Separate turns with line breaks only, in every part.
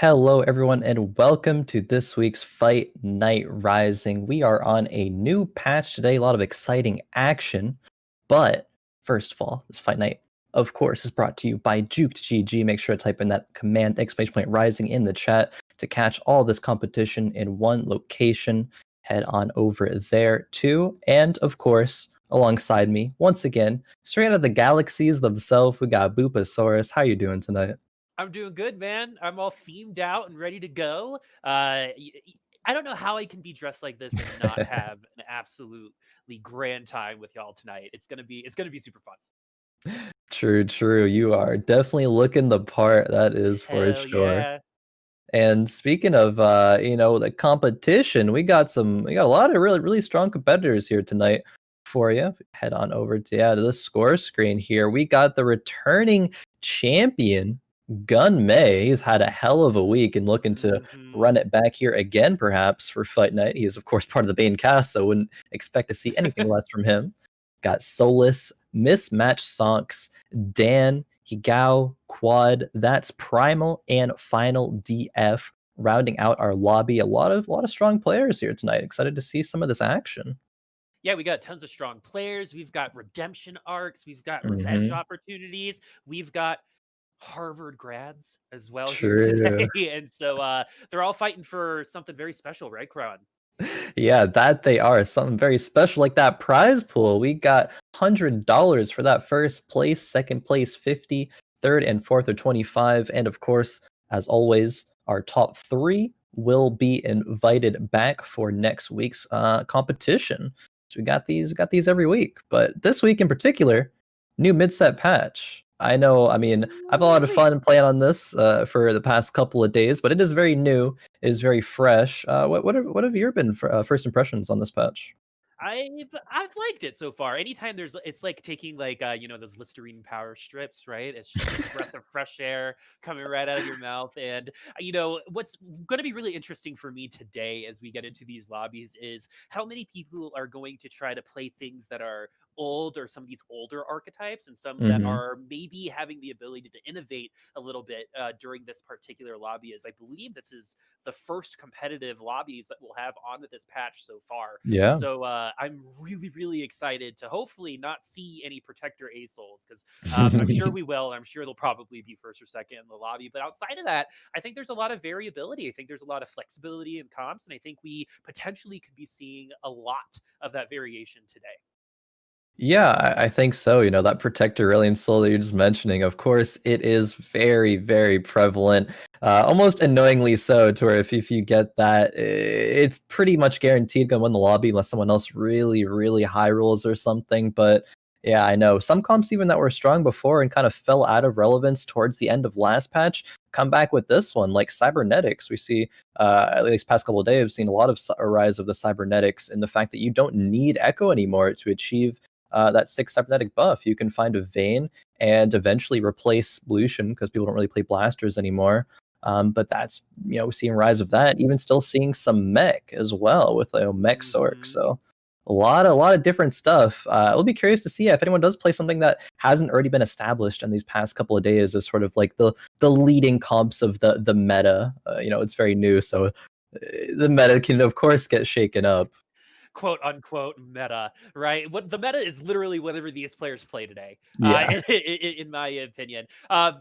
Hello, everyone, and welcome to this week's Fight Night Rising. We are on a new patch today, a lot of exciting action. But first of all, this Fight Night, of course, is brought to you by JukedGG. Make sure to type in that command !rising in the chat to catch all this competition in one location. Head on over there too. And of course, alongside me, once again, straight out of the galaxies themselves, we got Boopasaurus. How you doing tonight?
I'm doing good, man. I'm all themed out and ready to go. I don't know how I can be dressed like this and not have an absolutely grand time with y'all tonight. It's gonna be super fun.
True, true. You are definitely looking the part, that is for
Hell
sure.
yeah.
And speaking of the competition, we got a lot of really strong competitors here tonight for you. Head on over to the score screen here. We got the returning champion, Gunmay. He's had a hell of a week and looking to run
Mhm.
it back here again, perhaps for Fight Night. He is, of course, part of the Bane cast, so wouldn't expect to see anything less from him. Got Solus, Mismatchedsocks, Dan, Higao, Quad, thatsPRIMAL, and finaldf rounding out our lobby. A lot of strong players here tonight. Excited to see some of this action.
Yeah, we got tons of strong players. We've got redemption arcs. We've got revenge
Mm-hmm.
opportunities. We've got Harvard grads as well here
True.
today. And so they're all fighting for something very special, right, Khroen?
Yeah, that they are. Something very special like that prize pool. We got $100 for that first place, second place 50, third and fourth are 25, and of course, as always, our top 3 will be invited back for next week's competition. So we got these every week, but this week in particular, new mid-set patch. I mean, I have a lot of
Really?
fun playing on this for the past couple of days, but it is very new. It is very fresh. What have your been first impressions on this patch?
I've liked it so far. Anytime it's like taking like those Listerine power strips, right? It's just a breath of fresh air coming right out of your mouth. And what's going to be really interesting for me today as we get into these lobbies is how many people are going to try to play things that are old or some of these older archetypes and some that
Hmm.
are maybe having the ability to innovate a little bit during this particular lobby. As I believe this is the first competitive lobbies that we'll have onto this patch so far.
Yeah.
So I'm really excited to hopefully not see any protector A souls because I'm sure we will. I'm sure they'll probably be first or second in the lobby. But outside of that, I think there's a lot of variability. I think there's a lot of flexibility in comps, and I think we potentially could be seeing a lot of that variation today.
Yeah, I think so. That protector alien soul that you're just mentioning, of course, it is very prevalent, almost annoyingly so, to where if you get that, it's pretty much guaranteed going to win the lobby unless someone else really high rolls or something. But yeah, I know some comps even that were strong before and kind of fell out of relevance towards the end of last patch come back with this one, like Cybernetics. We see at least past couple of days, I've seen a lot of a rise of the Cybernetics and the fact that you don't need Echo anymore to achieve that 6 cybernetic buff. You can find a Vayne and eventually replace Lucian because people don't really play blasters anymore. But that's we're seeing rise of that. Even still seeing some Mech as well with Mech Sork.
Hmm.
So a lot of different stuff. I'll be curious to see if anyone does play something that hasn't already been established in these past couple of days as sort of like the leading comps of the meta. It's very new, so the meta can of course get shaken up.
Quote unquote meta, right? What the meta is literally whatever these players play today,
Yeah.
in my opinion.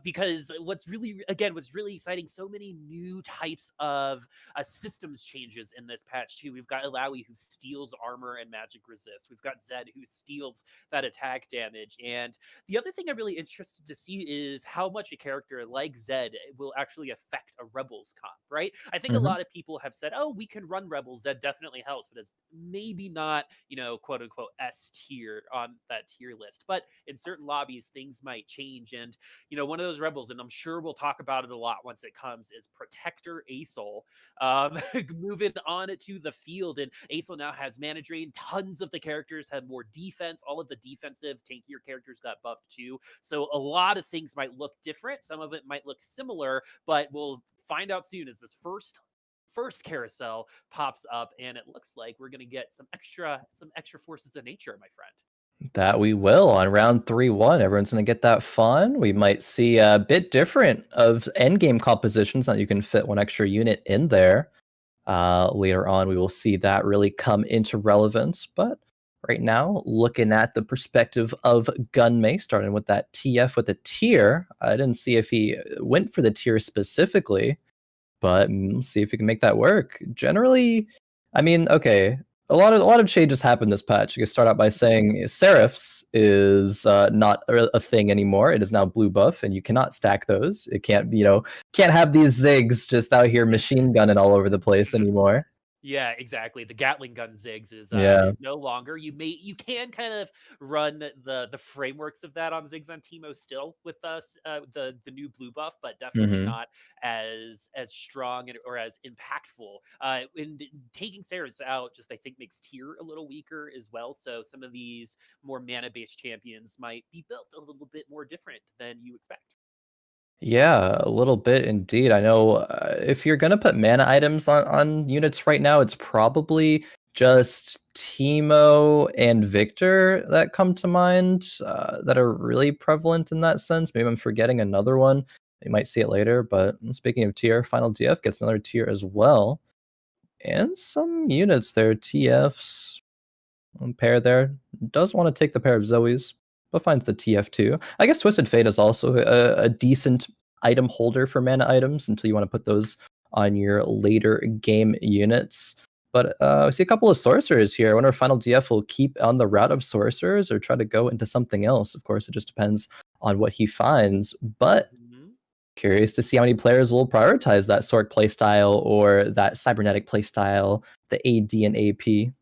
Because what's really exciting, so many new types of systems changes in this patch too. We've got Alawi who steals armor and magic resist. We've got Zed who steals that attack damage. And the other thing I'm really interested to see is how much a character like Zed will actually affect a Rebels comp, right? I think a
Hmm.
lot of people have said, oh, we can run Rebels. Zed definitely helps, but it's maybe not, quote unquote S tier on that tier list. But in certain lobbies, things might change. And, one of those Rebels, and I'm sure we'll talk about it a lot once it comes, is Protector Asol. Moving on to the field, and Asol now has mana drain. Tons of the characters have more defense. All of the defensive, tankier characters got buffed too. So a lot of things might look different. Some of it might look similar, but we'll find out soon as this first carousel pops up, and it looks like we're going to get some extra forces of nature, my friend.
That we will on round 3-1. Everyone's going to get that fun. We might see a bit different of endgame compositions that you can fit one extra unit in there. Later on, we will see that really come into relevance. But right now, looking at the perspective of Gunmay, starting with that TF with a tier. I didn't see if he went for the tier specifically, but let's see if we can make that work. Generally, I mean, okay, a lot of changes happened this patch. You can start out by saying Seraphs is not a thing anymore. It is now blue buff, and you cannot stack those. It can't, can't have these Ziggs just out here machine gunning all over the place anymore.
Yeah, exactly. The Gatling gun Ziggs
Yeah.
is no longer. You can kind of run the frameworks of that on Ziggs on Teemo still with us the new blue buff, but definitely
Hmm.
not as strong or as impactful. Taking Sarah's out, just I think makes tier a little weaker as well. So some of these more mana based champions might be built a little bit more different than you expect.
Yeah, a little bit indeed. I know if you're gonna put mana items on units right now, it's probably just Teemo and Victor that come to mind that are really prevalent in that sense. Maybe I'm forgetting another one. You might see it later. But speaking of tier, finaldf gets another tier as well, and some units there. TFs. Pair there does want to take the pair of Zoes, but finds the TF2. I guess Twisted Fate is also a decent item holder for mana items until you want to put those on your later game units. But I see a couple of sorcerers here. I wonder if Final DF will keep on the route of sorcerers or try to go into something else. Of course, it just depends on what he finds. But
Mhm.
curious to see how many players will prioritize that Sorc playstyle or that Cybernetic playstyle, the AD and AP.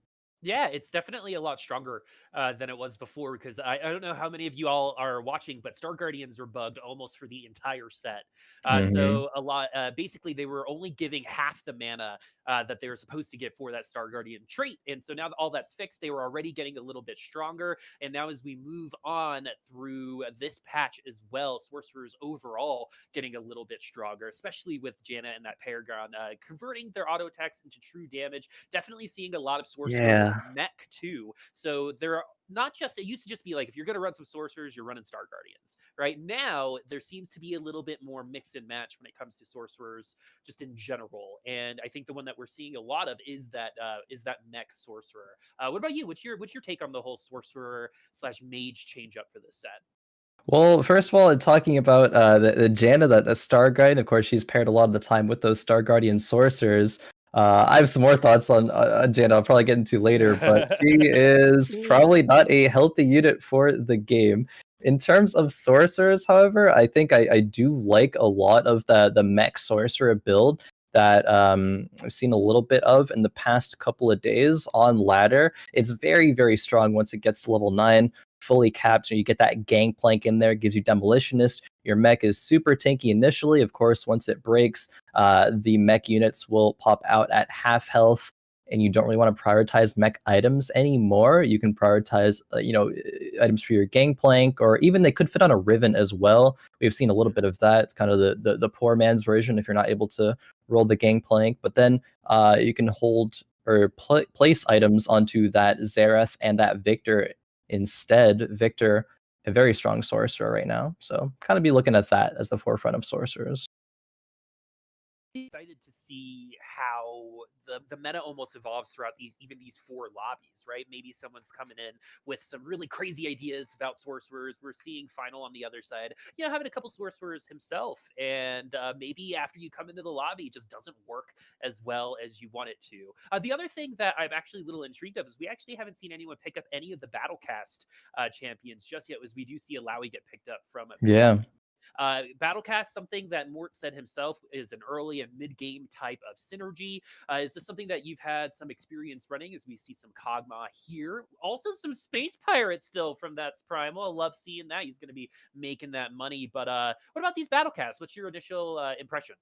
Yeah, it's definitely a lot stronger than it was before because I don't know how many of you all are watching, but Star Guardians were bugged almost for the entire set.
Hmm.
So a lot, basically, they were only giving half the mana that they were supposed to get for that Star Guardian trait. And so now that all that's fixed, they were already getting a little bit stronger. And now as we move on through this patch as well, Sorcerers overall getting a little bit stronger, especially with Janna and that Paragon converting their auto attacks into true damage. Definitely seeing a lot of Sorcerer
Yeah.
Mech too. So there are not just, it used to just be like if you're going to run some sorcerers, you're running Star Guardians. Right now, there seems to be a little bit more mix and match when it comes to sorcerers, just in general. And I think the one that we're seeing a lot of is that Mech sorcerer. What about you? What's your take on the whole sorcerer slash mage change up for this set?
Well, first of all, talking about the Janna, that Star Guardian, of course, she's paired a lot of the time with those Star Guardian sorcerers. I have some more thoughts on Janna. I'll probably get into later, but she is probably not a healthy unit for the game. In terms of sorcerers, however, I think I do like a lot of the mech sorcerer build that I've seen a little bit of in the past couple of days on ladder. It's very, very strong once it gets to level 9 fully capped. So you get that gangplank in there, gives you demolitionist. Your mech is super tanky initially. Of course, once it breaks, the mech units will pop out at half health, and you don't really want to prioritize mech items anymore. You can prioritize, items for your gangplank, or even they could fit on a Riven as well. We've seen a little bit of that. It's kind of the poor man's version if you're not able to roll the gangplank. But then you can hold or place items onto that Xerath and that Victor instead. Victor, a very strong sorcerer right now. So kind of be looking at that as the forefront of sorcerers.
Excited to see how the meta almost evolves throughout these four lobbies, right? Maybe someone's coming in with some really crazy ideas about sorcerers. We're seeing Final on the other side, having a couple sorcerers himself, and maybe after you come into the lobby, it just doesn't work as well as you want it to. The other thing that I'm actually a little intrigued of is we actually haven't seen anyone pick up any of the Battlecast champions just yet. As we do see Alawi get picked up from a
Yeah.
Battlecast, something that Mort said himself is an early and mid game type of synergy. Is this something that you've had some experience running as we see some Kog'Maw here? Also, some Space Pirates still from thatsPRIMAL. I love seeing that. He's going to be making that money. But what about these Battlecasts? What's your initial impression?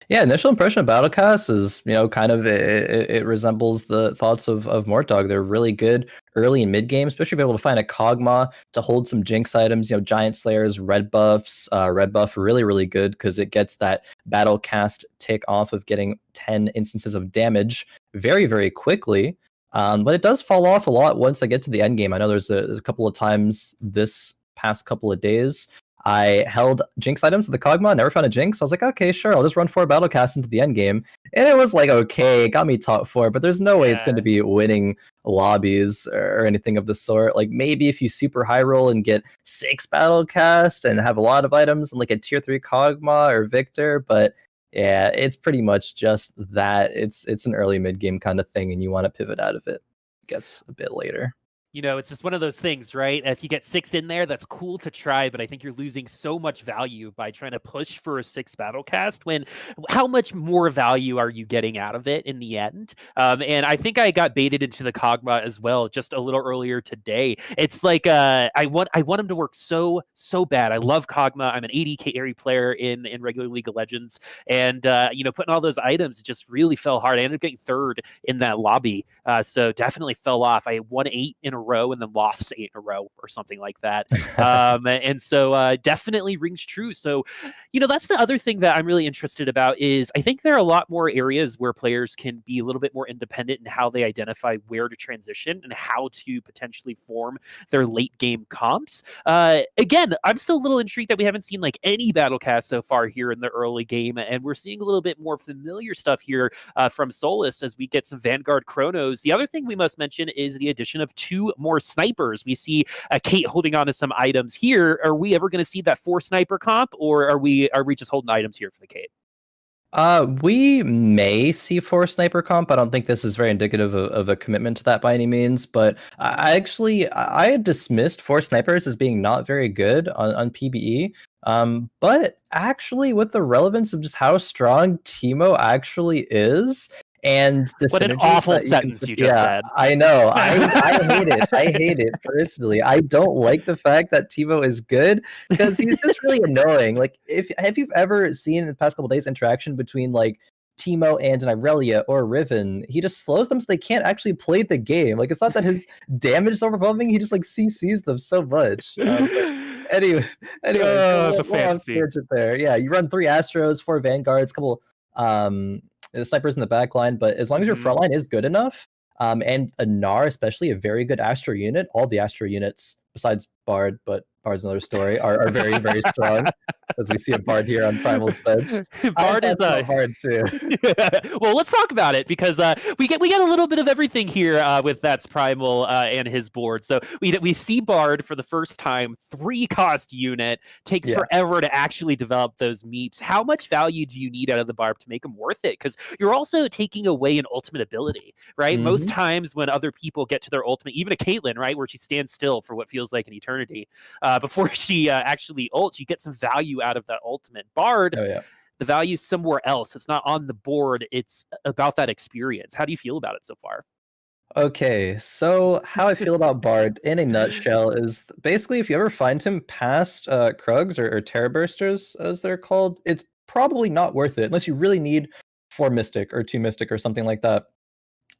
Yeah, initial impression of Battlecast is, kind of it resembles the thoughts of Mortdog. They're really good early and mid game, especially if you're able to find a Kog'Maw to hold some Jinx items. Giant Slayers, red buffs, red buff really, really good because it gets that Battlecast tick off of getting 10 instances of damage very, very quickly. But it does fall off a lot once I get to the end game. I know there's a couple of times this past couple of days I held Jinx items with the Kog'Maw, never found a Jinx. I was like, okay, sure, I'll just run 4 Battlecasts into the end game. And it was like, okay, it got me top 4, but there's no way it's going to be winning lobbies or anything of the sort. Like, maybe if you super high roll and get 6 Battlecasts and have a lot of items and like a tier 3 Kog'Maw or Victor, but yeah, it's pretty much just that. It's an early mid game kind of thing, and you want to pivot out of it. It gets a bit later.
You know, it's just one of those things, right? If you get 6 in there, that's cool to try, but I think you're losing so much value by trying to push for a 6 battle cast when how much more value are you getting out of it in the end? And I think I got baited into the Kog'Maw as well just a little earlier today. It's like I want him to work so bad. I love Kog'Maw. I'm an 80 carry player in regular League of Legends, and you know, putting all those items, it just really fell hard. I ended up getting 3rd in that lobby, so definitely fell off. I won 8 in a row and then lost 8 in a row or something like that. And so definitely rings true. So, you know, that's the other thing that I'm really interested about is I think there are a lot more areas where players can be a little bit more independent in how they identify where to transition and how to potentially form their late game comps. Again, I'm still a little intrigued that we haven't seen like any Battlecast so far here in the early game, and we're seeing a little bit more familiar stuff here from Solus as we get some Vanguard Chronos. The other thing we must mention is the addition of 2 more snipers. We see Kate holding on to some items here. Are we ever going to see that 4 sniper comp, or are we just holding items here for the Kate?
We may see 4 sniper comp. I don't think this is very indicative of a commitment to that by any means, but I had dismissed 4 snipers as being not very good on PBE. But actually with the relevance of just how strong Teemo actually is, and the
what an awful sentence you just said.
I know. I hate it. I hate it personally. I don't like the fact that Teemo is good because he's just really annoying. Like, have you ever seen in the past couple days interaction between like Teemo and an Irelia or Riven? He just slows them so they can't actually play the game. Like, it's not that his damage is overwhelming. He just like CCs them so much. Anyway,
the fantasy
there. Yeah, you run 3 Astros, 4 Vanguards, couple snipers in the back line, but as long as your front line is good enough, and a Gnar, especially a very good Astro unit, all the Astro units besides Bard, but Bard's another story, are very, very strong. As we see a Bard here on Primal's bench.
Bard is
hard too.
Well, let's talk about it because we get a little bit of everything here with thatsPRIMAL and his board. So we see Bard for the first time, 3 cost unit, takes forever to actually develop those meeps. How much value do you need out of the Bard to make them worth it? Because you're also taking away an ultimate ability, right? Most times when other people get to their ultimate, even a Caitlyn, right, where she stands still for what feels like an eternity before she actually ults, you get some value out of that ultimate. Bard, the value somewhere else. It's not on the board. It's about that experience. How do you feel about it so far?
Okay, so how I feel about Bard in a nutshell is basically if you ever find him past Krugs or Terror Bursters, as they're called, it's probably not worth it unless you really need 4 Mystic or 2 Mystic or something like that.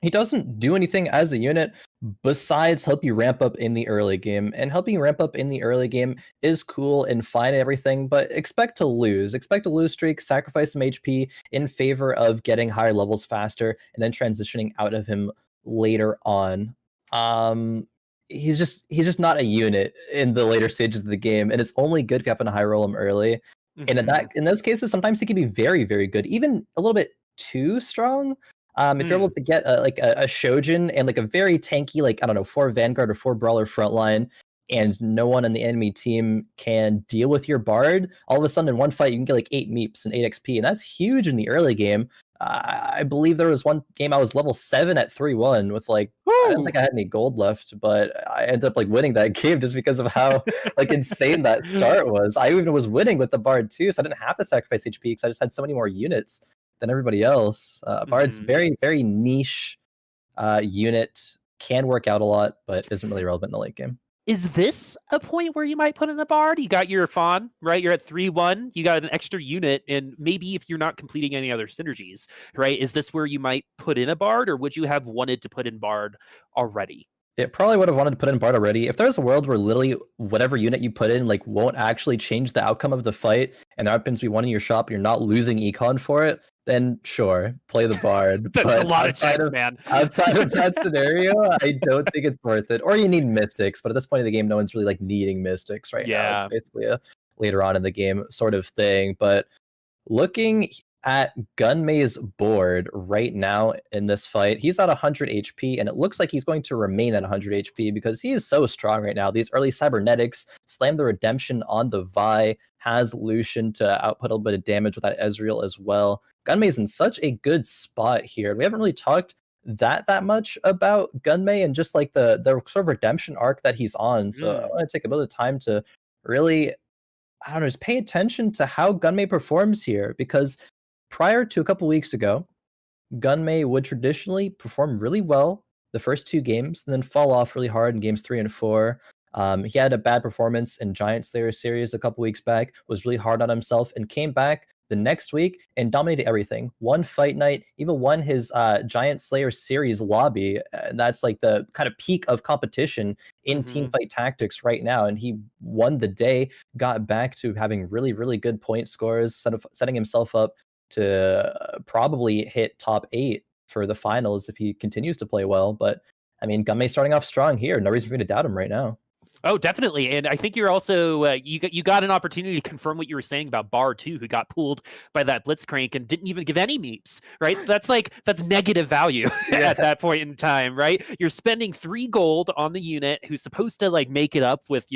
He doesn't do anything as a unit besides help you ramp up in the early game. And helping you ramp up in the early game is cool and fine and everything, but expect to lose. Expect a lose streak, sacrifice some HP in favor of getting higher levels faster, and then transitioning out of him later on. He's just not a unit in the later stages of the game, and it's only good if you happen to high roll him early. And in those cases, sometimes he can be very, very good, even a little bit too strong. If you're able to get a Shojin and like a very tanky, like, I don't know, 4 Vanguard or 4 Brawler frontline, and no one on the enemy team can deal with your Bard, all of a sudden in one fight you can get like 8 meeps and 8 XP, and that's huge in the early game. I believe there was one game I was level 7 at 3-1 with like, I don't think I had any gold left, but I ended up like winning that game just because of how like insane that start was. I even was winning with the Bard too, so I didn't have to sacrifice HP because I just had so many more units than everybody else. Bard's very, very niche unit, can work out a lot, but isn't really relevant in the late game.
Is this a point where you might put in a Bard? You got your Fawn, right? You're at 3-1. You got an extra unit, and maybe if you're not completing any other synergies, right? Is this where you might put in a Bard, or would you have wanted to put in Bard already?
It probably would have wanted to put in Bard already. If there's a world where literally whatever unit you put in like won't actually change the outcome of the fight, and there happens to be one in your shop, you're not losing econ for it, then sure, play the Bard.
That's a
But
lot of checks, man.
outside of that scenario, I don't think it's worth it. Or you need Mystics, but at this point in the game, no one's really like needing Mystics right now. It's
Yeah.
basically a later on in the game sort of thing. But looking at Gunmay's board right now in this fight, he's at 100 HP, and it looks like he's going to remain at 100 HP because he is so strong right now. These early Cybernetics, Slam the Redemption on the Vi, has Lucian to output a little bit of damage with that Ezreal as well. Gunmay's in such a good spot here. We haven't really talked that much about Gunmay and just like the sort of redemption arc that he's on. So I want to take a bit of time to really, I don't know, just pay attention to how Gunmay performs here, because prior to a couple weeks ago, Gunmay would traditionally perform really well the first 2 games and then fall off really hard in games 3 and 4. He had a bad performance in Giantslayer series a couple weeks back, was really hard on himself, and came back the next week and dominated everything. Won Fight Night, even won his Giantslayer series lobby. And that's like the kind of peak of competition in Teamfight Tactics right now. And he won the day, got back to having really, really good point scores, setting himself up to probably hit top 8 for the finals if he continues to play well. But I mean, Gunmay starting off strong here. No reason for me to doubt him right now.
Oh, definitely, and I think you're also you got an opportunity to confirm what you were saying about Bar too, who got pulled by that Blitzcrank and didn't even give any meeps, right? So that's negative value at that point in time, right? You're spending 3 gold on the unit who's supposed to like make it up with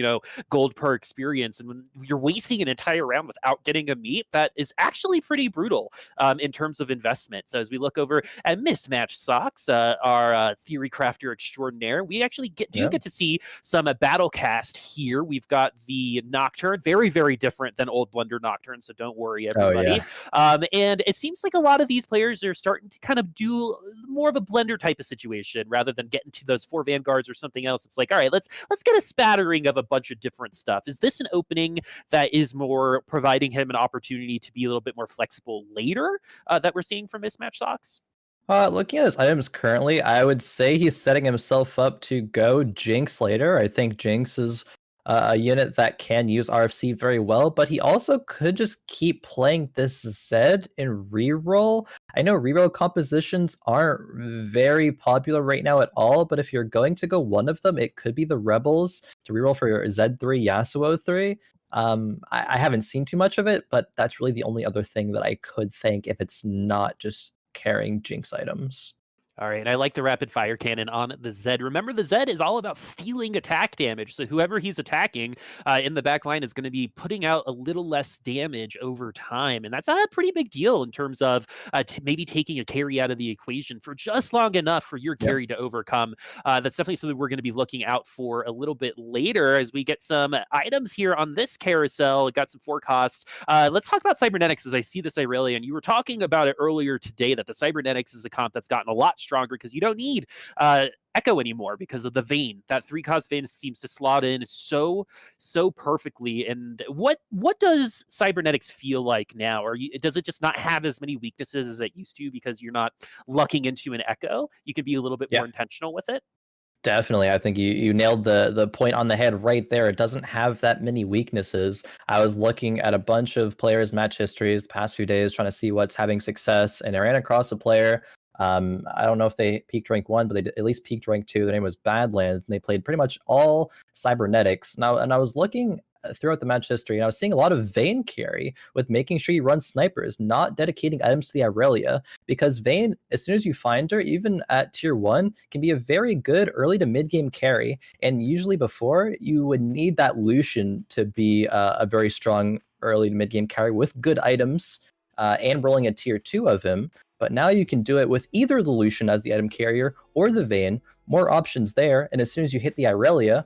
gold per experience, and when you're wasting an entire round without getting a meep, that is actually pretty brutal in terms of investment. So as we look over at Mismatchedsocks, our theory crafter extraordinaire, we actually get to see some battle cast here. We've got the Nocturne, very, very different than old Blunder Nocturne, so don't worry, everybody. And it seems like a lot of these players are starting to kind of do more of a Blender type of situation rather than getting to those 4 Vanguards or something else. It's like, all right, let's get a spattering of a bunch of different stuff. Is this an opening that is more providing him an opportunity to be a little bit more flexible later that we're seeing from Mismatchedsocks?
Looking at his items currently, I would say he's setting himself up to go Jinx later. I think Jinx is a unit that can use RFC very well, but he also could just keep playing this Zed in reroll. I know reroll compositions aren't very popular right now at all, but if you're going to go one of them, it could be the Rebels to reroll for your Z3 Yasuo 3. I haven't seen too much of it, but that's really the only other thing that I could think if it's not just carrying Jinx items.
All right, and I like the rapid fire cannon on the Zed. Remember, the Zed is all about stealing attack damage. So whoever he's attacking in the back line is going to be putting out a little less damage over time. And that's a pretty big deal in terms of maybe taking a carry out of the equation for just long enough for your carry to overcome. That's definitely something we're going to be looking out for a little bit later as we get some items here on this carousel. Got some forecasts. Let's talk about Cybernetics as I see this, Irelia. You were talking about it earlier today that the Cybernetics is a comp that's gotten a lot stronger because you don't need Echo anymore because of the Vayne. That 3-cost Vayne seems to slot in so perfectly. And what does Cybernetics feel like now? Or does it just not have as many weaknesses as it used to because you're not lucking into an Echo? You can be a little bit more intentional with it.
Definitely. I think you nailed the point on the head right there. It doesn't have that many weaknesses. I was looking at a bunch of players' match histories the past few days trying to see what's having success, and I ran across a player. I don't know if they peaked rank 1, but they at least peaked rank 2. Their name was Badlands, and they played pretty much all Cybernetics. Now, and I was looking throughout the match history, and I was seeing a lot of Vayne carry with making sure you run snipers, not dedicating items to the Irelia, because Vayne, as soon as you find her, even at tier 1, can be a very good early to mid-game carry, and usually before, you would need that Lucian to be a very strong early to mid-game carry with good items, and rolling a tier 2 of him. But now you can do it with either the Lucian as the item carrier or the Vayne. More options there, and as soon as you hit the Irelia,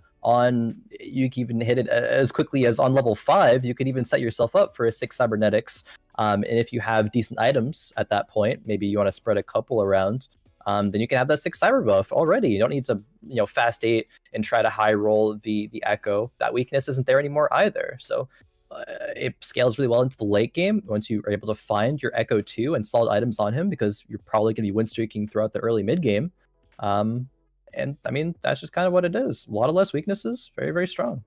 you can even hit it as quickly as on level 5. You could even set yourself up for a 6 Cybernetics. And if you have decent items at that point, maybe you want to spread a couple around, then you can have that 6 cyber buff already. You don't need to fast 8 and try to high roll the Echo. That weakness isn't there anymore either. So it scales really well into the late game once you are able to find your Echo 2 and solid items on him, because you're probably going to be win streaking throughout the early mid game. And I mean, that's just kind of what it is. A lot of less weaknesses, very, very strong.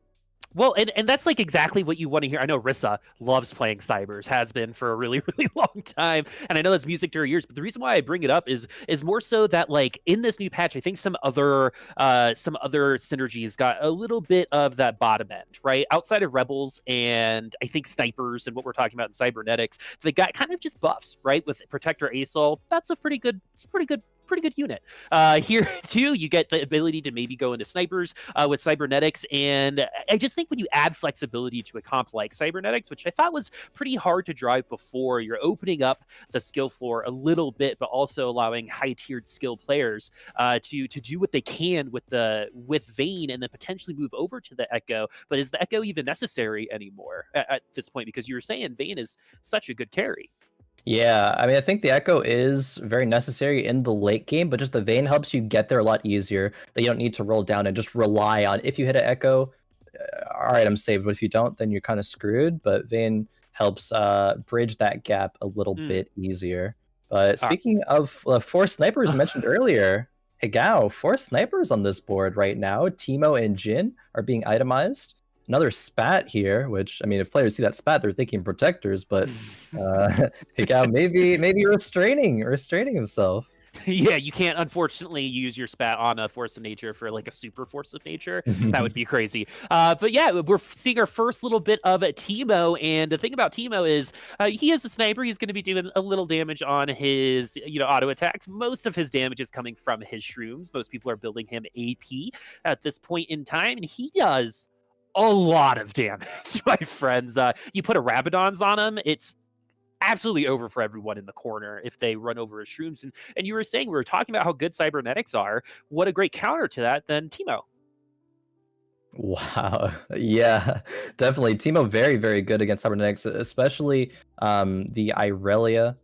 Well, and that's like exactly what you want to hear. I know Rissa loves playing Cybers, has been for a really, really long time. And I know that's music to her ears, but the reason why I bring it up is more so that like in this new patch, I think some other synergies got a little bit of that bottom end, right? Outside of Rebels and I think snipers and what we're talking about in Cybernetics, they got kind of just buffs, right? With Protector Asol, that's a pretty good unit. Here too, you get the ability to maybe go into snipers with Cybernetics, and I just think when you add flexibility to a comp like Cybernetics, which I thought was pretty hard to drive before, you're opening up the skill floor a little bit, but also allowing high-tiered skill players to do what they can with Vayne, and then potentially move over to the Echo. But is the Echo even necessary anymore at this point? Because you were saying Vayne is such a good carry.
Yeah, I mean, I think the Echo is very necessary in the late game, but just the Vayne helps you get there a lot easier. That you don't need to roll down and just rely on. If you hit an Echo, all right, I'm saved. But if you don't, then you're kind of screwed. But Vayne helps bridge that gap a little bit easier. But speaking of 4 snipers mentioned earlier, Hygao, 4 snipers on this board right now. Teemo and Jin are being itemized. Another spat here, which, I mean, if players see that spat, they're thinking protectors, but Hygao maybe restraining himself.
Yeah, you can't unfortunately use your spat on a force of nature for like a super force of nature. That would be crazy. But yeah, we're seeing our first little bit of Teemo, and the thing about Teemo is he is a sniper. He's going to be doing a little damage on his auto attacks. Most of his damage is coming from his shrooms. Most people are building him AP at this point in time, and he does a lot of damage, my friends. You put a Rabadons on him, it's absolutely over for everyone in the corner if they run over his shrooms. And you were saying, we were talking about how good Cybernetics are. What a great counter to that than Teemo.
Wow. Yeah, definitely. Teemo very, very good against Cybernetics, especially the Irelia.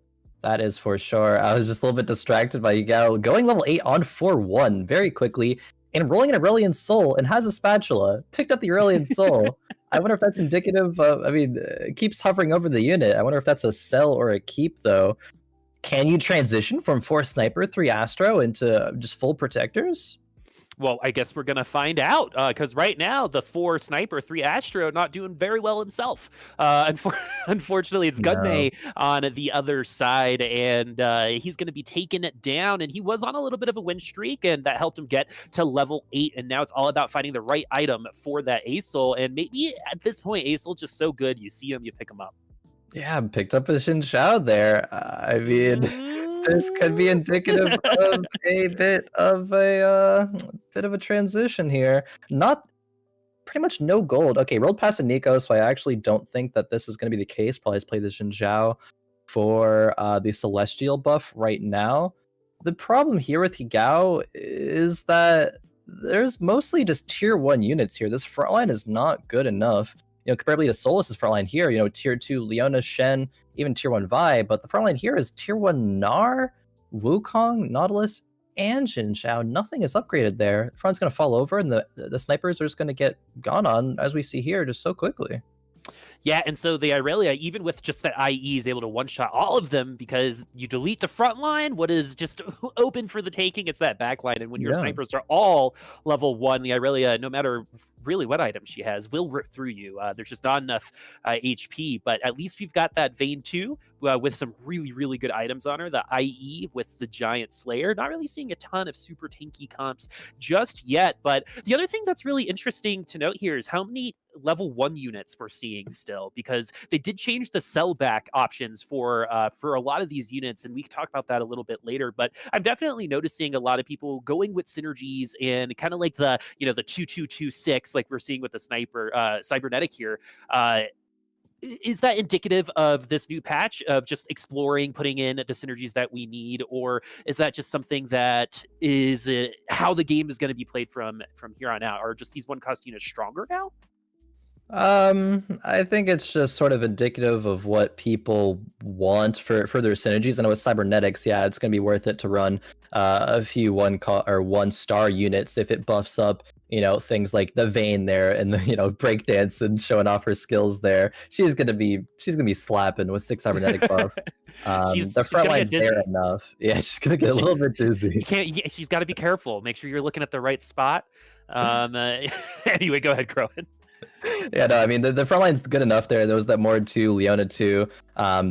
That is for sure. I was just a little bit distracted by Hygao going level 8 on 4-1 very quickly and rolling an Aurelian Soul and has a spatula. Picked up the Aurelian Soul. I wonder if that's indicative of, I mean, it keeps hovering over the unit. I wonder if that's a sell or a keep, though. Can you transition from 4 Sniper, 3 Astro into just full Protectors?
Well, I guess we're going to find out because right now the 4 Sniper, 3 Astro not doing very well himself. Unfortunately, it's Gunmay on the other side, and he's going to be taken down. And he was on a little bit of a win streak, and that helped him get to level 8. And now it's all about finding the right item for that Asol. And maybe at this point, Asol just so good, you see him, you pick him up.
Yeah, picked up a Xin Zhao there. I mean, this could be indicative of a bit of a transition here. Not pretty much no gold. Okay, rolled past a Nico, so I actually don't think that this is going to be the case. Probably just play the Xin Zhao for the Celestial buff right now. The problem here with Hygao is that there's mostly just tier 1 units here. This frontline is not good enough. Comparably to Solus's frontline here, tier 2 Leona, Shen, even tier 1 Vi, but the frontline here is tier 1 Gnar, Wukong, Nautilus, and Xin Zhao. Nothing is upgraded there. The front's going to fall over, and the snipers are just going to get gone on, as we see here, just so quickly.
Yeah, and so the Irelia, even with just that IE, is able to one-shot all of them because you delete the front line. What is just open for the taking? It's that back line. And when your snipers are all level 1, the Irelia, no matter really what item she has, will rip through you. There's just not enough HP, but at least we've got that Vayne 2 with some really, really good items on her. The IE with the Giant Slayer. Not really seeing a ton of super tanky comps just yet, but the other thing that's really interesting to note here is how many level 1 units we're seeing still, because they did change the sell back options for a lot of these units, and we can talk about that a little bit later. But I'm definitely noticing a lot of people going with synergies and kind of like the the 2-2-2-6 like we're seeing with the sniper cybernetic here. Is that indicative of this new patch of just exploring, putting in the synergies that we need, or is that just something that is how the game is going to be played from here on out? Are just these one cost units stronger now?
I think it's just sort of indicative of what people want for their synergies. I know with Cybernetics, yeah, it's gonna be worth it to run a few 1-star units if it buffs up, things like the Vayne there and the breakdance and showing off her skills there. She's gonna be slapping with 6 cybernetic buff. The front line's there enough. Yeah, she's gonna get a little bit dizzy.
She's got to be careful. Make sure you're looking at the right spot. Anyway, go ahead, Khroen.
Yeah, no, I mean the front line's good enough there. Those that Mord 2, Leona 2,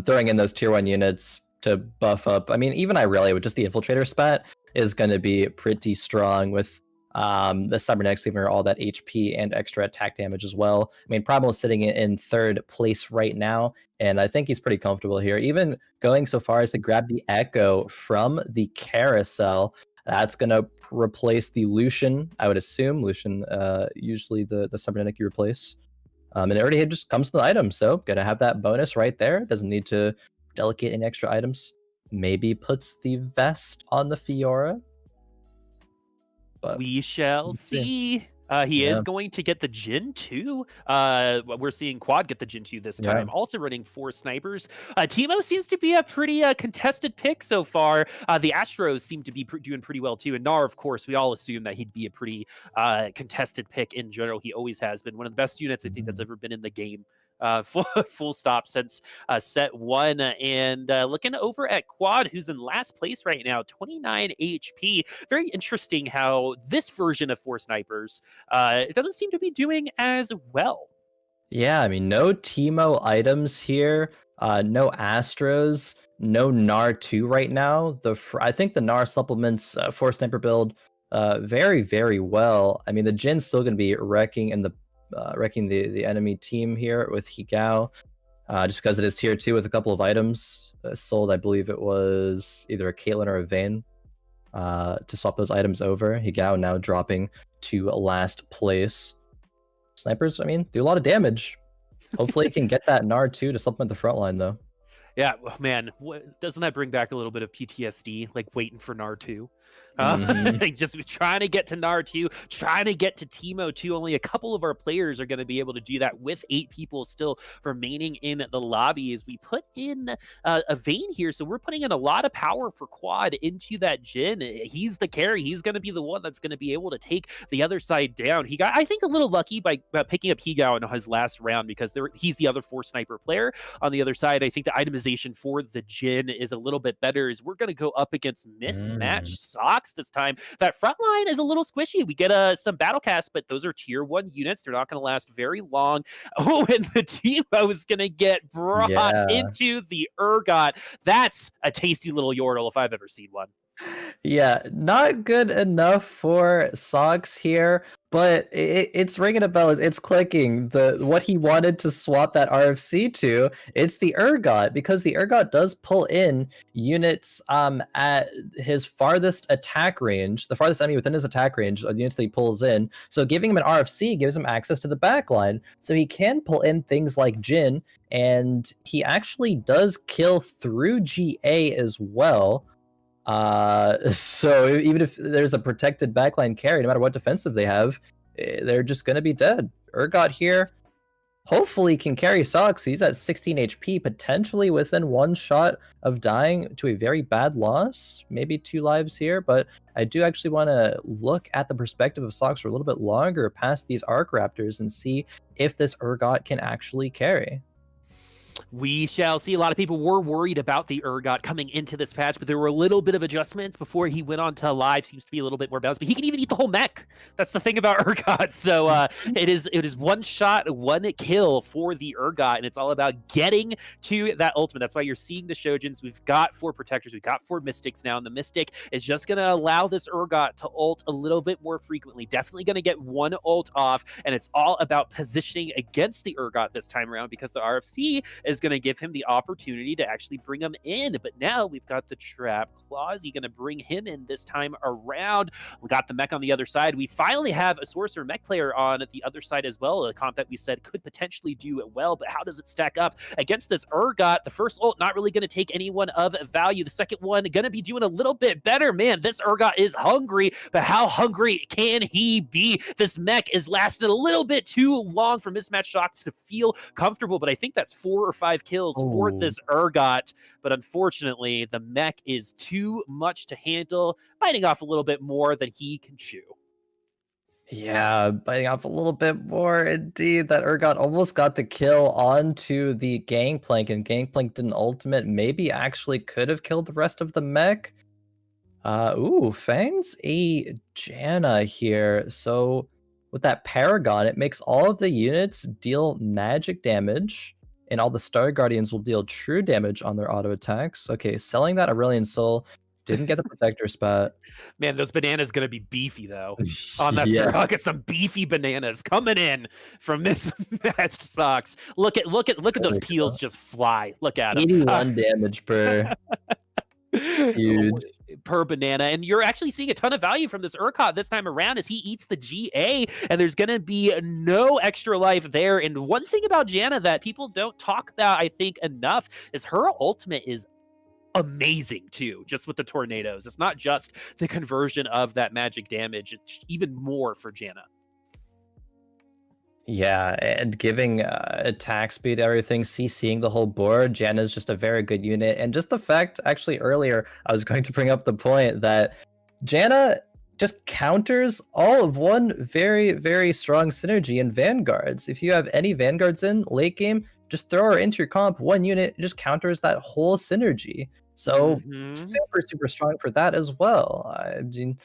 throwing in those tier 1 units to buff up. I mean, even Irelia with just the infiltrator spat is going to be pretty strong with the Cybernetics giving her all that HP and extra attack damage as well. I mean, Primal is sitting in third place right now, and I think he's pretty comfortable here. Even going so far as to grab the Echo from the Carousel. That's going to replace the Lucian, I would assume. Lucian, usually the Cybernetic you replace. And it already just comes with the item, so gonna have that bonus right there. Doesn't need to delegate any extra items. Maybe puts the vest on the Fiora. But
we shall
let's see.
see. He
Yeah.
is going to get the Jin 2. We're seeing Quad get the Jin 2 this time.
Yeah.
Also running 4 snipers. Teemo seems to be a pretty contested pick so far. The Astros seem to be doing pretty well too. And Gnar, of course, we all assume that he'd be a pretty contested pick in general. He always has been one of the best units I think that's ever been in the game. Full stop since set 1. And looking over at Quad, who's in last place right now, 29 HP. Very interesting how this version of 4 snipers it doesn't seem to be doing as well.
Yeah, I mean, no Teemo items here. No Astros. No Gnar 2 right now. I think the Gnar supplements 4 sniper build very, very well. I mean, the Jin's still going to be wrecking the enemy team here with Hygao, just because it is tier 2 with a couple of items sold. I believe it was either a Caitlyn or a Vayne to swap those items over. Hygao now dropping to last place. Snipers, I mean, do a lot of damage. Hopefully, it can get that Gnar 2 to supplement the front line, though.
Yeah, man, doesn't that bring back a little bit of PTSD, like waiting for Gnar 2? Just trying to get to Gnar 2, trying to get to Teemo 2. Only a couple of our players are going to be able to do that with 8 people still remaining in the lobby as we put in a Vayne here. So we're putting in a lot of power for Quad into that Jin. He's the carry. He's going to be the one that's going to be able to take the other side down. He got, I think, a little lucky by picking up Hygao in his last round because he's the other 4 sniper player. On the other side, I think the itemization for the Jin is a little bit better as we're going to go up against Mismatchedsocks this time. That front line is a little squishy. We get some battle casts, but those are tier 1 units. They're not going to last very long. Oh, and the Teemo is going to get brought into the Urgot. That's a tasty little Yordle if I've ever seen one.
Yeah, not good enough for Socks here, but it's ringing a bell. It's clicking. What he wanted to swap that RFC to, it's the Urgot, because the Urgot does pull in units at his farthest attack range, the farthest enemy within his attack range, the units that he pulls in. So giving him an RFC gives him access to the backline, so he can pull in things like Jin, and he actually does kill through GA as well. So even if there's a protected backline carry, no matter what defensive they have, they're just going to be dead. Urgot here hopefully can carry Socks. He's at 16 HP, potentially within 1 shot of dying to a very bad loss. Maybe 2 lives here, but I do actually want to look at the perspective of Socks for a little bit longer past these Arc Raptors and see if this Urgot can actually carry.
We shall see. A lot of people were worried about the Urgot coming into this patch, but there were a little bit of adjustments before he went on to live. Seems to be a little bit more balanced, but he can even eat the whole mech. That's the thing about Urgot. So it is 1 shot, 1 kill for the Urgot, and it's all about getting to that ultimate. That's why you're seeing the Shojins. We've got 4 protectors. We've got 4 mystics now, and the mystic is just going to allow this Urgot to ult a little bit more frequently. Definitely going to get 1 ult off, and it's all about positioning against the Urgot this time around because the RFC is going to give him the opportunity to actually bring him in. But now we've got the trap. Clausy going to bring him in this time around. We got the mech on the other side. We finally have a sorcerer mech player on the other side as well, a comp that we said could potentially do it well, but how does it stack up against this Urgot? The first ult not really going to take anyone of value. The second one going to be doing a little bit better. Man, this Urgot is hungry, but how hungry can he be? This mech is lasting a little bit too long for Mismatchedsocks to feel comfortable, but I think that's 4 or 5 kills for this Urgot, but unfortunately the mech is too much to handle, biting off a little bit more than he can chew.
Yeah, biting off a little bit more indeed. That Urgot almost got the kill onto the Gangplank, and Gangplank did an ultimate. Maybe actually could have killed the rest of the mech. Ooh, Fang's a Janna here. So with that Paragon, it makes all of the units deal magic damage, and all the Star Guardians will deal true damage on their auto attacks. Okay, selling that Aurelion Soul, didn't get the Protector spot.
Man, those bananas gonna be beefy though. On that
Yeah.
I'll get some beefy bananas coming in from Mismatchedsocks. Look at
There
those
we
peels
go.
just fly. Look at them.
81 damage per. Huge.
Per banana, and you're actually seeing a ton of value from this Urgot this time around as he eats the GA, and there's gonna be no extra life there. And one thing about Janna that people don't talk about, I think, enough is her ultimate is amazing too, just with the tornadoes. It's not just the conversion of that magic damage, it's even more for Janna.
Yeah, and giving attack speed, everything, CCing the whole board. Janna's just a very good unit. And just the fact, actually, earlier, I was going to bring up the point that Janna just counters all of one very, very strong synergy in Vanguards. If you have any Vanguards in late game, just throw her into your comp, one unit, it just counters that whole synergy. So super, super strong for that as well. I mean,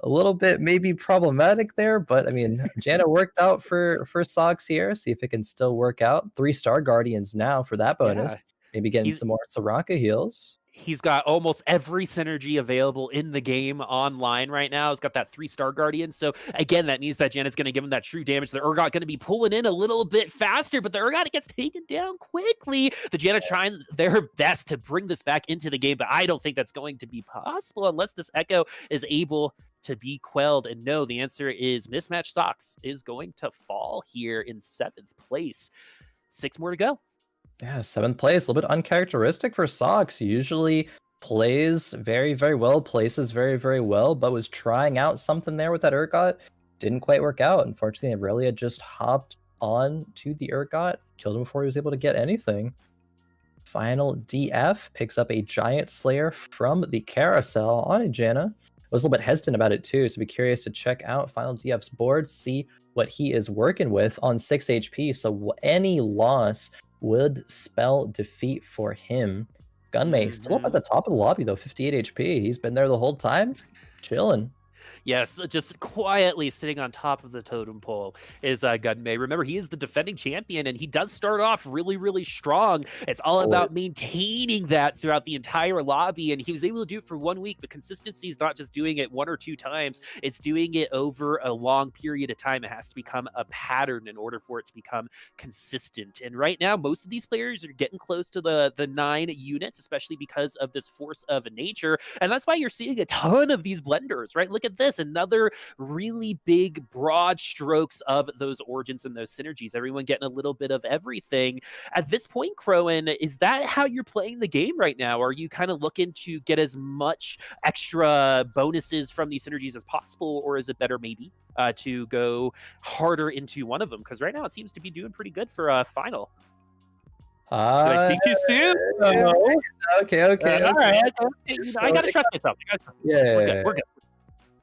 a little bit maybe problematic there, but I mean, Janna worked out for Socks here. See if it can still work out. 3 Star Guardians now for that bonus.
Yeah.
Maybe getting some more Soraka heals.
He's got almost every synergy available in the game online right now. He's got that 3 Star Guardian. So again, that means that Janna's going to give him that true damage. The Urgot going to be pulling in a little bit faster, but the Urgot gets taken down quickly. The Janna trying their best to bring this back into the game, but I don't think that's going to be possible unless this Echo is able to be quelled. And no, the answer is Mismatchedsocks is going to fall here in 7th place. 6 more to go.
Yeah, 7th place, a little bit uncharacteristic for Socks. Usually plays very, very well, places very, very well, but was trying out something there with that Urgot. Didn't quite work out. Unfortunately, Aurelia just hopped on to the Urgot, killed him before he was able to get anything. finaldf picks up a Giant Slayer from the Carousel on a Janna. I was a little bit hesitant about it too, so be curious to check out finaldf's board, see what he is working with on 6 HP. So any loss would spell defeat for him. Gunmay still up at the top of the lobby though, 58 HP. He's been there the whole time, chilling.
Yes, just quietly sitting on top of the totem pole is Gunmay. Remember, he is the defending champion, and he does start off really, really strong. It's all about maintaining that throughout the entire lobby, and he was able to do it for 1 week, but consistency is not just doing it 1 or 2 times. It's doing it over a long period of time. It has to become a pattern in order for it to become consistent. And right now, most of these players are getting close to the 9 units, especially because of this force of nature, and that's why you're seeing a ton of these blenders, right? Look at this. Another really big, broad strokes of those origins and those synergies. Everyone getting a little bit of everything. At this point, Khroen, is that how you're playing the game right now? Are you kind of looking to get as much extra bonuses from these synergies as possible, or is it better maybe to go harder into one of them? Because right now it seems to be doing pretty good for final. Did I speak too soon?
Okay.
All right. I gotta trust myself.
Yeah.
We're good.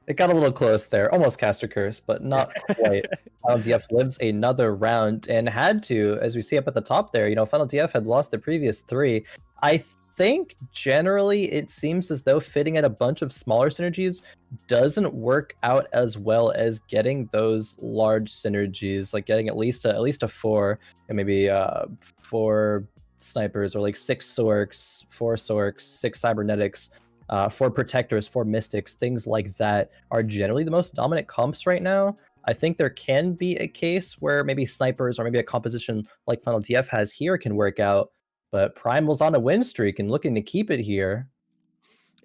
It got a little close there. Almost caster curse, but not quite. finaldf lives another round and had to, as we see up at the top there, finaldf had lost the previous 3. I think generally it seems as though fitting in a bunch of smaller synergies doesn't work out as well as getting those large synergies, like getting at least a 4 and maybe 4 snipers, or like 6 Sorks, 4 Sorks, 6 Cybernetics. 4 Protectors, 4 Mystics, things like that are generally the most dominant comps right now. I think there can be a case where maybe snipers or maybe a composition like finaldf has here can work out, but Primal's on a win streak and looking to keep it here.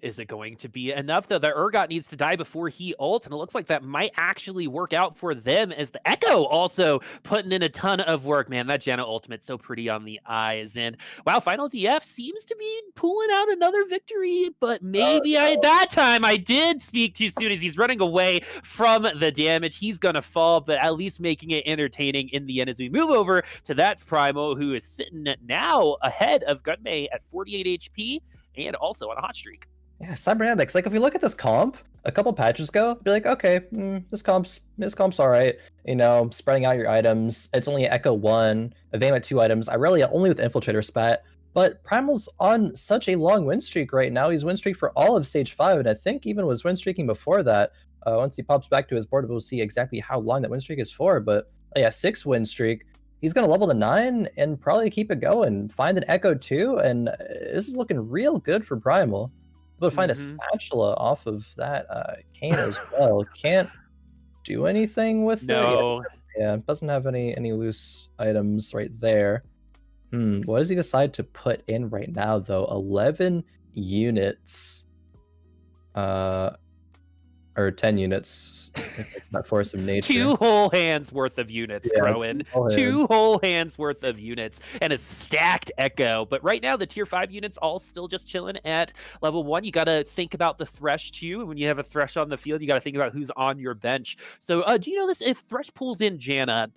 Is it going to be enough, though? The Urgot needs to die before he ults, and it looks like that might actually work out for them, as the Echo also putting in a ton of work. Man, that Janna ultimate so pretty on the eyes. And wow, finaldf seems to be pulling out another victory, but maybe that time I did speak too soon, as he's running away from the damage. He's going to fall, but at least making it entertaining in the end as we move over to thatsPRIMAL, who is sitting now ahead of Gunmay at 48 HP and also on a hot streak.
Yeah, Cybernetics. Like if we look at this comp a couple patches ago, be like, okay, this comp's all right. Spreading out your items. It's only Echo 1, Evame at 2 items. Aurelia only with Infiltrator spat. But Primal's on such a long win streak right now. He's win streak for all of stage 5, and I think even was win streaking before that. Once he pops back to his board, we'll see exactly how long that win streak is for. But yeah, 6 win streak. He's going to level to 9 and probably keep it going. Find an Echo too, and this is looking real good for Primal. Able to find a spatula off of that cane as well. Can't do anything with it.
No.
Yeah, doesn't have any loose items right there. What does he decide to put in right now, though? 11 units. Or 10 units. That force of nature.
2 whole hands worth of units, Khroen. 2 whole hands worth of units and a stacked Echo. But right now, the tier 5 units all still just chilling at level 1. You got to think about the Thresh too. When you have a Thresh on the field, you got to think about who's on your bench. So do you know this? If Thresh pulls in Janna,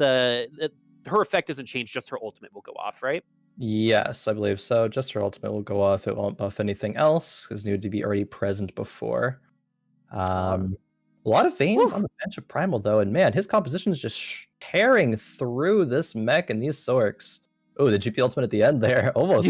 her effect doesn't change, just her ultimate will go off, right?
Yes, I believe so. Just her ultimate will go off. It won't buff anything else because it needed to be already present before. A lot of veins on the bench of Primal, though, and man, his composition is just tearing through this mech and these Sorks. Oh, the GP ultimate at the end there, almost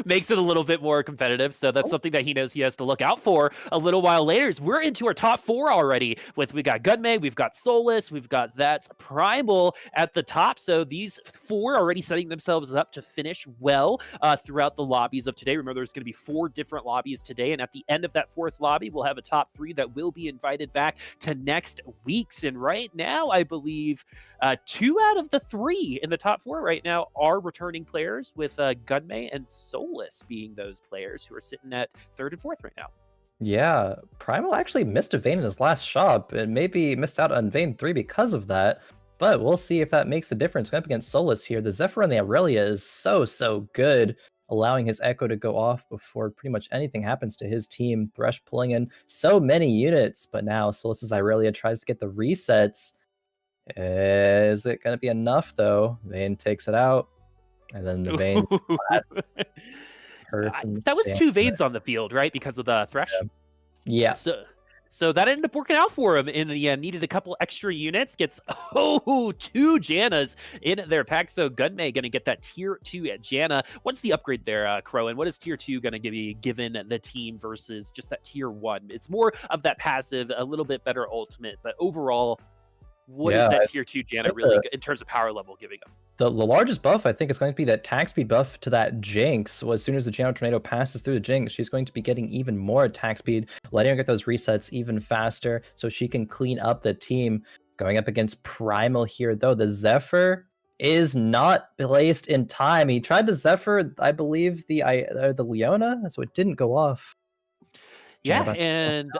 makes it a little bit more competitive. So that's something that he knows he has to look out for a little while later. We're into our top 4 already. We got Gunmay, we've got Solus, we've got thatsPRIMAL at the top. So these 4 already setting themselves up to finish well throughout the lobbies of today. Remember, there's going to be 4 different lobbies today, and at the end of that 4th lobby, we'll have a top 3 that will be invited back to next week's. And right now, I believe 2 out of the 3 in the top 4 right now are returning players, with Gunmay and Solus being those players who are sitting at 3rd and 4th right now.
Yeah, Primal actually missed a vein in his last shop and maybe missed out on vein 3 because of that. But we'll see if that makes a difference. Going up against Solus here, the Zephyr and the Aurelia is so good, allowing his Echo to go off before pretty much anything happens to his team. Thresh pulling in so many units, but now Solus's Aurelia tries to get the resets. Is it going to be enough, though? Vayne takes it out, and then the Vayne
that was 2 Vaynes on the field, right? Because of the Thresh?
Yeah.
So that ended up working out for him in the end. Needed a couple extra units. Gets 2 Jannas in their pack. So Gunmay going to get that tier 2 at Janna. What's the upgrade there, Khroen? What is tier 2 going to be given the team versus just that tier 1? It's more of that passive, a little bit better ultimate, but overall, what is that tier 2 Janna really in terms of power level giving them?
The largest buff, I think, is going to be that attack speed buff to that Jinx. Well, as soon as the Janna Tornado passes through the Jinx, she's going to be getting even more attack speed, letting her get those resets even faster so she can clean up the team. Going up against Primal here, though, the Zephyr is not placed in time. He tried to Zephyr, I believe, the Leona, so it didn't go off.
Yeah, and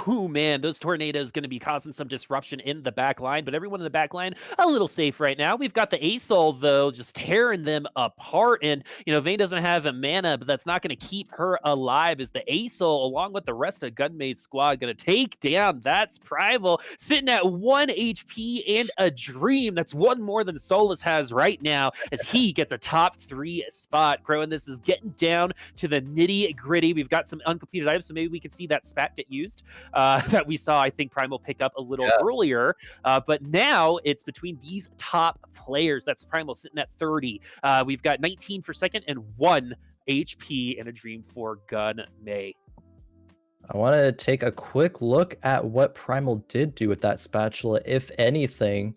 oh man, those tornadoes going to be causing some disruption in the back line, but everyone in the back line a little safe right now. We've got the Asol though, just tearing them apart, and Vayne doesn't have a mana, but that's not going to keep her alive. As the Asol, along with the rest of Gunmay's squad, going to take down thatsPRIMAL, sitting at 1 HP and a dream. That's 1 more than Solus has right now, as he gets a top 3 spot. Khroen, this is getting down to the nitty gritty. We've got some uncompleted items, so maybe we can see that spat get used. That we saw, I think, Primal pick up a little earlier. But now it's between these top players. thatsPRIMAL sitting at 30. We've got 19 for second and 1 HP and a dream for Gunmay.
I want to take a quick look at what Primal did do with that spatula, if anything.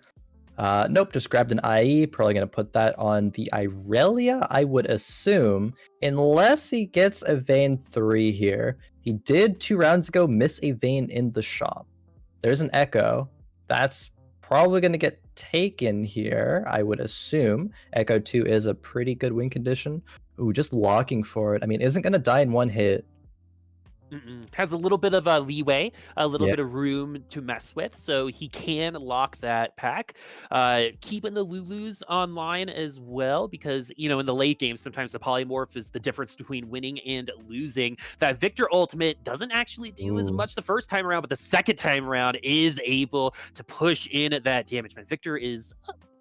Nope, just grabbed an IE. Probably going to put that on the Aurelia, I would assume, unless he gets a Vayne 3 here. He did 2 rounds ago miss a Vayne in the shop. There's an Echo. That's probably going to get taken here, I would assume. Echo 2 is a pretty good win condition. Ooh, just locking for it. I mean, isn't going to die in 1 hit.
Has a little bit of a leeway, a little bit of room to mess with, so he can lock that pack. Keeping the Lulus online as well, because in the late game, sometimes the polymorph is the difference between winning and losing. That Victor ultimate doesn't actually do as much the first time around, but the second time around is able to push in that damage. Man, Victor is,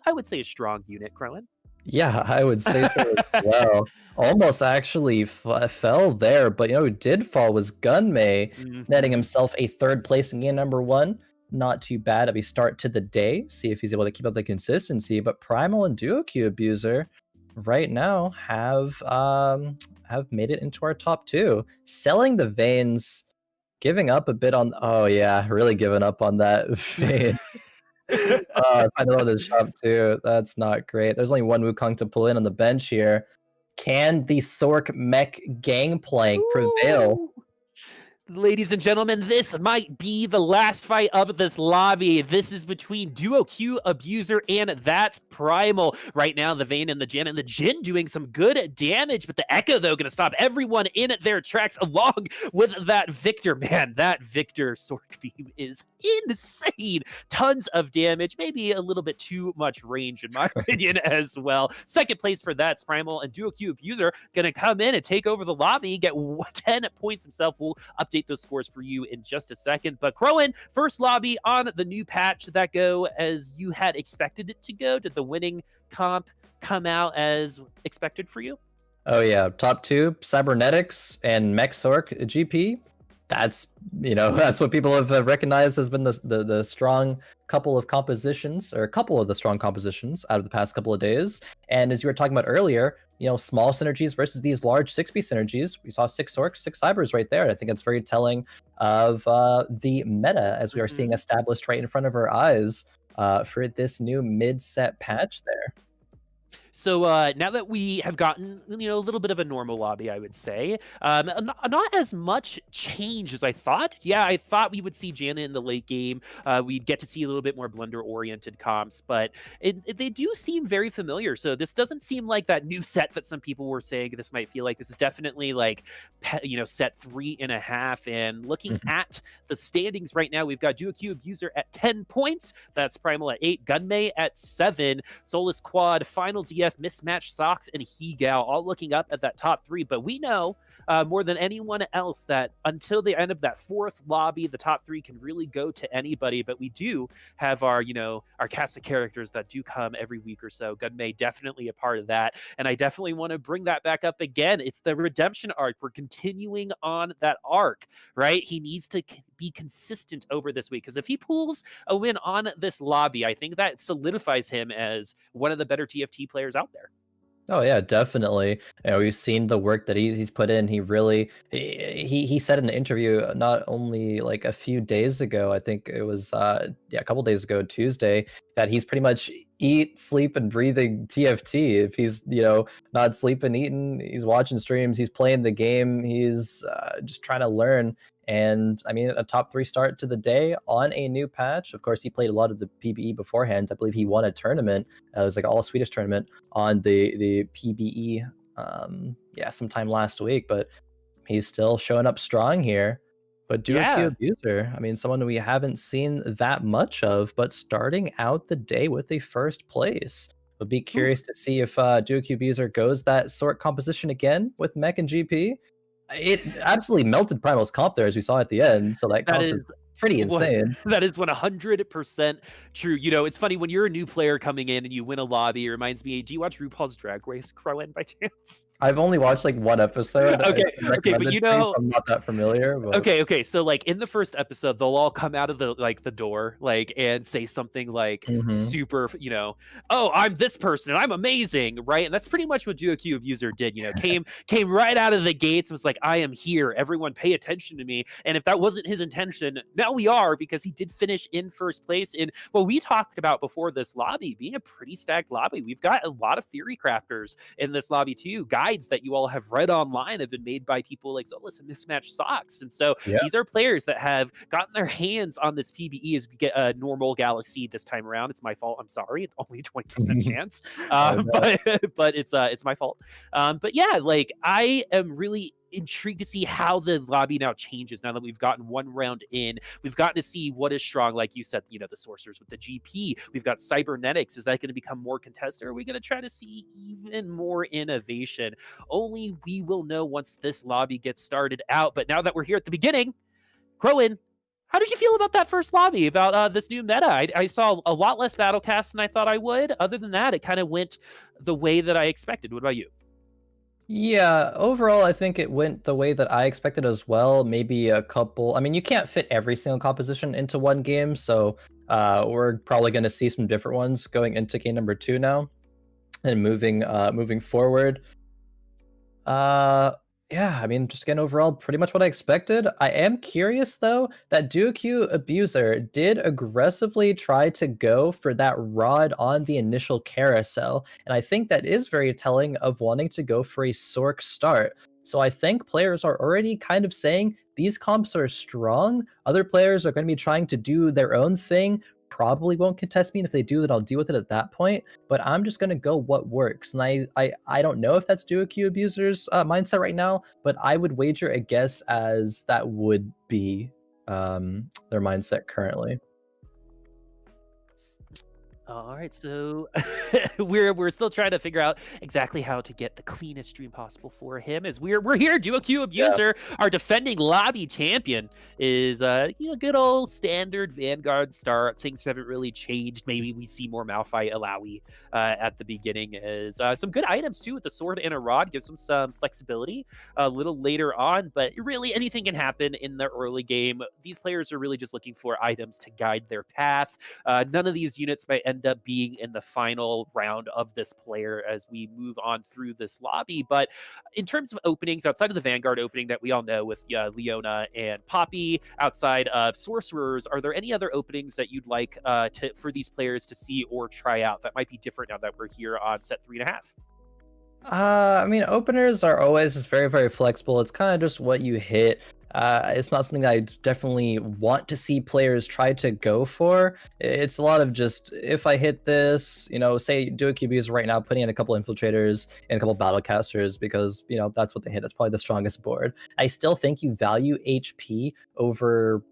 I would say, a strong unit, Khroen.
Yeah, I would say so as well. Almost actually fell there, but who did fall was Gunmay, netting himself a 3rd place in game number 1. Not too bad of a start to the day. See if he's able to keep up the consistency. But Primal and DuoQ Abuser right now have made it into our top 2. Selling the Vaynes Giving up a bit on, oh yeah, really giving up on that Vayne. I know the shop too. That's not great. There's only one Wukong to pull in on the bench here. Can the Sork Mech gangplank prevail?
Ooh. Ladies and gentlemen, this might be the last fight of this lobby. This is between Duo Q Abuser and thatsPRIMAL. Right now, the Vayne and the Jhin doing some good damage, but the Echo, though, going to stop everyone in their tracks along with that Victor. Man, that Victor Sork Beam is insane. Tons of damage, maybe a little bit too much range, in my opinion, as well. Second place for thatsPRIMAL, and Duo Q Abuser going to come in and take over the lobby, get 10 points himself. We'll update those scores for you in just a second. But Khroen, first lobby on the new patch. Did that go as you had expected it to go? Did the winning comp come out as expected for you?
Oh yeah, top two, Cybernetics and Mech Sork GP. That's, that's what people have recognized has been the strong couple of compositions, or a couple of the strong compositions out of the past couple of days. And as you were talking about earlier, small synergies versus these large 6-piece synergies. We saw 6 Sorks, 6 Cybers right there. I think it's very telling of the meta as we are seeing established right in front of our eyes for this new mid-set patch there.
So now that we have gotten, a little bit of a normal lobby, I would say, not as much change as I thought. Yeah, I thought we would see Janna in the late game. We'd get to see a little bit more Blender-oriented comps, but they do seem very familiar. So this doesn't seem like that new set that some people were saying this might feel like. This is definitely like, set 3.5. And looking at the standings right now, we've got Duo Q Abuser at 10 points. thatsPRIMAL at 8. Gunmay at 7. Solus Quad, finaldf, Mismatchedsocks, and Hygao all looking up at that top 3. But we know more than anyone else that until the end of that fourth lobby, the top 3 can really go to anybody. But we do have our cast of characters that do come every week or so. Gunmay definitely a part of that, and I definitely want to bring that back up again. It's the redemption arc. We're continuing on that arc, right? He needs to be consistent over this week, because if he pulls a win on this lobby, I think that solidifies him as one of the better TFT players out there.
Oh yeah, definitely. We've seen the work that he's put in. He really he said in an interview not only like a few days ago, I think it was a couple days ago, Tuesday, that he's pretty much eat, sleep, and breathing TFT. If he's not sleeping, eating, he's watching streams, he's playing the game, he's just trying to learn. And I mean, a top 3 start to the day on a new patch. Of course, he played a lot of the PBE beforehand. I believe he won a tournament. It was like an all Swedish tournament on the PBE. Sometime last week. But he's still showing up strong here. But Duo Q Abuser, I mean, someone we haven't seen that much of, but starting out the day with a first place. Would be curious to see if Duo Q Abuser goes that sort composition again with Mech and GP. It absolutely melted Primal's comp there, as we saw at the end. So that comp is pretty insane.
That is 100% true. It's funny when you're a new player coming in and you win a lobby. It reminds me, do you watch RuPaul's Drag Race, Khroen, by chance?
I've only watched like one episode.
Okay, but
I'm not that familiar. But...
Okay. So like in the first episode, they'll all come out of the door and say something like super, oh, I'm this person and I'm amazing, right? And that's pretty much what Duo Q Abuser did. Came right out of the gates and was like, I am here. Everyone, pay attention to me. And if that wasn't his intention, now we are, because he did finish in first place in what we talked about before this lobby being a pretty stacked lobby. We've got a lot of theory crafters in this lobby too. Guides that you all have read online have been made by people like Solus and Mismatchedsocks. And so these are players that have gotten their hands on this PBE as we get a normal Galaxy this time around. It's my fault. I'm sorry. It's only 20% chance. But it's my fault. But yeah, like I am really intrigued to see how the lobby now changes now that we've gotten one round in. We've gotten to see what is strong, like you said, the sorcerers with the GP. We've got Cybernetics. Is that going to become more contested, or are we going to try to see even more innovation? Only we will know once this lobby gets started out. But now that we're here at the beginning, Khroen, how did you feel about that first lobby, about this new meta? I saw a lot less battlecast than I thought I would. Other than that, it kind of went the way that I expected. What about you?
Yeah, overall, I think it went the way that I expected as well. Maybe a couple. I mean, you can't fit every single composition into one game, so we're probably going to see some different ones going into game number 2 now, and moving forward. Yeah, I mean, just again, overall, pretty much what I expected. I am curious though that Duoq Abuser did aggressively try to go for that rod on the initial carousel, and I think that is very telling of wanting to go for a Sork start. So I think players are already kind of saying these comps are strong. Other players are going to be trying to do their own thing. Probably won't contest me, and if they do, then I'll deal with it at that point. But I'm just gonna go what works, and I don't know if that's Duoq Abuser's mindset right now, but I would wager a guess as that would be their mindset currently.
All right, so we're still trying to figure out exactly how to get the cleanest stream possible for him. As we're here, Duoq
Yeah.
Abuser, our defending lobby champion, is good old standard Vanguard start. Things haven't really changed. Maybe we see more Malphite Alawi at the beginning. Is some good items too with the sword and a rod gives him some flexibility a little later on. But really, anything can happen in the early game. These players are really just looking for items to guide their path. None of these units might end up being in the final round of this player as we move on through this lobby. But in terms of openings, outside of the Vanguard opening that we all know with Leona and Poppy, outside of Sorcerers, are there any other openings that you'd like for these players to see or try out that might be different now that we're here on set 3.5?
I mean, openers are always just very, very flexible. It's kind of just what you hit. It's not something that I definitely want to see players try to go for. It's a lot of just if I hit this, say Duoq is right now putting in a couple infiltrators and a couple battlecasters because that's what they hit. That's probably the strongest board. I still think you value HP over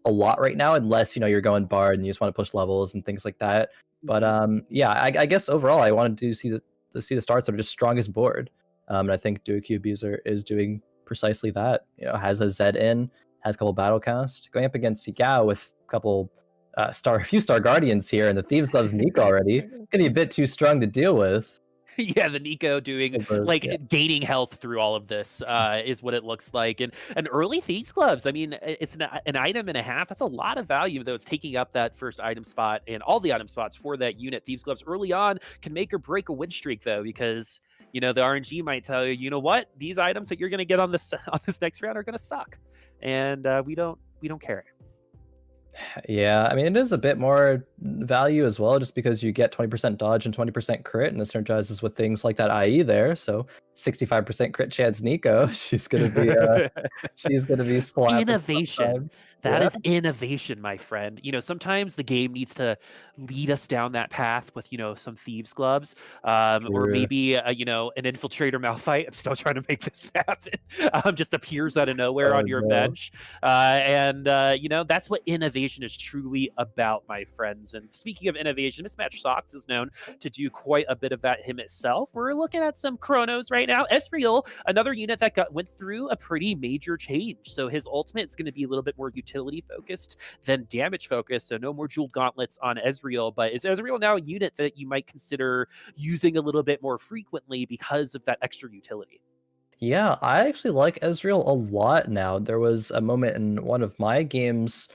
a lot right now, unless you're going bard and you just want to push levels and things like that. But
Mhm.
yeah, I guess overall I wanted to see the starts that are just strongest board. And I think Duoq Abuser is doing precisely that. Has a Zed in, has a couple battlecast, going up against Sigao with a couple a few Star Guardians here, and the Thieves Gloves Nico already. Gonna be a bit too strong to deal with.
Yeah, the Nico doing
Yeah.
gaining health through all of this is what it looks like. And an early Thieves Gloves, I mean, it's an item and a half. That's a lot of value, though it's taking up that first item spot and all the item spots for that unit. Thieves Gloves early on can make or break a win streak, though, because the RNG might tell you, you know what, these items that you're going to get on this on this next round are going to suck, and we don't care.
Yeah, I mean, it is a bit more value as well, just because you get 20% dodge and 20% crit, and it synergizes with things like that IE there. So 65% crit chance Nico. She's gonna be slapping
Innovation.
sometimes.
That
Yeah,
is innovation, my friend. Sometimes the game needs to lead us down that path with, some thieves gloves, or
true.
maybe, an infiltrator Malphite. I'm still trying to make this happen. Just appears out of nowhere
Oh
on your
no.
bench, and that's what innovation is truly about, my friends. And speaking of innovation, Mismatchedsocks is known to do quite a bit of that him itself. We're looking at some chronos right now. Ezreal, another unit that went through a pretty major change. So his ultimate is going to be a little bit more utility focused than damage focused. So no more jeweled gauntlets on Ezreal. But is Ezreal now a unit that you might consider using a little bit more frequently because of that extra utility?
Yeah, I actually like Ezreal a lot now. There was a moment in one of my games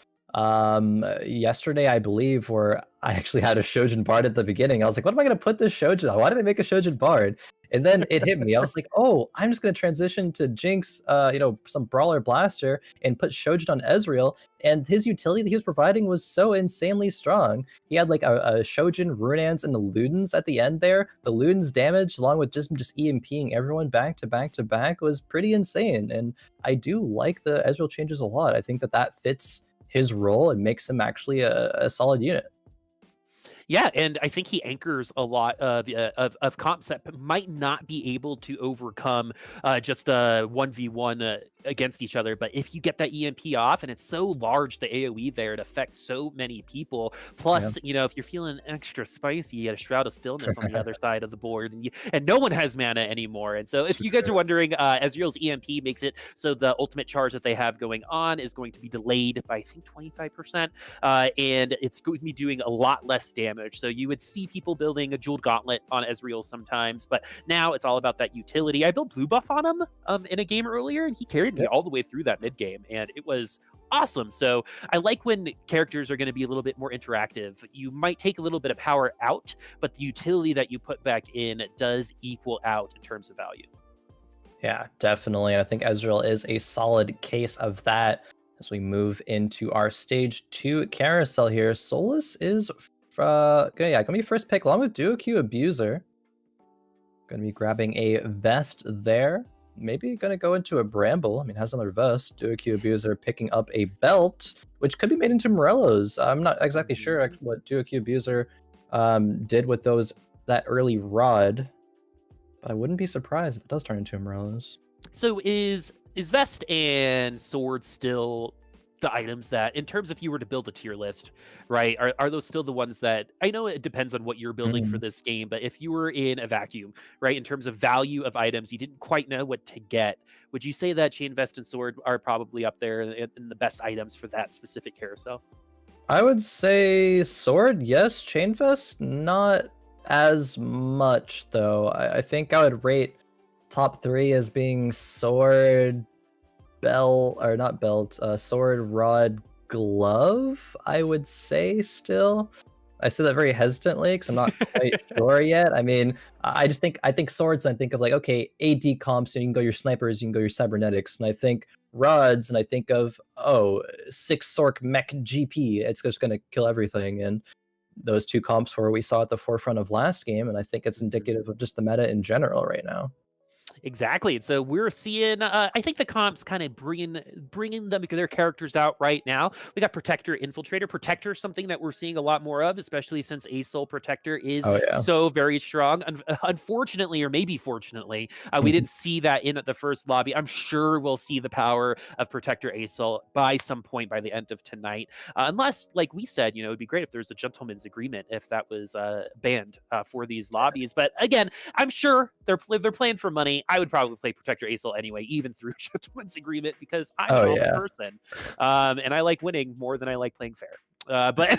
yesterday, I believe, where I actually had a Shojin Bard at the beginning. I was like, what am I going to put this Shojin on? Why did I make a Shojin Bard? And then it hit me. I was like, oh, I'm just going to transition to Jinx, some Brawler Blaster and put Shojin on Ezreal. And his utility that he was providing was so insanely strong. He had like a Shojin, Runans, and the Ludens at the end there. The Ludens damage, along with just EMPing everyone back to back to back, was pretty insane. And I do like the Ezreal changes a lot. I think that fits his role and makes him actually a solid unit.
Yeah, and I think he anchors a lot of comps that might not be able to overcome just a 1v1 against each other. But if you get that EMP off, and it's so large, the AoE there, it affects so many people.
Yeah.
Plus, if you're feeling extra spicy, you get a Shroud of Stillness on the other side of the board, and no one has mana anymore. And so, if you guys are wondering, Ezreal's EMP makes it so the ultimate charge that they have going on is going to be delayed by, I think, 25%, and it's going to be doing a lot less damage. So you would see people building a jeweled gauntlet on Ezreal sometimes, but now it's all about that utility. I built blue buff on him in a game earlier, and he carried me
Yep.
all the way through that mid game, and it was awesome. So I like when characters are going to be a little bit more interactive. You might take a little bit of power out, but the utility that you put back in does equal out in terms of value.
Yeah, definitely. And I think Ezreal is a solid case of that as we move into our stage 2 carousel here. Solus is gonna be first pick along with DuoQ Abuser. Gonna be grabbing a vest there. Maybe gonna go into a Bramble. I mean, has another vest. DuoQ Abuser picking up a belt, which could be made into Morello's. I'm not exactly sure what DuoQ Abuser did with that early rod, but I wouldn't be surprised if it does turn into a Morello's.
So is vest and sword still the items that, in terms if you were to build a tier list, right? Are those still the ones that, I know it depends on what you're building for this game, but if you were in a vacuum, right, in terms of value of items, you didn't quite know what to get, would you say that chain vest and sword are probably up there in the best items for that specific carousel?
I would say sword, yes. Chain vest, not as much though. I think I would rate top 3 as being sword, belt, or not belt, sword, rod, glove, I would say still. I say that very hesitantly because I'm not quite sure yet. I mean, I think swords, and I think of like, okay, AD comps, and you can go your snipers, you can go your cybernetics, and I think rods, and I think of, oh, 6 Sork Mech GP. It's just gonna kill everything, and those 2 comps were what we saw at the forefront of last game, and I think it's indicative of just the meta in general right now.
Exactly. So we're seeing, I think the comps kind of bringing their characters out right now. We got Protector, Infiltrator. Protector, something that we're seeing a lot more of, especially since ASOL Protector is
Oh yeah.
so very strong. Unfortunately, or maybe fortunately, we didn't see that in at the first lobby. I'm sure we'll see the power of Protector ASOL by some point by the end of tonight. Unless, like we said, it'd be great if there's a gentleman's agreement if that was banned for these lobbies. But again, I'm sure they're playing for money. I would probably play Protector ASOL anyway, even through gentleman's agreement, because I'm an awful person, and I like winning more than I like playing fair. But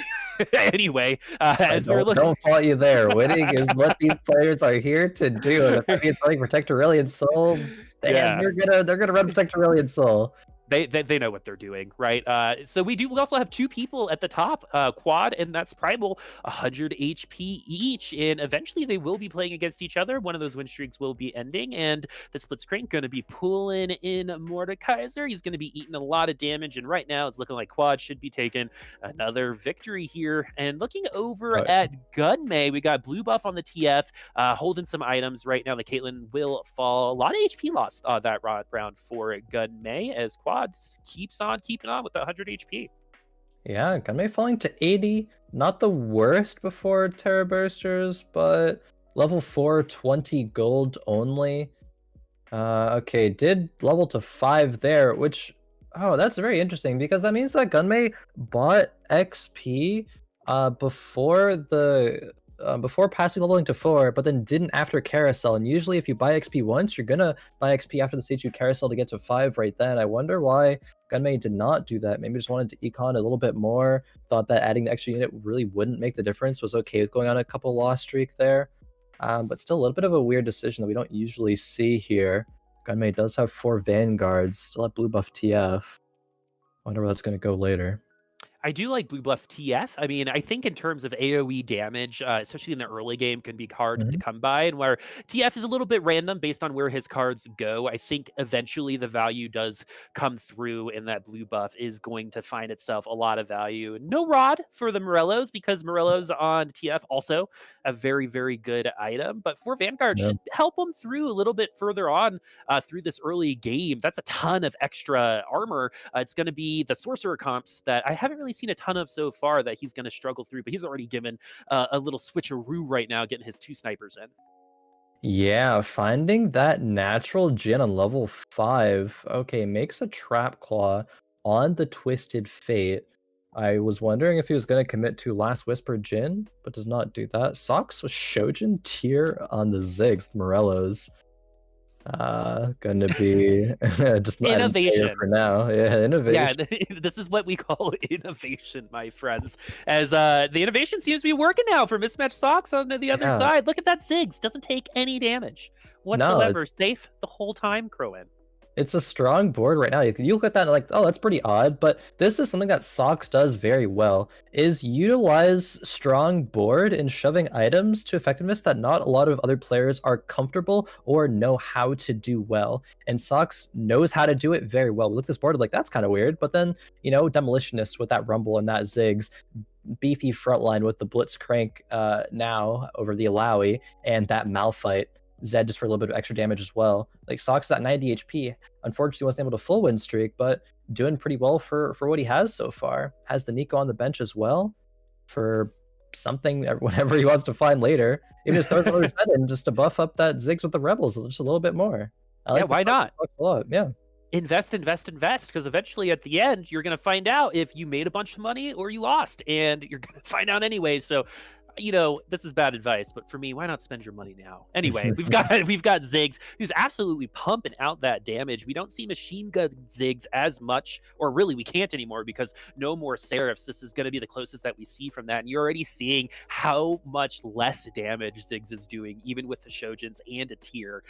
anyway, as we were looking,
don't fault you there. Winning is what these players are here to do. And if I mean playing Protect Aurelian Soul,
yeah,
they're gonna run Protect Aurelian Soul.
They know what they're doing, right? So we also have 2 people at the top, Quad and thatsPRIMAL, 100 HP each, and eventually they will be playing against each other. One of those win streaks will be ending, and the split screen going to be pulling in Mordekaiser. He's going to be eating a lot of damage, and right now it's looking like Quad should be taking another victory here. And looking over at Gunmay, we got blue buff on the TF, holding some items right now. The Caitlyn will fall. A lot of HP lost that round for Gunmay as Quad keeps on keeping on with the 100 HP.
Yeah, Gunmay falling to 80. Not the worst before Terra Bursters, but level 4, 20 gold only. Okay, did level to 5 there, which, oh, that's very interesting because that means that Gunmay bought XP before passing leveling to 4, but then didn't after carousel. And usually if you buy XP once, you're gonna buy XP after the stage 2 carousel to get to 5 right then. I wonder why Gunmay did not do that. Maybe just wanted to econ a little bit more, thought that adding the extra unit really wouldn't make the difference, was okay with going on a couple loss streak there. But still a little bit of a weird decision that we don't usually see here. Gunmay does have 4 Vanguards, still at blue buff TF. Wonder where that's gonna go later.
I do like blue buff TF. I mean, I think in terms of AoE damage, especially in the early game, can be hard to come by, and where TF is a little bit random based on where his cards go. I think eventually the value does come through, and that blue buff is going to find itself a lot of value. No rod for the Morellos, because Morellos on TF also a very, very good item, but 4 Vanguard should help them through a little bit further on through this early game. That's a ton of extra armor. It's going to be the Sorcerer comps that I haven't really seen a ton of so far that he's going to struggle through, but he's already given a little switcheroo right now, getting his 2 snipers in.
Yeah, finding that natural Jin on level 5. Okay, makes a Trap Claw on the Twisted Fate. I was wondering if he was going to commit to Last Whisper Jin, but does not do that. Socks with Shojin tier on the Ziggs, the Morellos. Gonna be just not
innovation
for now. Yeah, innovation.
Yeah, this is what we call innovation, my friends. As the innovation seems to be working now for Mismatchedsocks on the other side. Look at that Ziggs, doesn't take any damage whatsoever. Safe the whole time, Khroen.
It's a strong board right now. You look at that and like, oh, that's pretty odd. But this is something that Sox does very well, is utilize strong board in shoving items to effectiveness that not a lot of other players are comfortable or know how to do well. And Sox knows how to do it very well. We look at this board like, that's kind of weird. But then, Demolitionist with that Rumble and that Ziggs, beefy front line with the Blitzcrank now over the Alawi, and that Malphite. Zed just for a little bit of extra damage as well. Like Sox at 90 HP, unfortunately wasn't able to full win streak, but doing pretty well for what he has so far. Has the Nico on the bench as well for something, whatever he wants to find later. Even just throw another Zed in just to buff up that Ziggs with the Rebels just a little bit more. I like
why not?
A lot. Yeah.
Invest, because eventually at the end, you're going to find out if you made a bunch of money or you lost, and you're going to find out anyway. So, this is bad advice, but for me, why not spend your money now? Anyway, we've got Ziggs, who's absolutely pumping out that damage. We don't see machine gun Ziggs as much, or really we can't anymore because no more Seraphs. This is going to be the closest that we see from that, and you're already seeing how much less damage Ziggs is doing, even with the Shojins and a tier.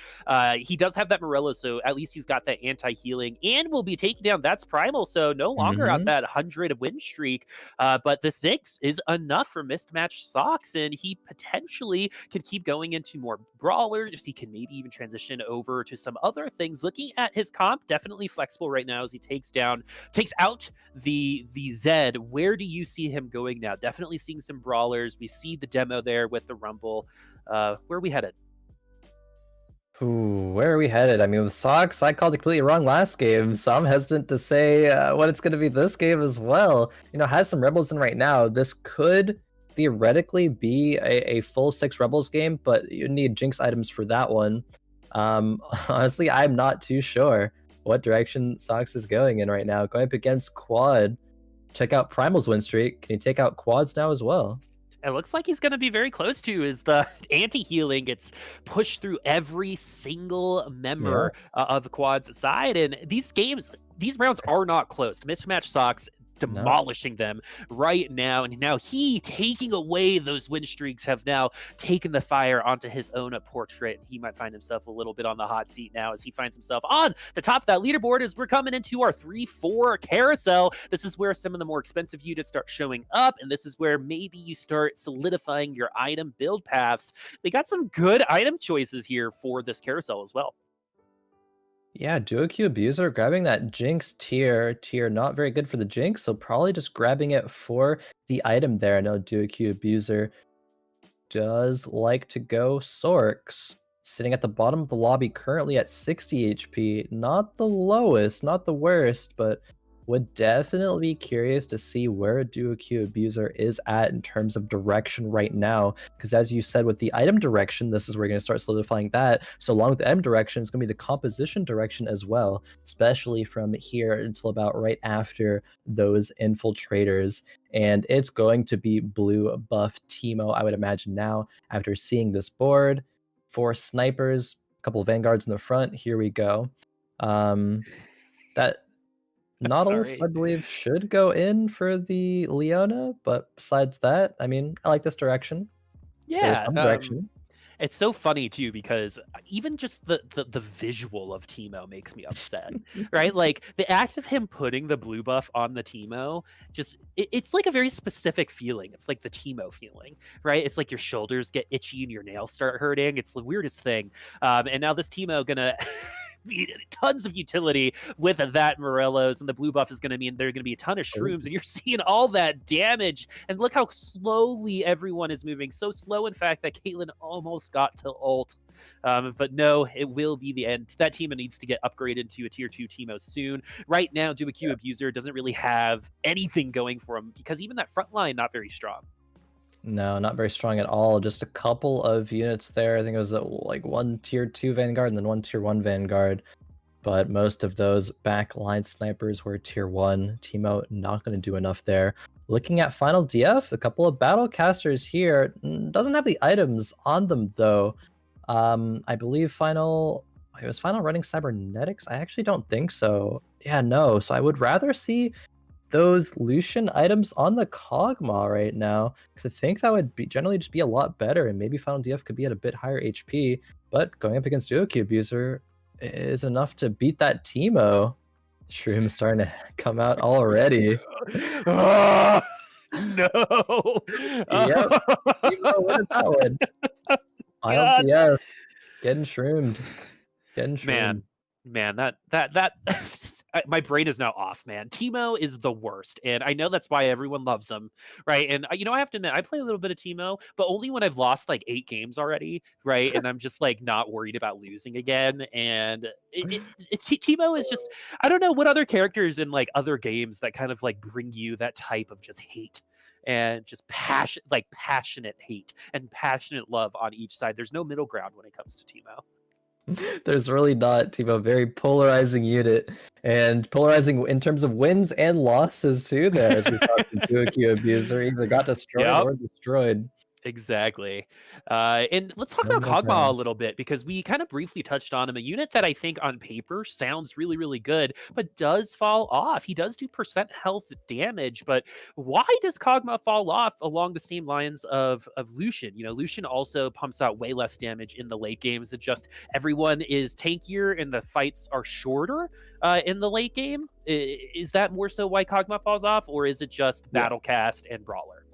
He does have that Morello, so at least he's got that anti-healing, and will be taking down thatsPRIMAL, so no longer out that 100 win streak. But the Ziggs is enough for Mismatchedsocks, and he potentially can keep going into more brawlers. He can maybe even transition over to some other things. Looking at his comp, definitely flexible right now as he takes out the Zed. Where do you see him going now? Definitely seeing some brawlers. We see the demo there with the Rumble. Where are we headed?
Ooh, where are we headed? I mean, with Sox, I called it completely wrong last game, so I'm hesitant to say what it's going to be this game as well. Has some Rebels in right now. This could theoretically be a full 6 Rebels game, but you need Jinx items for that one. Honestly, I'm not too sure what direction Sox is going in right now. Going up against Quad. Check out Primal's win streak. Can you take out Quads now as well?
It looks like he's going to be very close to is the anti-healing gets pushed through every single member of the Quad's side. And these rounds are not close. Mismatchedsocks demolishing them right now, and now he taking away those win streaks have now taken the fire onto his own portrait. He might find himself a little bit on the hot seat now as he finds himself on the top of that leaderboard as we're coming into our 3-4 carousel. This is where some of the more expensive units start showing up, and this is where maybe you start solidifying your item build paths. They got some good item choices here for this carousel as well.
Yeah, DuoQ Abuser grabbing that Jinx tier, not very good for the Jinx, so probably just grabbing it for the item there. I know DuoQ Abuser does like to go Sorks, sitting at the bottom of the lobby currently at 60 HP. Not the lowest, not the worst, but would definitely be curious to see where DuoQ Abuser is at in terms of direction right now. Because as you said, with the item direction, this is where we're going to start solidifying that. So along with the item direction, it's going to be the composition direction as well, especially from here until about right after those infiltrators. And it's going to be blue buff Teemo, I would imagine now, after seeing this board. 4 snipers, a couple of vanguards in the front. Here we go. That Nautilus, I believe, should go in for the Leona, but besides that, I mean, I like this direction.
Yeah,
some direction.
It's so funny too because even just the visual of Teemo makes me upset, right? Like the act of him putting the blue buff on the Teemo, it's like a very specific feeling. It's like the Teemo feeling, right? It's like your shoulders get itchy and your nails start hurting. It's the weirdest thing. And now this Teemo gonna tons of utility with that Morellos, and the blue buff is going to mean there are going to be a ton of shrooms, and you're seeing all that damage. And look how slowly everyone is moving. So slow, in fact, that Caitlyn almost got to ult. But no, it will be the end. That Teemo needs to get upgraded to a tier 2 Teemo soon. Right now, DuoQ Abuser doesn't really have anything going for him because even that front line not very strong.
No, not very strong at all. Just a couple of units there. I think it was like 1 tier 2 Vanguard and then 1 tier 1 Vanguard. But most of those backline snipers were tier 1. Teemo not going to do enough there. Looking at finaldf, a couple of battlecasters here. Doesn't have the items on them though. I believe Final running Cybernetics? I actually don't think so. Yeah, no. So I would rather see those Lucian items on the Kog'Maw right now, because I think that would be generally just be a lot better, and maybe finaldf could be at a bit higher HP. But going up against DuoQ Abuser, is enough to beat that Teemo. Shroom's starting to come out already.
Oh, no.
Yep. Teemo winning that one.
God.
finaldf getting shroomed. Getting shroomed.
Man, that my brain is now off, man. Teemo is the worst, and I know that's why everyone loves him, right? And I have to admit, I play a little bit of Teemo, but only when I've lost like 8 games already, right? And I'm just like not worried about losing again. And Teemo is just, I don't know what other characters in like other games that kind of like bring you that type of just hate and just passionate hate and passionate love on each side. There's no middle ground when it comes to Teemo.
There's really not, Teemo. Very polarizing unit, and polarizing in terms of wins and losses too. There, as we saw from Duokyu Abuser, either got destroyed
Yep.
or destroyed.
Exactly. And let's talk
No
about
middle
Kog'Maw a
ground.
little bit because we kind of briefly touched on him. A unit that I think on paper sounds really, really good, but does fall off. He does do percent health damage, but why does Kog'Maw fall off along the same lines of Lucian? You know, Lucian also pumps out way less damage in the late games. It's just everyone is tankier and the fights are shorter in the late game. Is that more so why Kog'Maw falls off, or is it just
Yeah.
Battlecast and Brawler?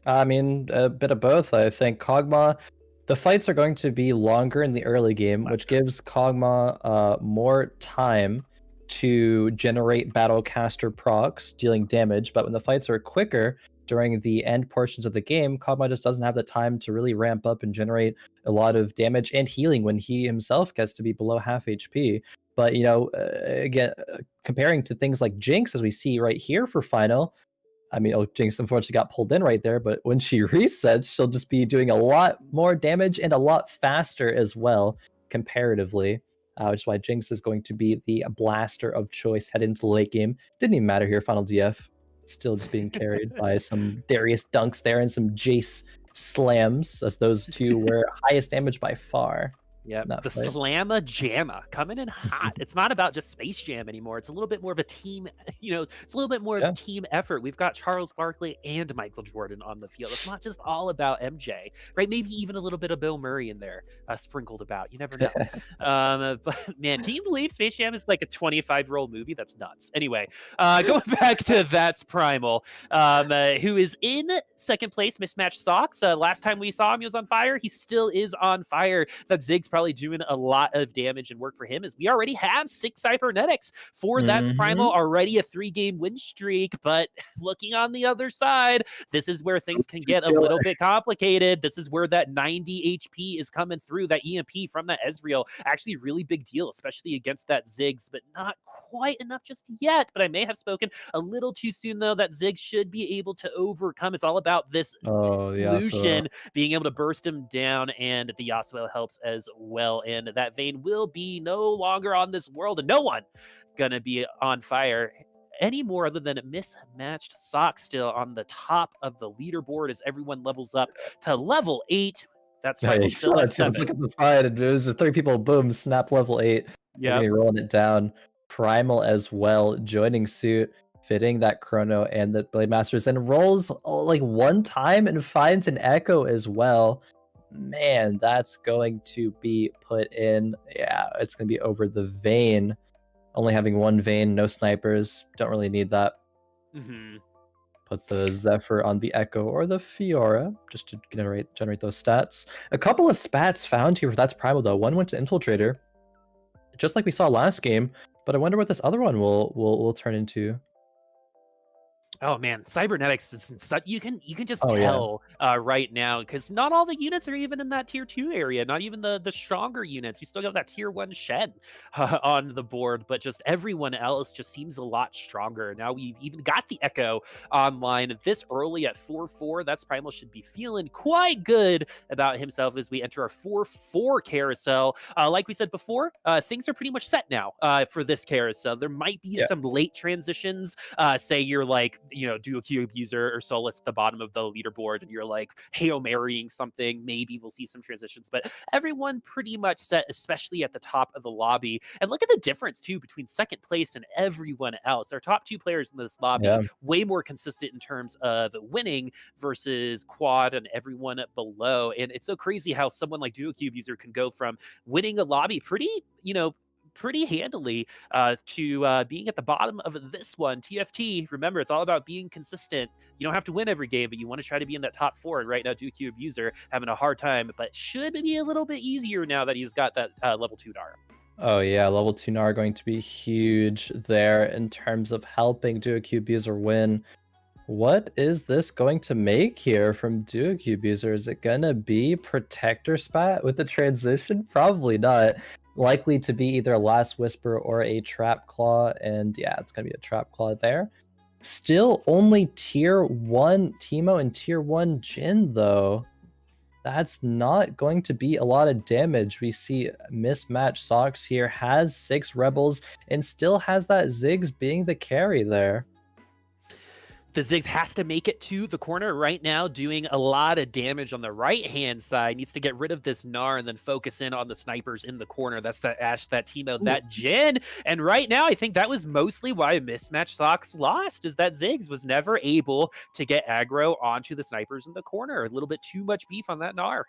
I mean, a bit of both. I think Kog'Maw, the fights are going to be longer in the early game, which gives Kog'Maw more time to generate Battlecaster procs, dealing damage. But when the fights are quicker during the end portions of the game, Kog'Maw just doesn't have the time to really ramp up and generate a lot of damage and healing when he himself gets to be below half HP. But, you know, again, comparing to things like Jinx, as we see right here for Final, I mean, Jinx unfortunately got pulled in right there, but when she resets, she'll just be doing a lot more damage and a lot faster as well, comparatively. Which is why Jinx is going to be the blaster of choice head into the late game. Didn't even matter here, finaldf. Still just being carried by some Darius dunks there and some Jace slams, as those two were highest damage by far.
Yeah,
Not
the
fight.
Slamma Jamma coming in hot. It's not about just Space Jam anymore. It's a little bit more of a team, it's a little bit more of
Yeah.
a team effort. We've got Charles Barkley and Michael Jordan on the field. It's not just all about MJ, right? Maybe even a little bit of Bill Murray in there sprinkled about. You never know. But man, can you believe Space Jam is like a 25-year-old movie? That's nuts. Anyway, going back to That's Primal, who is in second place, Mismatchedsocks. Last time we saw him, he was on fire. He still is on fire. That Zig's probably doing a lot of damage and work for him, as we already have 6 Cybernetics for That's Primal, already a 3-game win streak. But looking on the other side, this is where things can get a little bit complicated. This is where that 90 HP is coming through, that EMP from that Ezreal. Actually, really big deal, especially against that Ziggs, but not quite enough just yet. But I may have spoken a little too soon, though. That Ziggs should be able to overcome. It's all about this Lucian being able to burst him down, and the Yasuo helps as well. And that Vayne will be no longer on this world, and no one gonna be on fire anymore other than Mismatchedsocks still on the top of the leaderboard as everyone levels up to level 8. That's Primal still at 7.
Look at the side, and it was the 3 people, boom, snap level 8. They're gonna be rolling it down. Primal as well, joining suit, fitting that Chrono and the Blade Masters, and rolls like one time and finds an Echo as well. Man, that's going to be put in. Yeah, it's gonna be over the Vayne. Only having one Vayne, no snipers. Don't really need that. Put the Zephyr on the Echo or the Fiora just to generate those stats. A couple of spats found here for That's Primal though. One went to Infiltrator, just like we saw last game. But I wonder what this other one will turn into.
Oh man, Cybernetics is such, you can just
Oh, yeah.
tell right now, because not all the units are even in that tier 2 area. Not even the stronger units. You still got that tier 1 Shen on the board, but just everyone else just seems a lot stronger. Now we've even got the Echo online this early at 4-4. That's Primal should be feeling quite good about himself as we enter our 4-4 carousel. Like we said before, things are pretty much set now for this carousel. There might be some late transitions. Say you're like, Duokyu Abuser or Solus at the bottom of the leaderboard, and you're like Hail Marying something. Maybe we'll see some transitions, but everyone pretty much set, especially at the top of the lobby. And look at the difference too between second place and everyone else. Our top 2 players in this lobby, way more consistent in terms of winning versus Quad and everyone below. And it's so crazy how someone like Duokyu Abuser can go from winning a lobby pretty, pretty handily to being at the bottom of this one. TFT, remember, it's all about being consistent. You don't have to win every game, but you want to try to be in that top 4. And right now, DQ Abuser having a hard time, but should be a little bit easier now that he's got that level 2 Nara.
Oh yeah, level 2 Nara going to be huge there in terms of helping DQ Abuser win. What is this going to make here from DQ Abuser? Is it gonna be Protector Spat with the transition? Probably not. Likely to be either Last Whisper or a Trap Claw, and yeah, it's gonna be a Trap Claw there. Still only tier 1 Teemo and tier 1 Jhin though. That's not going to be a lot of damage. We see Mismatchedsocks here has 6 Rebels and still has that Ziggs being the carry there.
The Ziggs has to make it to the corner right now, doing a lot of damage on the right-hand side. Needs to get rid of this Gnar and then focus in on the snipers in the corner. That's that Ashe, that Teemo, that Jhin. And right now, I think that was mostly why Mismatchedsocks lost, is that Ziggs was never able to get aggro onto the snipers in the corner. A little bit too much beef on that Gnar.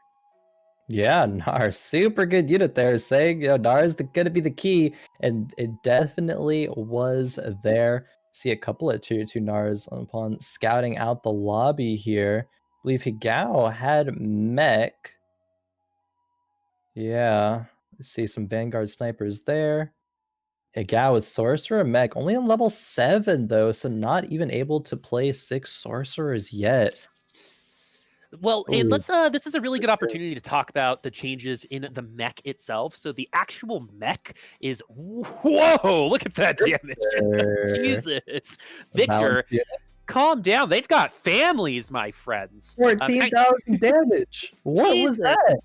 Yeah, Gnar, super good unit there, saying, Gnar is going to be the key, and it definitely was there. See a couple of tier 2 Gnars upon scouting out the lobby here. I believe Hygao had Mech. Yeah, see some Vanguard snipers there. Hygao with Sorcerer, Mech only on level 7 though, so not even able to play 6 Sorcerers yet.
Well, and
Ooh.
let's this is a really good opportunity to talk about the changes in the mech itself. So the actual mech is, whoa, look at that damage. Jesus. Victor, calm down. They've got families, my friends.
14,000 damage. What was that?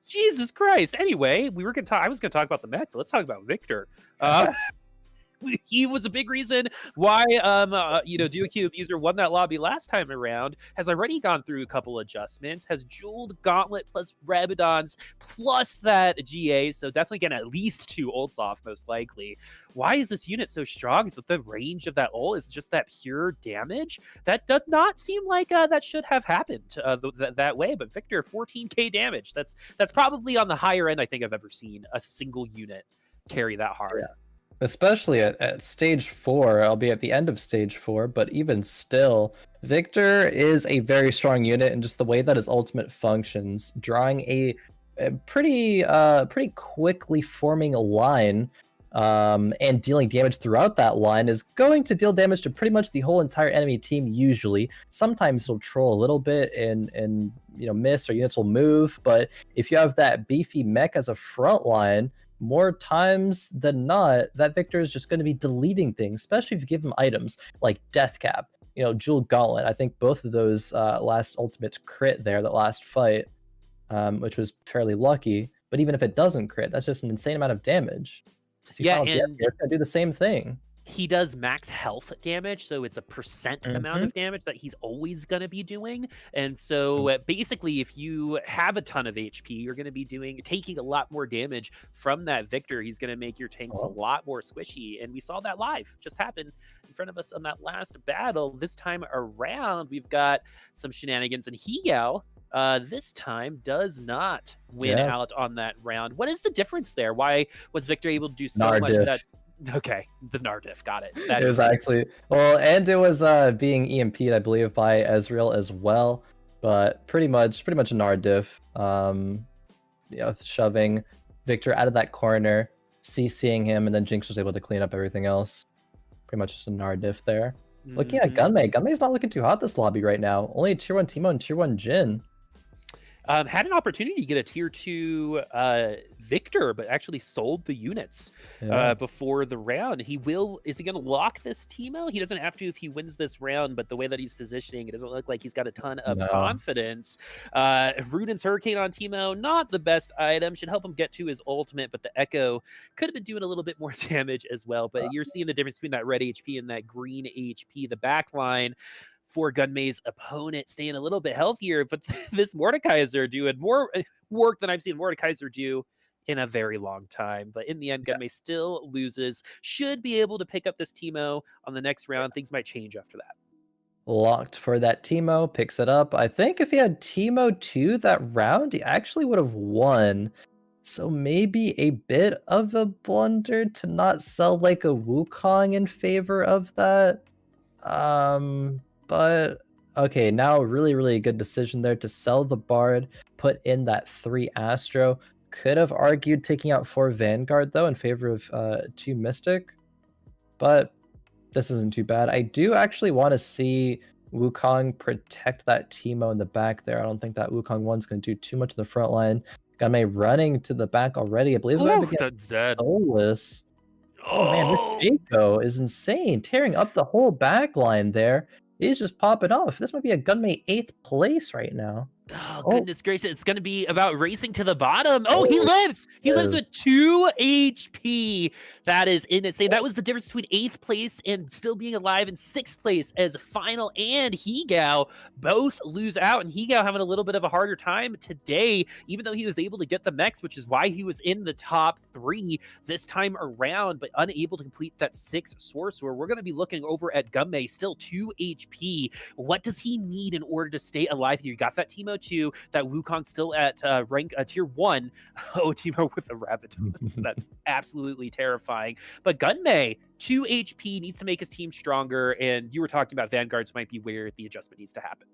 Jesus Christ. Anyway, I was gonna talk about the mech, but let's talk about Victor. He was a big reason why DQ Abuser won that lobby last time around. Has already gone through a couple adjustments, has jeweled Gauntlet plus Rabadons plus that GA, so definitely getting at least 2 ults off most likely. Why is this unit so strong? Is it the range of that ult? Is it just that pure damage? That does not seem like that should have happened that way, but Victor, 14k damage. That's probably on the higher end I think I've ever seen a single unit carry that hard.
Yeah. Especially at stage 4, I'll be at the end of stage 4, but even still, Victor is a very strong unit in just the way that his ultimate functions, drawing a pretty quickly forming a line, and dealing damage throughout that line is going to deal damage to pretty much the whole entire enemy team usually. Sometimes it'll troll a little bit and miss, or units will move, but if you have that beefy mech as a front line, more times than not, that Victor is just going to be deleting things, especially if you give him items like Death Cap, Jeweled Gauntlet. I think both of those last ultimates crit there, that last fight, which was fairly lucky. But even if it doesn't crit, that's just an insane amount of damage. So
yeah, and
you're going to do the same thing.
He does max health damage, so it's a percent amount of damage that he's always going to be doing. And so basically, if you have a ton of HP, you're going to be taking a lot more damage from that Victor. He's going to make your tanks a lot more squishy. And we saw that live just happen in front of us on that last battle. This time around, we've got some shenanigans, and Hygao this time does not win out on that round. What is the difference there? Why was Victor able to do so much of that? Okay, the Nardiff, got it.
It was actually, and it was being EMP'd, I believe, by Ezreal as well, but pretty much a Nardiff, shoving Victor out of that corner, CCing him, and then Jinx was able to clean up everything else. Pretty much just a Nardiff there. Looking at Gunmay, Gunmay's not looking too hot this lobby right now. Only a tier 1 Teemo and tier 1 Jhin.
Had an opportunity to get a tier 2 Victor, but actually sold the units before the round. Is he going to lock this Teemo? He doesn't have to if he wins this round, but the way that he's positioning, it doesn't look like he's got a ton of confidence. Ruden's Hurricane on Teemo, not the best item. Should help him get to his ultimate, but the Echo could have been doing a little bit more damage as well. But you're seeing the difference between that red HP and that green HP. The back line for Gunmay's opponent staying a little bit healthier, but this Mordekaiser doing more work than I've seen Mordekaiser do in a very long time. But in the end, Gunmay still loses. Should be able to pick up this Teemo on the next round. Things might change after that.
Locked for that Teemo, picks it up. I think if he had Teemo 2 that round, he actually would have won. So maybe a bit of a blunder to not sell like a Wukong in favor of that. But okay, now really, really good decision there to sell the Bard, put in that 3 Astro. Could have argued taking out 4 Vanguard though in favor of 2 Mystic, but this isn't too bad. I do actually want to see Wukong protect that Teemo in the back there. I don't think that Wukong one's going to do too much in the front line. Gunmay running to the back already. I believe we're
Ooh,
up against
that's Zed.
Soulless. Oh man, this
Oh,
Shaco is insane, tearing up the whole back line there. He's just popping off. This might be a Gunmay 8th place right now.
oh,
Oh,
goodness gracious. It's going to be about racing to the bottom. Oh, he
oh,
lives. He lives
yes.
with 2 HP. That is insane. That was the difference between 8th place and still being alive in 6th place, as Final and Hygao both lose out. And Hygao having a little bit of a harder time today, even though he was able to get the mechs, which is why he was in the top 3 this time around, but unable to complete that 6 sorcerer. We're going to be looking over at Gunmay, still 2 HP. What does he need in order to stay alive here? You got that Teemo 2, that Wukong still at rank tier 1. Oh, Teemo with a Rabidon. That's absolutely terrifying. But Gunmay, 2 HP, needs to make his team stronger. And you were talking about Vanguards might be where the adjustment needs to happen.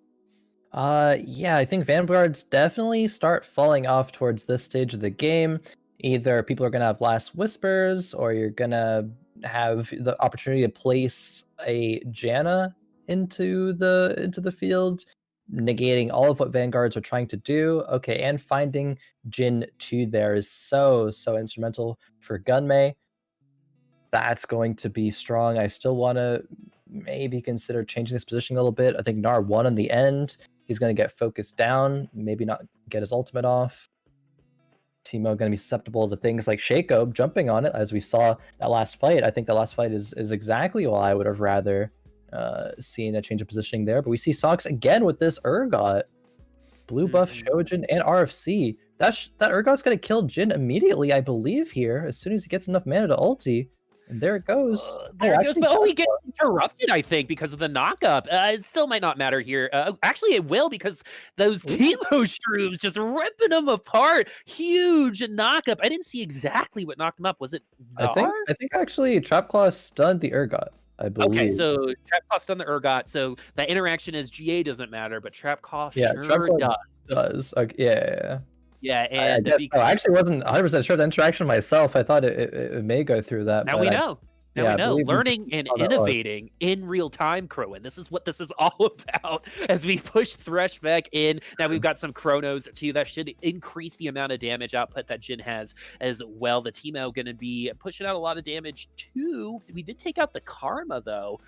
Yeah, I think Vanguards definitely start falling off towards this stage of the game. Either people are gonna have last whispers, or you're gonna have the opportunity to place a Janna into the field, negating all of what Vanguards are trying to do. Okay, and finding Jin 2 there is so instrumental for Gunmay. That's going to be strong. I still want to maybe consider changing this position a little bit. I think Gnar won in the end. He's going to get focused down, maybe not get his ultimate off. Teemo going to be susceptible to things like Shaco jumping on it, as we saw that last fight. I think the last fight is exactly what I would have rather seen a change of positioning there. But we see Socks again with this Urgot. Blue buff Shojin and RFC. That Urgot's going to kill Jin immediately, I believe, here, as soon as he gets enough mana to ulti. And there it goes.
There it goes.
Actually,
But he gets interrupted, I think, because of the knockup. It still might not matter here. Actually, it will, because those Teemo shrooms just ripping them apart. Huge knockup. I didn't see exactly what knocked him up. Was it Gnar?
I think actually Trapclaw stunned the Urgot, I believe.
Okay, so Trapclaw's on the Urgot, so that interaction as GA doesn't matter, but Trapclaw
Yeah,
sure
Trapclaw
does.
does. Okay, yeah.
Yeah, and
I actually wasn't 100% sure of the interaction myself. I thought it may go through that.
now we know. Now we know.
believe we
Learning and
saw that one.
innovating in real time, Khroen. This is what this is all about as we push Thresh back in. Now we've got some Chronos too. That should increase the amount of damage output that Jin has as well. The Teemo going to be pushing out a lot of damage too. We did take out the Karma though.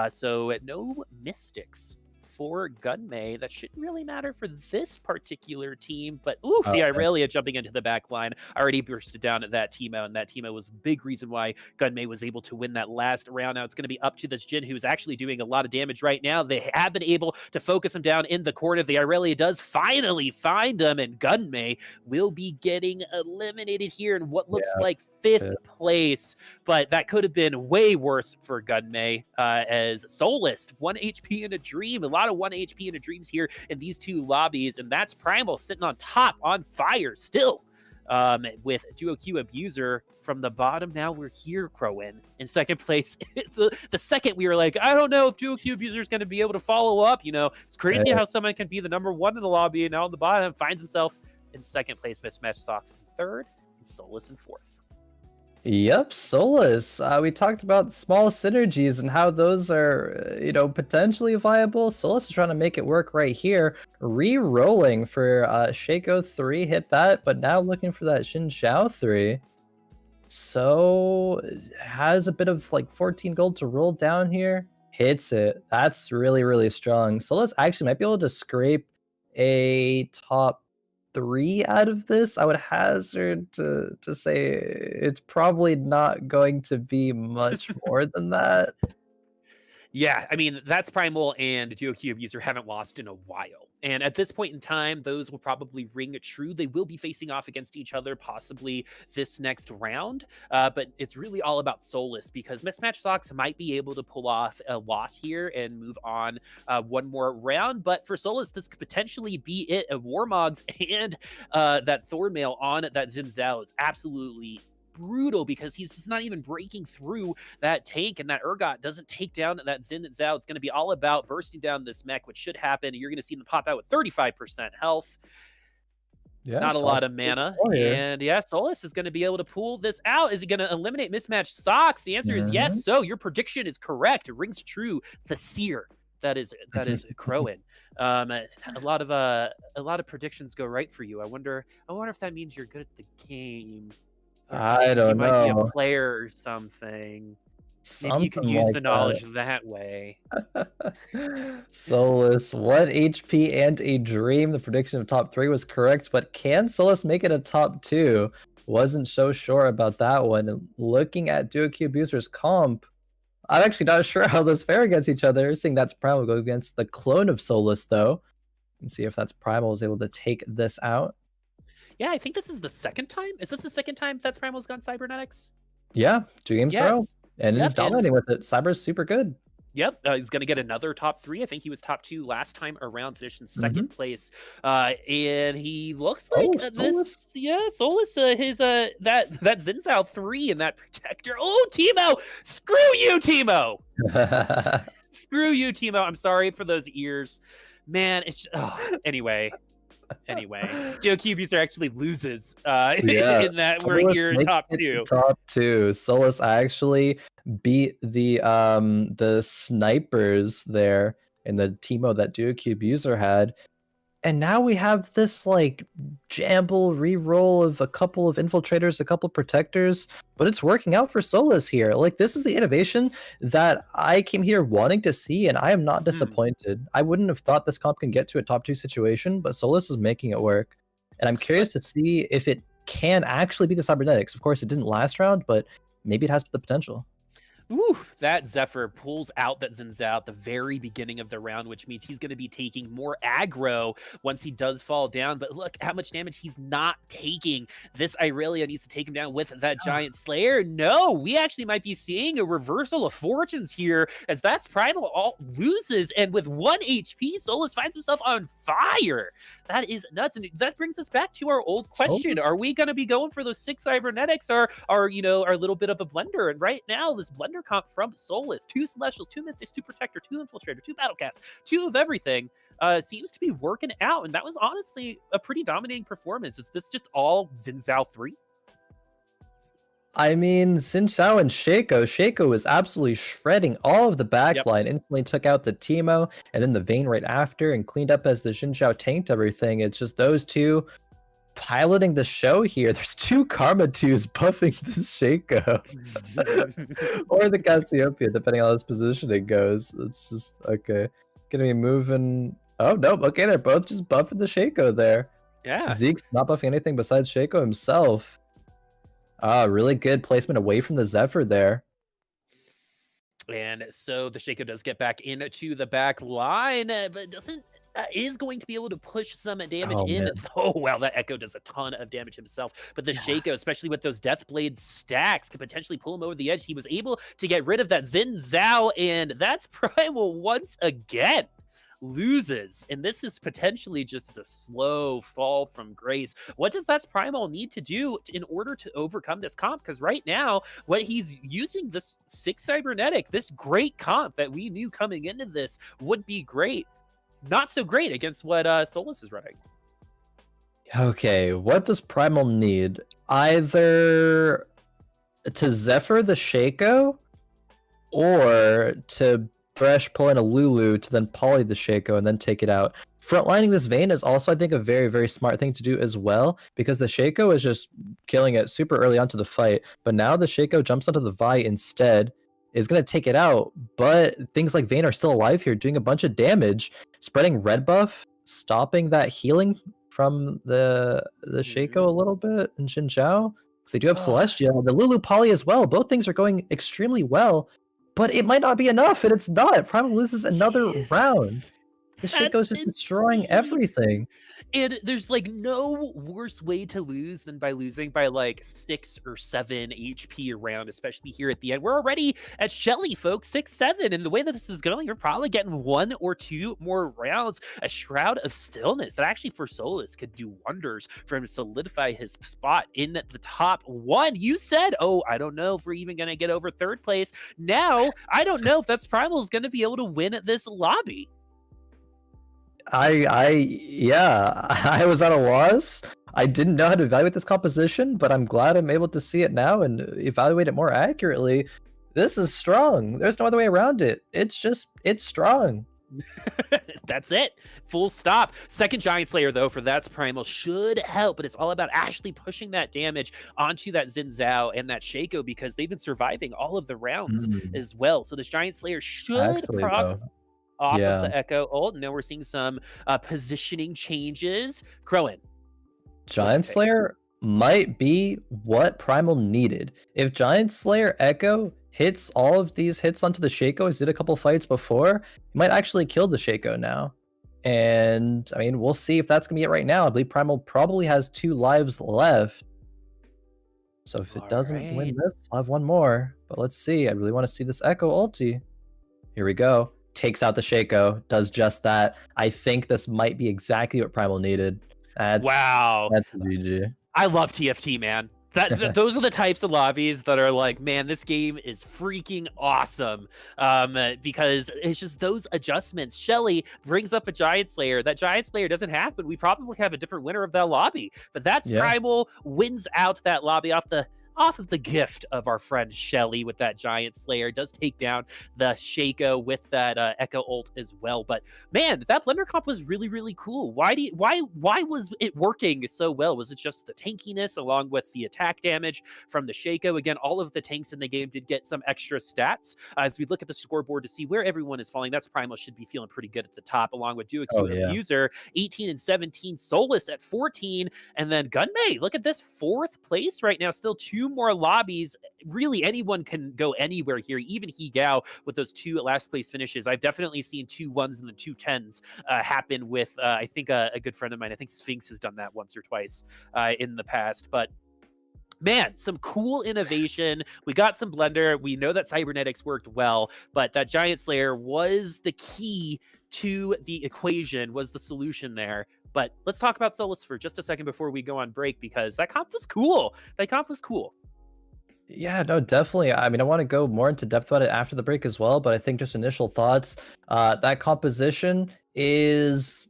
So no Mystics for Gunmay. That shouldn't really matter for this particular team, but oof, the Irelia jumping into the back line already bursted down at that Teemo, and that Teemo was a big reason why Gunmay was able to win that last round. Now it's going to be up to this Jin, who's actually doing a lot of damage right now. They have been able to focus him down in the corner. The Irelia does finally find him, and Gunmay will be getting eliminated here in what looks like 5th place, but that could have been way worse for Gunmay, as Soulless, 1 HP in a dream, a lot of 1 HP in a dreams here in these 2 lobbies, and that's Primal sitting on top, on fire still, with Duo Q Abuser from the bottom. Now we're here, Khroen, in 2nd place. the second we were like, I don't know if Duo Q Abuser is going to be able to follow up. You know, it's crazy how someone can be the #1 in the lobby, and now on the bottom finds himself in 2nd place. Mismatchedsocks in 3rd, and Soulless in 4th.
Yep, Solus. We talked about small synergies and how those are, potentially viable. Solus is trying to make it work right here. Re-rolling for Shaco 3, hit that, but now looking for that Xin Xiao 3. So, has a bit of like 14 gold to roll down here. Hits it. That's really, really strong. Solus actually might be able to scrape a top 3 out of this. I would hazard to say it's probably not going to be much more than that.
Yeah, I mean, that's Primal and Duo Q Abuser haven't lost in a while. And at this point in time, those will probably ring true. They will be facing off against each other possibly this next round. But it's really all about Solus because Mismatchedsocks might be able to pull off a loss here and move on one more round. But for Solus, this could potentially be it. Warmogs and that Thornmail on that Xin Zhao is absolutely brutal because he's just not even breaking through that tank, and that Urgot doesn't take down that Xin Zhao. It's going to be all about bursting down this mech, which should happen. You're going to see them pop out with 35% health.
Yeah,
not a lot of mana. And yeah, Solus is going to be able to pull this out. Is he going to eliminate Mismatchedsocks? The answer is yes. So your prediction is correct. It rings true. The seer. That is Khroen. A lot of predictions go right for you. I wonder if that means you're good at the game.
I don't know.
You might be a player or something. Maybe you can use the knowledge that way.
Solus, 1 HP and a dream. The prediction of top 3 was correct, but can Solus make it a top 2? Wasn't so sure about that one. And looking at DuoQ Abuser's comp, I'm actually not sure how those fare against each other. Seeing thatsPRIMAL go against the clone of Solus, though. And see if thatsPRIMAL was able to take this out.
Yeah, I think this is the second time. Is this the second time thatsPRIMAL's gone Cybernetics?
Yeah, 2 games in a row. And he's dominating with it. Cyber's super good.
Yep, he's going to get another top 3. I think he was top 2 last time around, finished in second place. And he looks like
Solus.
Solus, his that Xin Zhao 3 and that Protector. Oh, Teemo! Screw you, Teemo! Screw you, Teemo. I'm sorry for those ears. Man, it's anyway. DuoQ Abuser actually loses in that we're here in top 2.
Top 2. Solus actually beat the snipers there in the Teemo that DuoQ Abuser had. And now we have this like jamble re-roll of a couple of infiltrators, a couple of protectors, but it's working out for Solus here. Like, this is the innovation that I came here wanting to see, and I am not disappointed. I wouldn't have thought this comp can get to a top 2 situation, but Solus is making it work. And I'm curious to see if it can actually be the Cybernetics. Of course, it didn't last round, but maybe it has the potential.
Ooh, that Zephyr pulls out that Xin Zhao at the very beginning of the round, which means he's going to be taking more aggro once he does fall down. But look how much damage he's not taking. This Irelia needs to take him down with that Giant Slayer. No, we actually might be seeing a reversal of fortunes here as thatsPRIMAL all loses. And with 1 HP, Solus finds himself on fire. That is nuts. And that brings us back to our old question. Are we going to be going for those 6 Cybernetics or our little bit of a blender? And right now, this blender comp from Solus, 2 Celestials, 2 Mystics, 2 Protector, 2 Infiltrator, 2 Battlecast, 2 of everything, seems to be working out. And that was honestly a pretty dominating performance. Is this just all Xin Zhao 3?
I mean, Xin Zhao and Shaco was absolutely shredding all of the backline, instantly took out the Teemo, and then the Vayne right after, and cleaned up as the Xin Zhao tanked everything. It's just those two piloting the show here. There's 2 Karma 2s buffing the Shaco. Or the Cassiopeia, depending on how this positioning goes. It's just, okay. Gonna be moving... Oh, nope. Okay, they're both just buffing the Shaco there.
Yeah.
Zeke's not buffing anything besides Shaco himself. Really good placement away from the Zephyr there.
And so the Shaco does get back into the back line, but doesn't... is going to be able to push some damage in. Man. Oh, wow, that Echo does a ton of damage himself. But the Shaco, especially with those Deathblade stacks, could potentially pull him over the edge. He was able to get rid of that Xin Zhao, and thatsPRIMAL once again loses. And this is potentially just a slow fall from grace. What does thatsPRIMAL need to do in order to overcome this comp? Because right now, what he's using, this 6 Cybernetic, this great comp that we knew coming into this would be great. Not so great against what Solus is running.
Okay, what does Primal need? Either to Zephyr the Shaco, or to Thresh pull in a Lulu to then poly the Shaco and then take it out. Frontlining this Vayne is also, I think, a very, very smart thing to do as well, because the Shaco is just killing it super early onto the fight, but now the Shaco jumps onto the Vi instead, is going to take it out, but things like Vayne are still alive here, doing a bunch of damage, spreading red buff, stopping that healing from the Shaco a little bit, and Xin Zhao, because they do have Celestial, the Lulu Poly as well. Both things are going extremely well, but it might not be enough, and it's not. Primal loses another round. The Shaco's
That's
just destroying
insane.
everything.
And there's like no worse way to lose than by losing by like 6 or 7 HP around, especially here at the end. We're already at Shelly, folks, 6-7. And the way that this is going, you're probably getting 1 or 2 more rounds. A Shroud of Stillness that actually for Solus could do wonders for him to solidify his spot in the top 1. You said, oh, I don't know if we're even going to get over 3rd place. Now, I don't know if thatsPRIMAL is going to be able to win at this lobby.
Yeah, I was at a loss. I didn't know how to evaluate this composition, but I'm glad I'm able to see it now and evaluate it more accurately. This is strong. There's no other way around it. It's strong.
That's it. Full stop. Second giantslayer, though, for thatsPRIMAL should help, but it's all about actually pushing that damage onto that Xin Zhao and that Shaco because they've been surviving all of the rounds as well. So this giantslayer should
Actually,
proc
though.
off of
Yeah.
the Echo ult. And now we're seeing some positioning changes. Khroen.
Giantslayer might be what Primal needed. If Giantslayer Echo hits all of these hits onto the Shaco, as did a couple fights before, he might actually kill the Shaco now. And I mean, we'll see if that's gonna be it right now. I believe Primal probably has 2 lives left. So if it doesn't win this, I'll have 1 more. But let's see. I really want to see this Echo ulti. Here we go. Takes out the Shaco, does just that. I think this might be exactly what Primal needed.
Wow.
That's GG.
I love TFT, man. Those are the types of lobbies that are like, man, this game is freaking awesome. Because it's just those adjustments. Shelly brings up a giantslayer. That giantslayer doesn't happen. We probably have a different winner of that lobby. But thatsPRIMAL wins out that lobby off of the gift of our friend Shelly with that giantslayer. Does take down the Shaco with that Echo ult as well. But man, that blender comp was really, really cool. Why was it working so well? Was it just the tankiness along with the attack damage from the Shaco? Again, all of the tanks in the game did get some extra stats. As we look at the scoreboard to see where everyone is falling, thatsPRIMAL should be feeling pretty good at the top, along with DuoQ Abuser, 18 and 17, Solus at 14, and then Gunmay. Look at this, 4th place right now. Still 2 more lobbies. Really, anyone can go anywhere here. Even Hygao with those 2 last place finishes. I've definitely seen 2 1s and the 2 10s happen with, I think, a good friend of mine. I think Sphinx has done that once or twice in the past. But man, some cool innovation. We got some blender. We know that Cybernetics worked well, but that giantslayer was the key to the equation, was the solution there. But let's talk about Solus for just a second before we go on break, because that comp was cool. That comp was cool.
Yeah, no, definitely. I mean, I want to go more into depth about it after the break as well, but I think just initial thoughts. That composition is,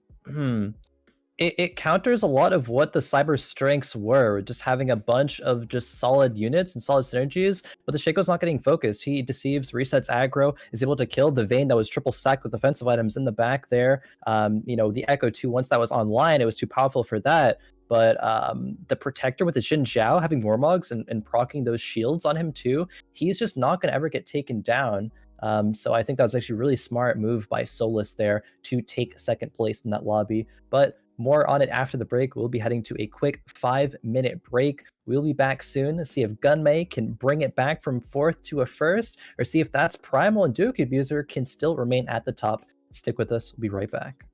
it counters a lot of what the Cyber strengths were, just having a bunch of just solid units and solid synergies, but the Shaco's not getting focused. He deceives, resets aggro, is able to kill the Vayne that was triple stacked with offensive items in the back there. The Echo 2, once that was online, it was too powerful for that. But the Protector with the Xin Zhao having Warmogs and proccing those shields on him too, he's just not going to ever get taken down. So I think that was actually a really smart move by Solus there to take 2nd place in that lobby. But more on it after the break. We'll be heading to a quick 5-minute break. We'll be back soon to see if Gunmay can bring it back from 4th to a 1st, or see if thatsPRIMAL and DuoQ Abuser can still remain at the top. Stick with us. We'll be right back.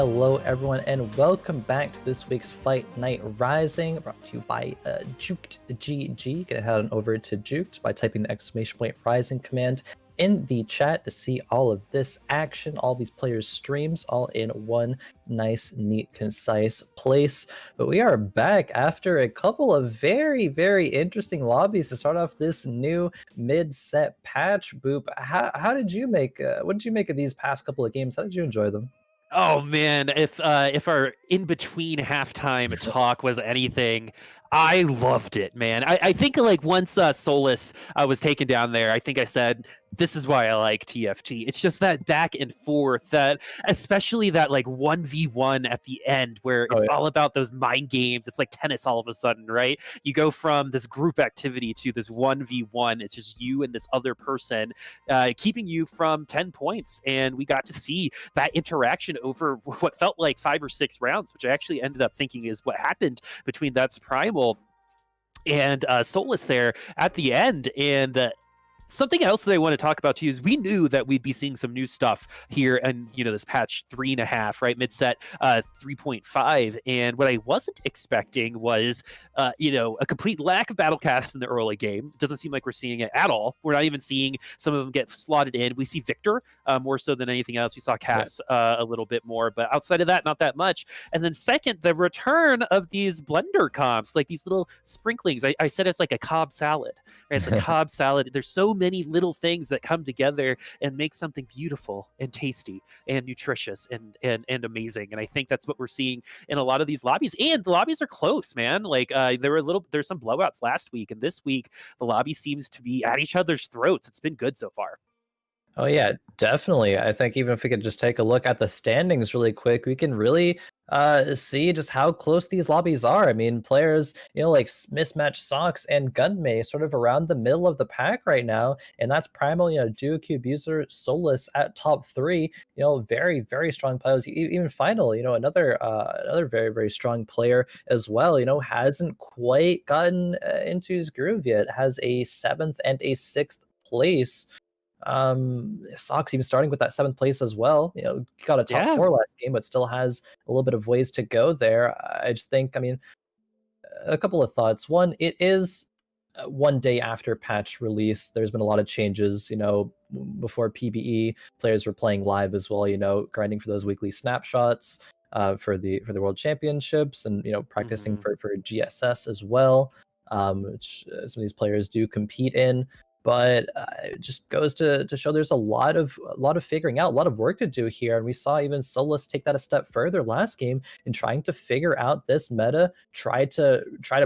Hello, everyone, and welcome back to this week's Fight Night Rising, brought to you by Juked GG. You can head on over to Juked by typing the exclamation point Rising command in the chat to see all of this action, all these players' streams, all in one nice, neat, concise place. But we are back after a couple of very, very interesting lobbies to start off this new mid-set patch. Boop, how did you make? What did you make of these past couple of games? How did you enjoy them?
Oh man, if our in between halftime talk was anything, I loved it, man. I think like once Solus was taken down there, I think I said this is why I like TFT. It's just that back and forth, that especially that like 1v1 at the end where
Oh
it's
yeah.
all about those mind games. It's like tennis all of a sudden, right? You go from this group activity to this 1v1. It's just you and this other person keeping you from 10 points. And we got to see that interaction over what felt like 5 or 6 rounds, which I actually ended up thinking is what happened between thatsPRIMAL and Solus there at the end. And something else that I want to talk about too is we knew that we'd be seeing some new stuff here, and this patch 3.5, right, mid set 3.5. And what I wasn't expecting was a complete lack of battle casts in the early game. It doesn't seem like we're seeing it at all. We're not even seeing some of them get slotted in. We see Victor more so than anything else. We saw Cass a little bit more, but outside of that, not that much. And then second, the return of these blender comps, like these little sprinklings. I said it's like a Cobb salad, right? It's a Cobb salad. There's so many little things that come together and make something beautiful and tasty and nutritious and amazing. And I think that's what we're seeing in a lot of these lobbies. And the lobbies are close, man. Like there's some blowouts last week, and this week the lobby seems to be at each other's throats. It's been good so far.
Oh yeah, definitely. I think even if we could just take a look at the standings really quick, we can really see just how close these lobbies are. I mean, players, like Mismatchedsocks and Gunmay sort of around the middle of the pack right now, and that's Primal, Duke, Abuser, Solus at top 3, very, very strong players. Even Final, another very, very strong player as well, hasn't quite gotten into his groove yet, has a 7th and a 6th place. Sox even starting with that 7th place as well. Got a top
Yeah.
4 last game, but still has a little bit of ways to go there. I just think, I mean, a couple of thoughts. One, it is one day after patch release. There's been a lot of changes. Before PBE, players were playing live as well. Grinding for those weekly snapshots for the World Championships, and practicing
Mhm.
for GSS as well, which some of these players do compete in. But it just goes to show there's a lot of figuring out, a lot of work to do here. And we saw even Solus take that a step further last game in trying to figure out this meta, try to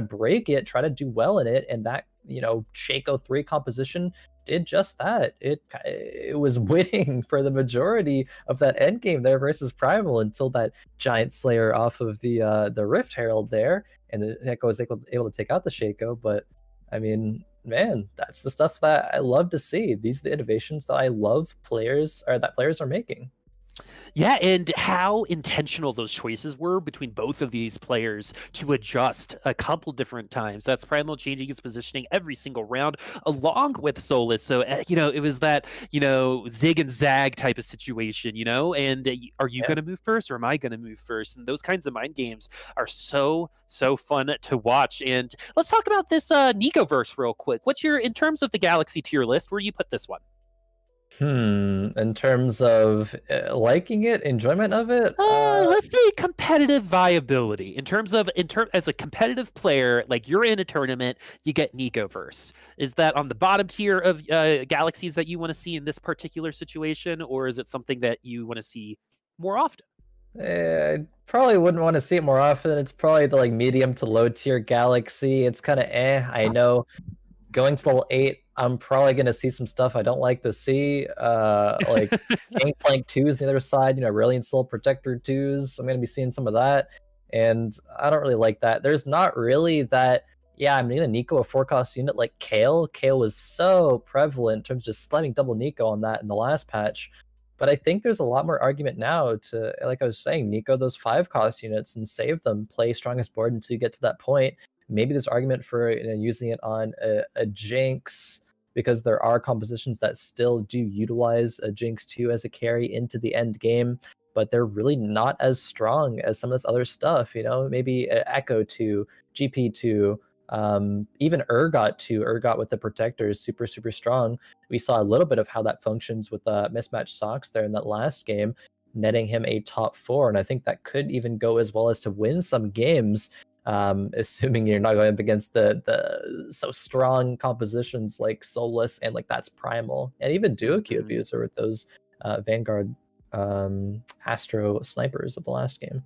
break it, try to do well in it, and that Shaco 3 composition did just that. It was winning for the majority of that end game there versus Primal until that giant slayer off of the Rift Herald there, and the Echo was able to take out the Shaco. But I mean, man, that's the stuff that I love to see. These are the innovations that I love players are making.
Yeah, and how intentional those choices were between both of these players to adjust a couple different times. That's Primal changing his positioning every single round, along with Solus. So, it was that, zig and zag type of situation, and are you
Yeah.
going to move first or am I going to move first? And those kinds of mind games are so fun to watch. And let's talk about this Nico verse real quick. In terms of the Galaxy tier list, where do you put this one?
In terms of liking it, enjoyment of it,
Let's say competitive viability. As a competitive player, like you're in a tournament, you get Nicoverse. Is that on the bottom tier of galaxies that you want to see in this particular situation, or is it something that you want to see more often?
I probably wouldn't want to see it more often. It's probably the medium to low tier galaxy. It's kind of I know. Going to level 8, I'm probably gonna see some stuff I don't like to see, like Gangplank 2s on the other side, Brilliant Soul Protector 2s. I'm gonna be seeing some of that, and I don't really like that. There's not really that. Yeah, I'm gonna Nico a 4-cost unit like Kale. Kale was so prevalent in terms of just slamming double Nico on that in the last patch. But I think there's a lot more argument now to, like I was saying, Nico those 5-cost units and save them, play strongest board until you get to that point. Maybe there's argument for using it on a Jinx, because there are compositions that still do utilize a Jinx 2 as a carry into the end game. but they're really not as strong as some of this other stuff. Maybe Echo 2, GP 2, even Urgot 2. Urgot with the protector is super, super strong. We saw a little bit of how that functions with Mismatchedsocks there in that last game, netting him a top 4, and I think that could even go as well as to win some games, assuming you're not going up against the so strong compositions like Solus and like thatsPRIMAL, and even DuoQ Abuser with those Vanguard Astro snipers of the last game.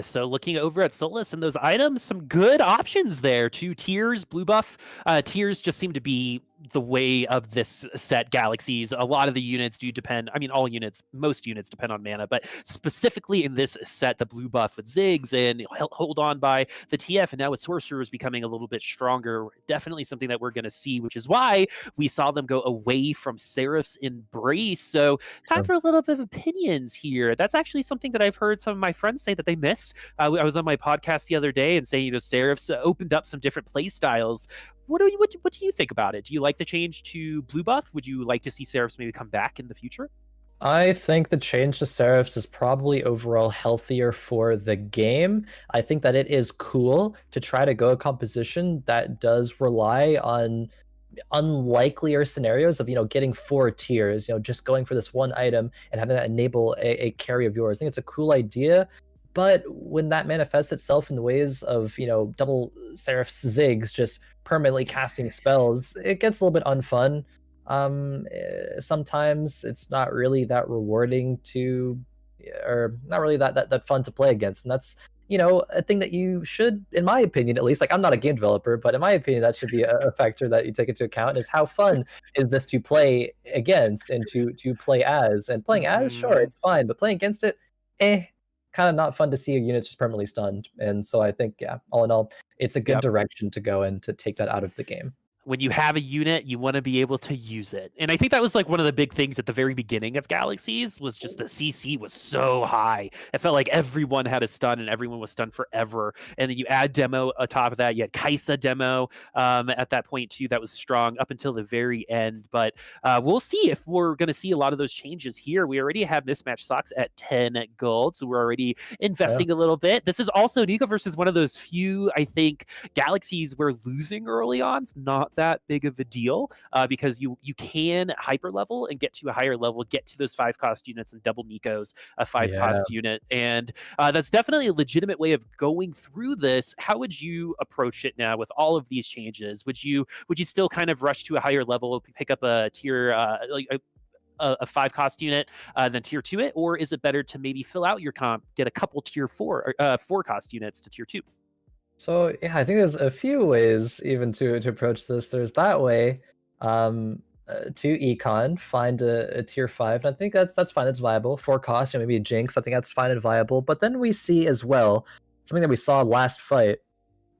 So looking over at Solus and those items, some good options there. 2 tiers, blue buff. Tiers just seem to be the way of this set, Galaxies. A lot of the units do depend, I mean, all units, most units depend on mana, but specifically in this set, the blue buff with Ziggs and hold on by the TF, and now with Sorcerers becoming a little bit stronger, definitely something that we're going to see, which is why we saw them go away from Seraph's Embrace. So time for a little bit of opinions here. That's actually something that I've heard some of my friends say that they miss. I was on my podcast the other day and saying, Seraph's opened up some different play styles. What do you think about it? Do you like the change to blue buff? Would you like to see Seraphs maybe come back in the future?
I think the change to Seraphs is probably overall healthier for the game. I think that it is cool to try to go a composition that does rely on unlikelier scenarios of getting 4 tiers, just going for this one item and having that enable a carry of yours. I think it's a cool idea, but when that manifests itself in the ways of double Seraph's Ziggs just permanently casting spells, it gets a little bit unfun. Sometimes it's not really that rewarding or not really that fun to play against, and that's a thing that you should, in my opinion at least, like, I'm not a game developer, but in my opinion that should be a factor that you take into account, is how fun is this to play against and to play as. And playing as, sure, it's fine, but playing against it, kind of not fun to see a unit just permanently stunned. And so I think, yeah, all in all, it's a good direction to go and to take that out of the game.
When you have a unit, you want to be able to use it. And I think that was like one of the big things at the very beginning of Galaxies, was just the CC was so high. It felt like everyone had a stun and everyone was stunned forever. And then you add demo atop of that. You had Kaisa demo at that point too. That was strong up until the very end. But we'll see if we're going to see a lot of those changes here. We already have Mismatchedsocks at 10 gold. So we're already investing a little bit. This is also Nico versus one of those few, I think, Galaxies where losing early on is not that big of a deal, because you can hyper level and get to a higher level, get to those 5-cost units and double Nico's a 5-cost unit, and that's definitely a legitimate way of going through this. How would you approach it now with all of these changes? Would you still kind of rush to a higher level, pick up a tier like a 5-cost unit, then tier 2 it, or is it better to maybe fill out your comp, get a couple tier 4-cost units to tier 2?
So yeah, I think there's a few ways even to approach this. There's that way, to econ, find a tier 5, and I think that's fine, that's viable. 4 cost, maybe a Jinx, I think that's fine and viable. But then we see as well something that we saw last fight,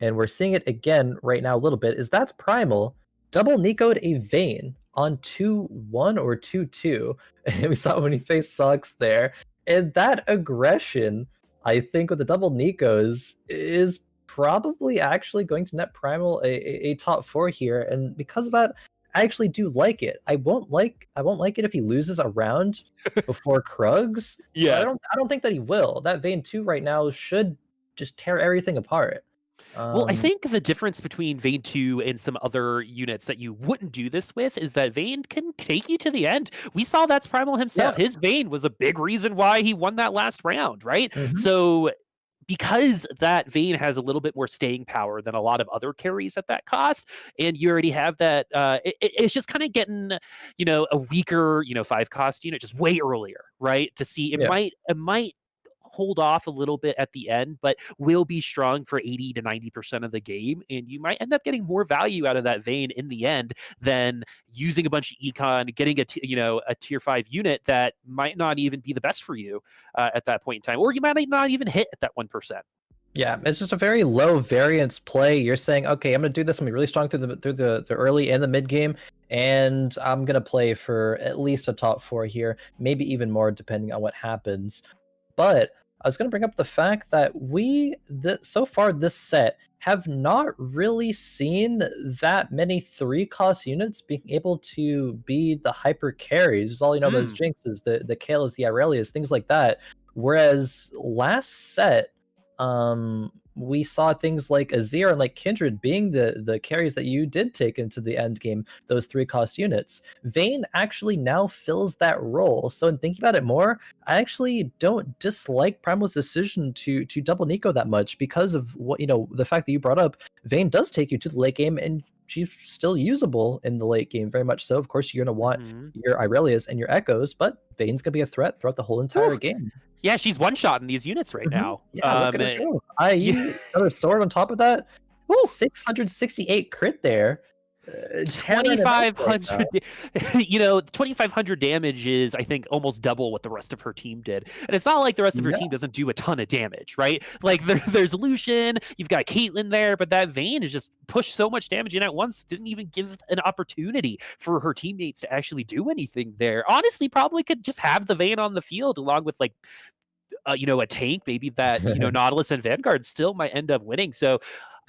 and we're seeing it again right now a little bit, is thatsPRIMAL double Nico'd a Vayne on 2-1 or 2-2. And we saw it when he faced Sucks there. And that aggression, I think, with the double Nicos is probably actually going to net Primal a top 4 here, and because of that, I actually do like it. I won't like it if he loses a round before Krugs.
Yeah.
But I don't think that he will. That Vayne 2 right now should just tear everything apart.
Well, I think the difference between Vayne 2 and some other units that you wouldn't do this with is that Vayne can take you to the end. We saw thatsPRIMAL himself.
Yeah.
His Vayne was a big reason why he won that last round, right?
Mhm.
So because that Vayne has a little bit more staying power than a lot of other carries at that cost, and you already have that, it's just kind of getting, a weaker, 5-cost unit just way earlier, right? To see it might hold off a little bit at the end, but will be strong for 80 to 90% of the game, and you might end up getting more value out of that Vayne in the end than using a bunch of econ, getting a tier 5 unit that might not even be the best for you at that point in time, or you might not even hit at that 1%.
Yeah, it's just a very low variance play. You're saying, okay, I'm gonna do this. I'm gonna be really strong through the early and the mid game, and I'm gonna play for at least a top 4 here, maybe even more depending on what happens. But I was going to bring up the fact that so far this set have not really seen that many 3-cost units being able to be the hyper carries. There's all, you know, those
Mm.
Jinxes, the Kaylas, the Aurelias, things like that. Whereas last set, we saw things like Azir and like Kindred being the carries that you did take into the end game, those 3-cost units. Vayne actually now fills that role. So in thinking about it more, I actually don't dislike Primal's decision to double Nico that much because of what, you know, the fact that you brought up. Vayne does take you to the late game, and she's still usable in the late game, very much so. Of course, you're gonna want
Mhm.
your Irelias and your Echoes, but Vayne's gonna be a threat throughout the whole entire
Whew.
game.
Yeah, she's one-shotting these units right now.
Yeah, look at her go.
Yeah.
IE, another sword on top of that.
Woo.
668 crit there. Tearing it up right now.
2,500 you know, 2,500 damage is, I think, almost double what the rest of her team did. And it's not like the rest of her
Yeah.
team doesn't do a ton of damage, right? Like, there's Lucian, you've got Caitlyn there, but that Vayne is just pushed so much damage in at once, didn't even give an opportunity for her teammates to actually do anything there. Honestly, probably could just have the Vayne on the field along with, like, you know, a tank, maybe that, you know, Nautilus and Vanguard still might end up winning. So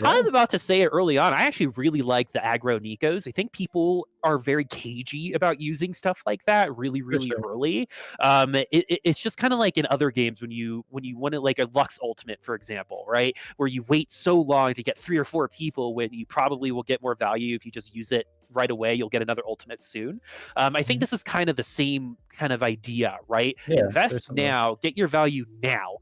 Yeah.
I'm about to say it early on. I actually really like the aggro Nikos. I think people are very cagey about using stuff like that really, really
sure.
early. It's just kind of like in other games when you want to, like a Lux Ultimate, for example, right? Where you wait so long to get 3 or 4 people when you probably will get more value if you just use it right away. You'll get another ultimate soon. I think this is kind of the same kind of idea, right?
Yeah,
Invest now, get your value now,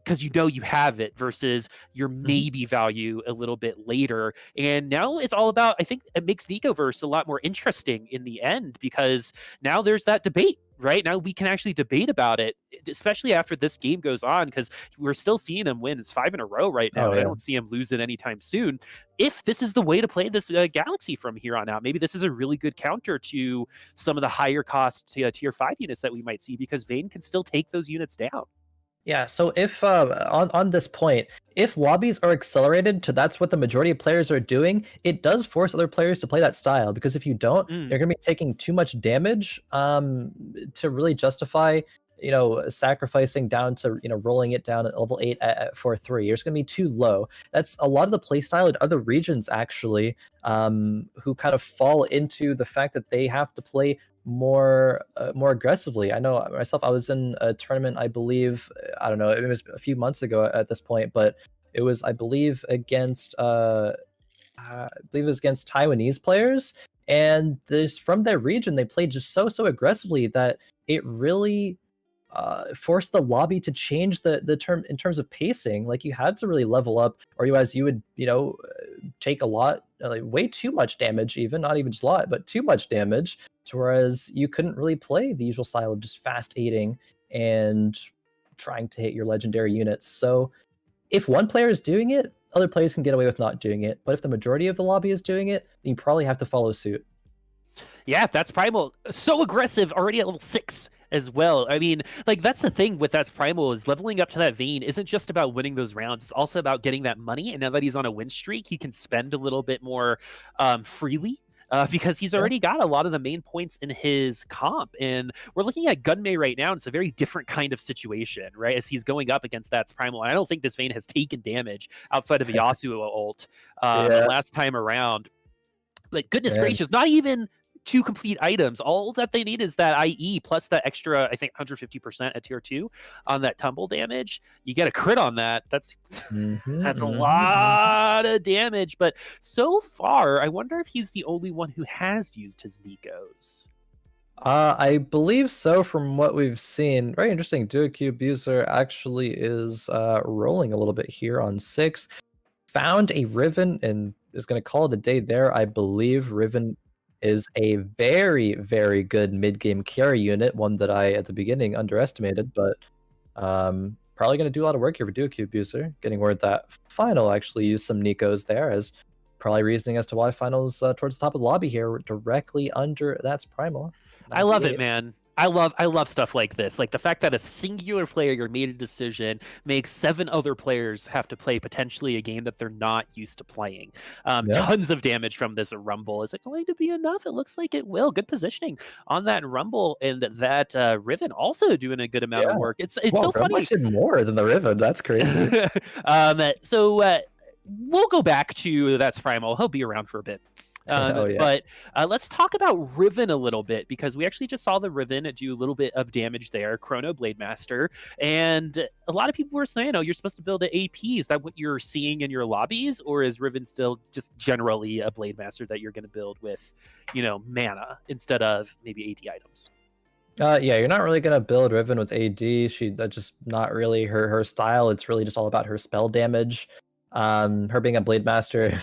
because you know you have it versus your maybe value a little bit later. And now it's all about, I think it makes Nicoverse a lot more interesting in the end, because now there's that debate, right? Now we can actually debate about it, especially after this game goes on, because we're still seeing him win. It's 5 in a row right now.
Oh,
And I
yeah.
don't see him lose it anytime soon. If this is the way to play this Galaxy from here on out, maybe this is a really good counter to some of the higher cost tier 5 units that we might see, because Vayne can still take those units down.
Yeah, so if on this point, if lobbies are accelerated to that's what the majority of players are doing, it does force other players to play that style, because if you don't,
Mm.
you're going to be taking too much damage to really justify, you know, sacrificing down to, you know, rolling it down at level 8 at 4-3. You're just going to be too low. That's a lot of the playstyle in other regions actually, who kind of fall into the fact that they have to play more aggressively. I know myself, I was in a tournament, I believe, I don't know, it was a few months ago at this point, but it was, I believe, against Taiwanese players, and this from their region, they played just so aggressively that it really forced the lobby to change the term in terms of pacing. Like, you had to really level up, or you would, you know, take a lot, like way too much damage, even not even just a lot, but too much damage, to whereas you couldn't really play the usual style of just fast aiding and trying to hit your legendary units. So if one player is doing it, other players can get away with not doing it. But if the majority of the lobby is doing it, then you probably have to follow suit.
Yeah, thatsPRIMAL. So aggressive, already at level 6 as well. I mean, like, that's the thing with thatsPRIMAL, is leveling up to that Vayne isn't just about winning those rounds. It's also about getting that money. And now that he's on a win streak, he can spend a little bit more freely. Because he's already got a lot of the main points in his comp. And we're looking at Gunmay right now, and it's a very different kind of situation, right? As he's going up against thatsPRIMAL. And I don't think this Vayne has taken damage outside of a Yasuo ult last time around. Like, goodness gracious, not even 2 complete items. All that they need is that IE plus that extra, I think, 150% at tier 2 on that tumble damage. You get a crit on that. That's that's a lot of damage. But so far, I wonder if he's the only one who has used his Nikos.
I believe so from what we've seen. Very interesting. Duoq Abuser actually is rolling a little bit here on 6. Found a Riven and is going to call it a day there. I believe Riven is a very good mid-game carry unit, one that I at the beginning underestimated, but probably going to do a lot of work here for Duoq Abuser. Getting word that Final actually used some Nikos there, as probably reasoning as to why Final's towards the top of the lobby here, directly under thatsPRIMAL.
I love it, man. I love stuff like this. Like the fact that a singular player made a decision makes 7 other players have to play potentially a game that they're not used to playing. Tons of damage from this Rumble. Is it going to be enough? It looks like it will. Good positioning on that Rumble, and that Riven also doing a good amount of work. It's so funny.
Did more than the Riven. That's crazy.
we'll go back to thatsPRIMAL. He'll be around for a bit.
Oh yeah.
But let's talk about Riven a little bit, because we actually just saw the Riven do a little bit of damage there, Chrono Blade Master, and a lot of people were saying, oh, you're supposed to build an AP. Is that what you're seeing in your lobbies, or is Riven still just generally a Blade Master that you're going to build with, mana instead of maybe AD items?
Yeah, you're not really gonna build Riven with AD. That's just not really her style. It's really just all about her spell damage. Her being a Blade Master,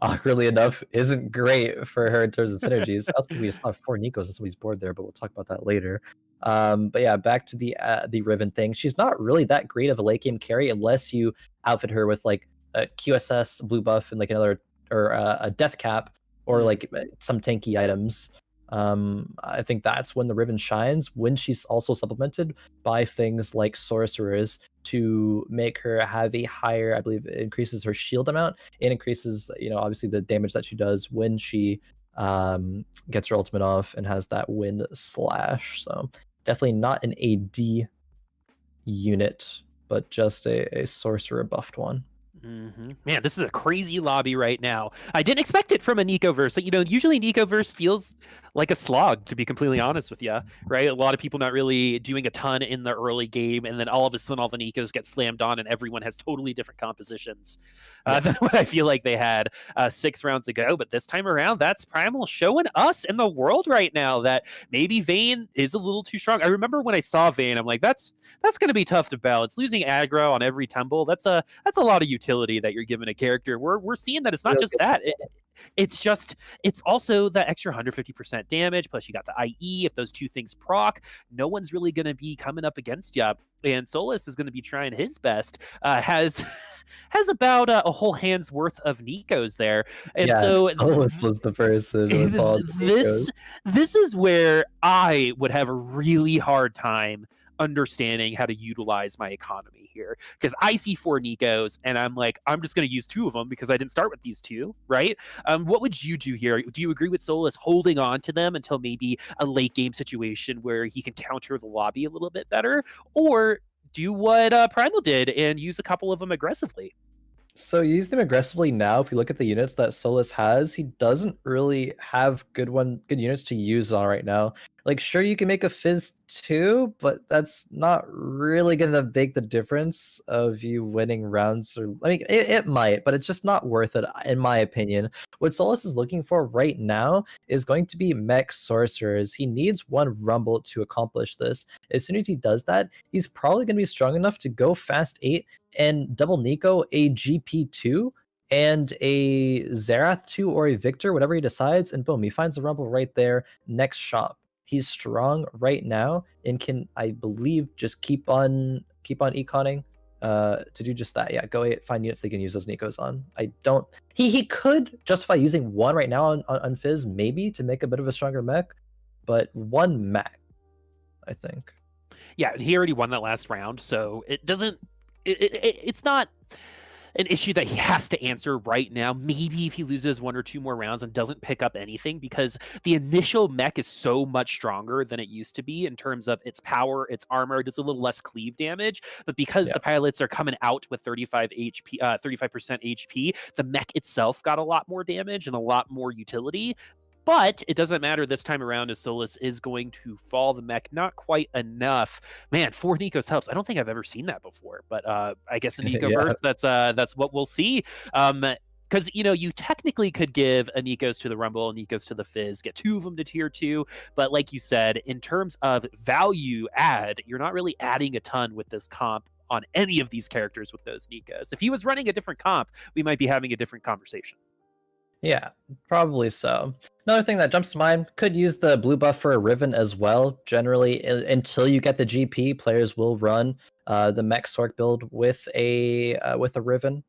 awkwardly enough, isn't great for her in terms of synergies. I think we just saw 4 Nikos and somebody's board there, but we'll talk about that later. But yeah, back to the Riven thing. She's not really that great of a late game carry unless you outfit her with like a QSS blue buff and like another or a death cap or like some tanky items. I think that's when the Riven shines, when she's also supplemented by things like sorcerers to make her have a higher, I believe it increases her shield amount and increases, obviously the damage that she does when she gets her ultimate off and has that wind slash. So definitely not an AD unit, but just a sorcerer buffed one.
Man, this is a crazy lobby right now. I didn't expect it from a Nicoverse. Usually Nicoverse feels like a slog, to be completely honest with you, right? A lot of people not really doing a ton in the early game, and then all of a sudden all the Nikos get slammed on, and everyone has totally different compositions than what I feel like they had 6 rounds ago. But this time around, thatsPRIMAL showing us in the world right now that maybe Vayne is a little too strong. I remember when I saw Vayne, I'm like, that's going to be tough to balance. Losing aggro on every tumble, that's a lot of utility that you're giving a character. We're seeing that it's not just that. It's also the extra 150% damage, plus you got the IE. If those two things proc, no one's really going to be coming up against you. And Solus is going to be trying his best. Has about a whole hand's worth of Nikos there, and
Yeah,
so
Solus was the person with all the Nikos.
this is where I would have a really hard time understanding how to utilize my economy here, because I see 4 Nikos and I'm like, I'm just going to use 2 of them because I didn't start with these 2, right? What would you do here? Do you agree with Solus holding on to them until maybe a late game situation where he can counter the lobby a little bit better, or do what Primal did and use a couple of them aggressively?
So you use them aggressively now. If you look at the units that Solus has, he doesn't really have good units to use on right now. Like, sure, you can make a Fizz too, but that's not really gonna make the difference of you winning rounds. Or I mean, it might, but it's just not worth it, in my opinion. What Solus is looking for right now is going to be Mech sorcerers. He needs 1 Rumble to accomplish this. As soon as he does that, he's probably gonna be strong enough to go fast 8 and double Nico a GP2 and a Zerath 2 or a Victor, whatever he decides, and boom, he finds the Rumble right there next shop. He's strong right now and can, I believe, just keep on econing to do just that. Yeah, go find units they can use those Nikos on. I don't. He could justify using 1 right now on Fizz maybe to make a bit of a stronger mech, but 1 mech, I think.
Yeah, he already won that last round, so it doesn't. It's not an issue that he has to answer right now. Maybe if he loses 1 or 2 more rounds and doesn't pick up anything, because the initial mech is so much stronger than it used to be in terms of its power, its armor. It does a little less cleave damage, but because the pilots are coming out with 35 HP, 35% HP, the mech itself got a lot more damage and a lot more utility. But it doesn't matter this time around, as Solus is going to fall the mech not quite enough. Man, 4 Nikos helps. I don't think I've ever seen that before, but I guess in Nicoverse, that's what we'll see. Because you technically could give a Nikos to the Rumble, a Nikos to the Fizz, get 2 of them to tier 2, but like you said, in terms of value add, you're not really adding a ton with this comp on any of these characters with those Nikos. If he was running a different comp, we might be having a different conversation.
Yeah, probably so. Another thing that jumps to mind, could use the blue buff for a Riven as well. Generally, until you get the GP, players will run the Mech Sorc build with a Riven.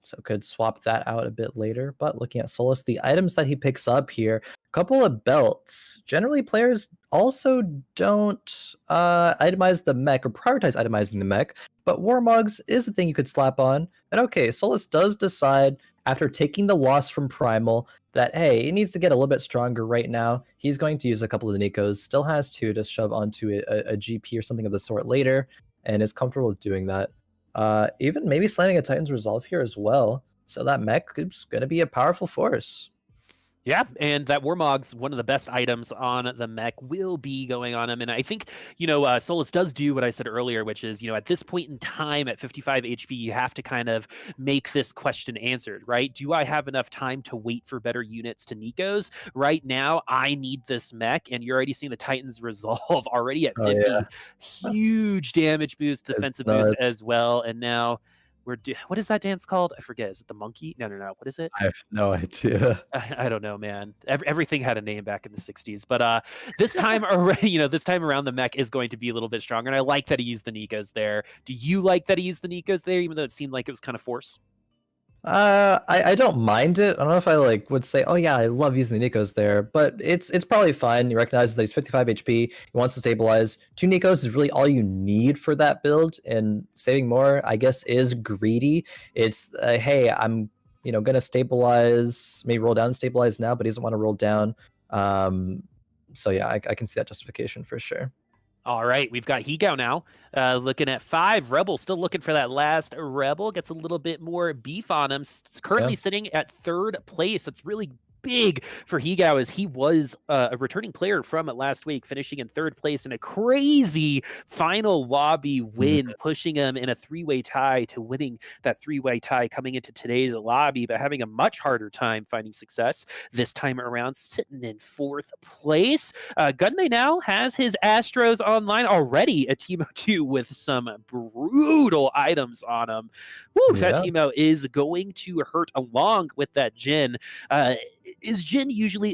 So could swap that out a bit later. But looking at Solus, the items that he picks up here, a couple of belts. Generally, players also don't itemize the mech or prioritize itemizing the mech, but Warmugs is the thing you could slap on. And okay, Solus does decide, after taking the loss from Primal, that hey, he needs to get a little bit stronger right now. He's going to use a couple of the Nikos, still has 2 to shove onto a GP or something of the sort later, and is comfortable with doing that. Even maybe slamming a Titan's Resolve here as well. So that Mech is going to be a powerful force.
Yeah, and that Warmog's one of the best items on the Mech will be going on him. And I think, Solus does do what I said earlier, which is, at this point in time at 55 HP, you have to kind of make this question answered, right? Do I have enough time to wait for better units to Nico's? Right now, I need this Mech, and you're already seeing the Titans resolve already at 50.
Yeah.
Huge damage boost, defensive boost as well. And now what is that dance called? I forget. Is it the monkey? No. What is it?
I have no idea.
I don't know, man. Everything had a name back in the 60s, but this time this time around the Mech is going to be a little bit stronger, and I like that he used the Nikos there. Do you like that he used the Nikos there, even though it seemed like it was kind of forced?
I don't mind it. I don't know if I would say, oh yeah, I love using the Nikos there, but it's probably fine. You recognize that he's 55 HP. He wants to stabilize. 2 Nikos is really all you need for that build, and saving more, I guess, is greedy. It's hey, I'm gonna stabilize, maybe roll down and stabilize now, but he doesn't want to roll down. So yeah, I can see that justification for sure.
All right, we've got Hygao now, looking at 5. Rebel still looking for that last Rebel. Gets a little bit more beef on him. Currently sitting at 3rd place. That's really big for Hygao, as he was a returning player from last week, finishing in 3rd place in a crazy final lobby win, pushing him in a 3-way tie to winning that 3-way tie coming into today's lobby, but having a much harder time finding success this time around, sitting in 4th place. Gunmay now has his Astros online already, a Teemo 2 with some brutal items on him. Woo, that Teemo is going to hurt along with that Jhin. Is Jhin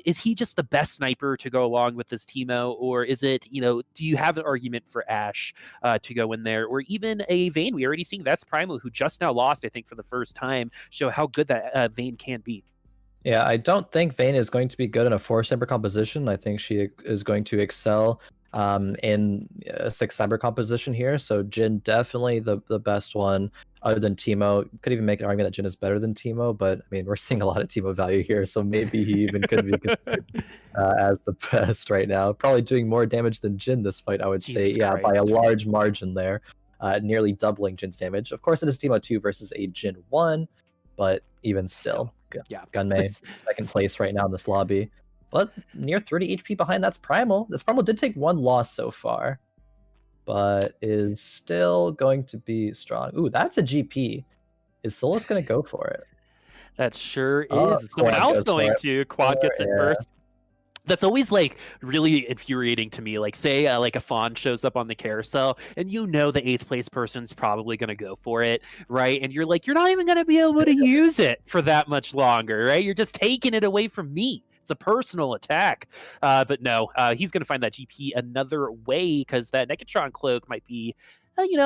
is he just the best sniper to go along with this Teemo, or is it, do you have an argument for Ashe to go in there, or even a Vayne? We already seen thatsPRIMAL, who just now lost, I think, for the first time, show how good that Vayne can be.
Yeah, I don't think Vayne is going to be good in a 4-cyber composition. I think she is going to excel in a 6-cyber composition here. So Jhin definitely the best one, other than Teemo. Could even make an argument that Jhin is better than Teemo, but I mean, we're seeing a lot of Teemo value here, so maybe he even could be considered as the best right now. Probably doing more damage than Jhin this fight, I would say. Yeah, by a large margin there, nearly doubling Jin's damage. Of course, it is Teemo 2 versus a Jhin 1, but even still.
Yeah,
Gunmay, 2nd place right now in this lobby, but near 30 HP behind thatsPRIMAL. thatsPRIMAL did take 1 loss so far, but is still going to be strong. Ooh, that's a GP. Is Solus going to go for it?
That sure is. Someone else going to. Quad gets it first. That's always really infuriating to me. Say a Fawn shows up on the carousel, and the 8th place person's probably going to go for it, right? And you're you're not even going to be able to use it for that much longer, right? You're just taking it away from me. It's a personal attack. But no, he's going to find that GP another way, because that Negatron cloak might be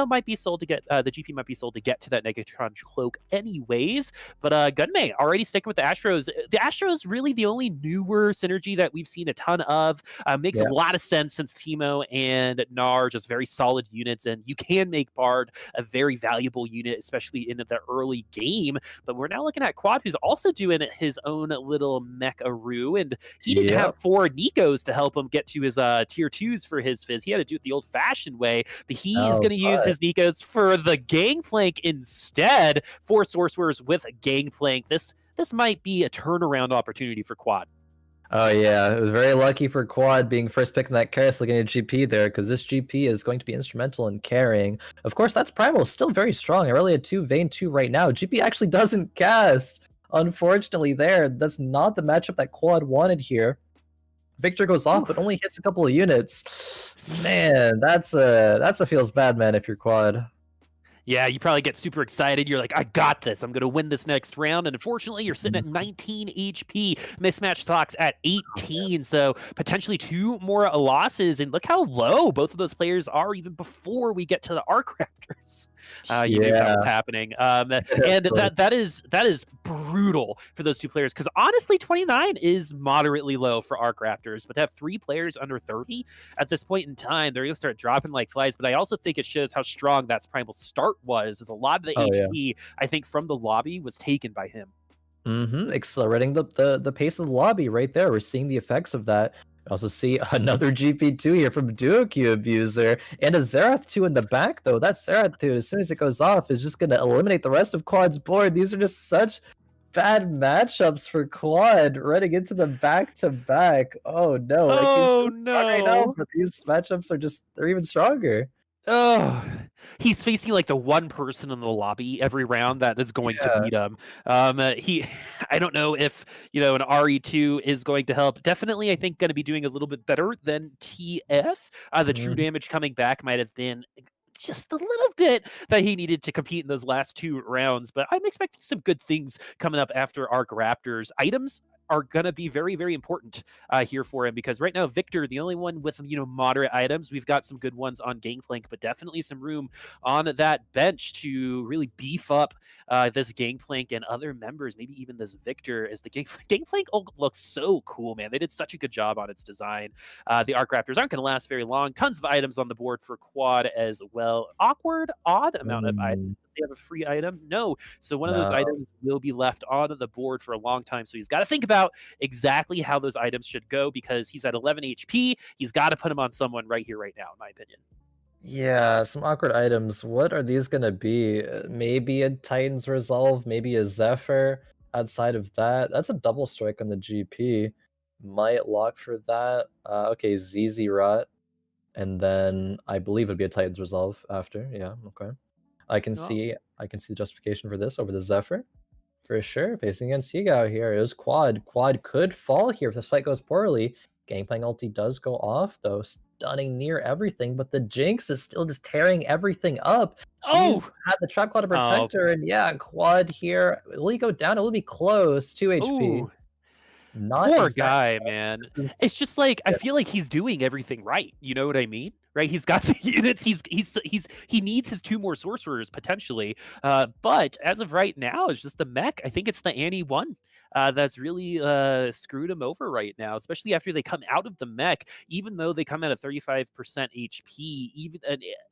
might be sold to get the GP might be sold to get to that Negatron cloak anyways. But Gunmay already sticking with the Astros. The Astros really the only newer synergy that we've seen a ton of. Makes a lot of sense, since Teemo and Gnar are just very solid units, and you can make Bard a very valuable unit, especially in the early game. But we're now looking at Quad, who's also doing his own little mech-a-roo, and he didn't have 4 Nikos to help him get to his tier 2s for his Fizz. He had to do it the old-fashioned way, but he is going to use his Nikos for the Gangplank instead. 4 Sorcerers with Gangplank. This might be a turnaround opportunity for Quad.
Oh yeah, it was very lucky for Quad being first pick in that carousel getting a GP there, because this GP is going to be instrumental in carrying. Of course, thatsPRIMAL still very strong. I really had 2 Vayne 2 right now. GP actually doesn't cast. Unfortunately there, that's not the matchup that Quad wanted here. Victor goes off, but only hits a couple of units. Man, that's a feels bad, man, if you're Quad.
Yeah, you probably get super excited. You're like, I got this. I'm going to win this next round. And unfortunately, you're sitting at 19 HP. Mismatchedsocks at 18. So potentially 2 more losses. And look how low both of those players are even before we get to the Arc Raptors. You know what's happening. And that is brutal for those 2 players. Because honestly, 29 is moderately low for Arc Raptors. But to have 3 players under 30 at this point in time, they're going to start dropping like flies. But I also think it shows how strong thatsPRIMAL's start was, as a lot of the HP, I think, from the lobby was taken by him.
Accelerating the pace of the lobby right there. We're seeing the effects of that. We also see another GP2 here from DuoQ Abuser, and a Xerath 2 in the back, though. That Xerath 2, as soon as it goes off, is just going to eliminate the rest of Quad's board. These are just such bad matchups for Quad running into the back-to-back. Oh no, like he's
Oh
so strong right now,
no.
but these matchups are just they're even stronger.
Oh, he's facing like the one person in the lobby every round that is going to
Yeah.
beat him. He, I don't know if an RE2 is going to help. Definitely, I think going to be doing a little bit better than TF. The true
Mhm.
damage coming back might have been just a little bit that he needed to compete in those last 2 rounds. But I'm expecting some good things coming up after Arc Raptors. Items are going to be very, very important here for him because right now, Victor, the only one with moderate items, we've got some good ones on Gangplank, but definitely some room on that bench to really beef up this Gangplank and other members, maybe even this Victor, as the Gangplank looks so cool, man. They did such a good job on its design. The Arc Raptors aren't going to last very long. Tons of items on the board for Quad as well. Odd amount of items.
Mm,
Does he have a free item? No. So one of those
no.
items will be left on the board for a long time. So he's got to think about exactly how those items should go because he's at 11 HP. He's got to put him on someone right here, right now, in my opinion.
Yeah, some awkward items. What are these gonna be? Maybe a Titan's Resolve, maybe a Zephyr. Outside of that, that's a double strike on the GP. Might lock for that. Okay, ZZ Rot. And then I believe it'd be a Titan's Resolve after. Yeah, okay.
Oh.
I can see the justification for this over the Zephyr. For sure, facing against Hygao here is Quad. Quad could fall here if this fight goes poorly. Gangplank ulti does go off, though, stunning near everything, but the Jinx is still just tearing everything up. She's
Oh.
had the Trap Cloud to
Oh.
protect her, and yeah, Quad here. Will he go down? It will be close. 2 HP.
Ooh.
Not
Poor
exactly.
guy, man.
This is
It's just like I
yeah.
feel like he's doing everything right. You know what I mean? Right? He's got the units. He needs his 2 more sorcerers potentially. But as of right now, it's just the mech. I think it's the Annie one. That's really screwed him over right now, especially after they come out of the mech. Even though they come at a 35% HP, even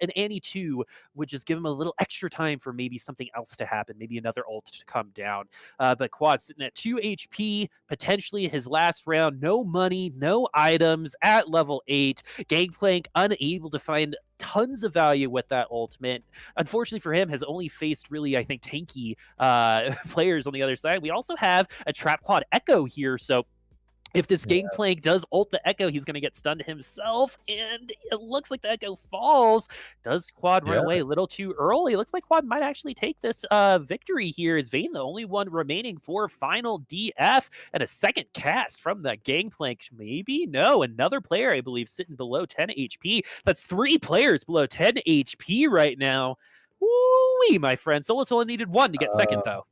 an Annie 2 would just give him a little extra time for maybe something else to happen, maybe another ult to come down. But Quad sitting at 2 HP, potentially his last round. No money, no items at level 8. Gangplank unable to find tons of value with that ultimate. Unfortunately for him, has only faced really, I think, tanky players on the other side. We also have a Trap Clawed Echo here, so if this Gangplank does ult the Echo, he's going to get stunned himself, and it looks like the Echo falls. Does Quad run
Yeah.
away a little too early? Looks like Quad might actually take this victory here. Is Vayne the only one remaining for final DF, and a second cast from the Gangplank? Maybe? No, another player, I believe, sitting below 10 HP. That's 3 players below 10 HP right now. Woo-wee, my friend. Solus only needed 1 to get second, though.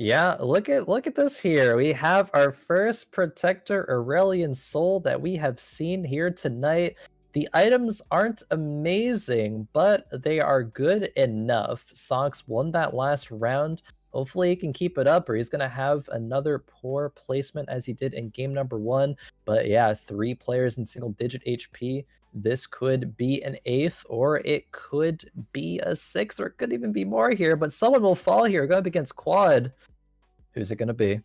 Yeah, look at this here. We have our first Protector Aurelian Soul that we have seen here tonight. The items aren't amazing, but they are good enough. Sox won that last round. Hopefully he can keep it up, or he's gonna have another poor placement as he did in game number 1. But yeah, 3 players in single-digit HP. This could be an 8th, or it could be a 6th, or it could even be more here. But someone will fall here, going up against Quad. Who's it gonna be?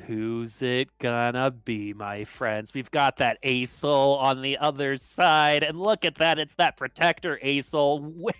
Who's it gonna be, my friends? We've got that Asol on the other side, and look at that, it's that Protector Asol.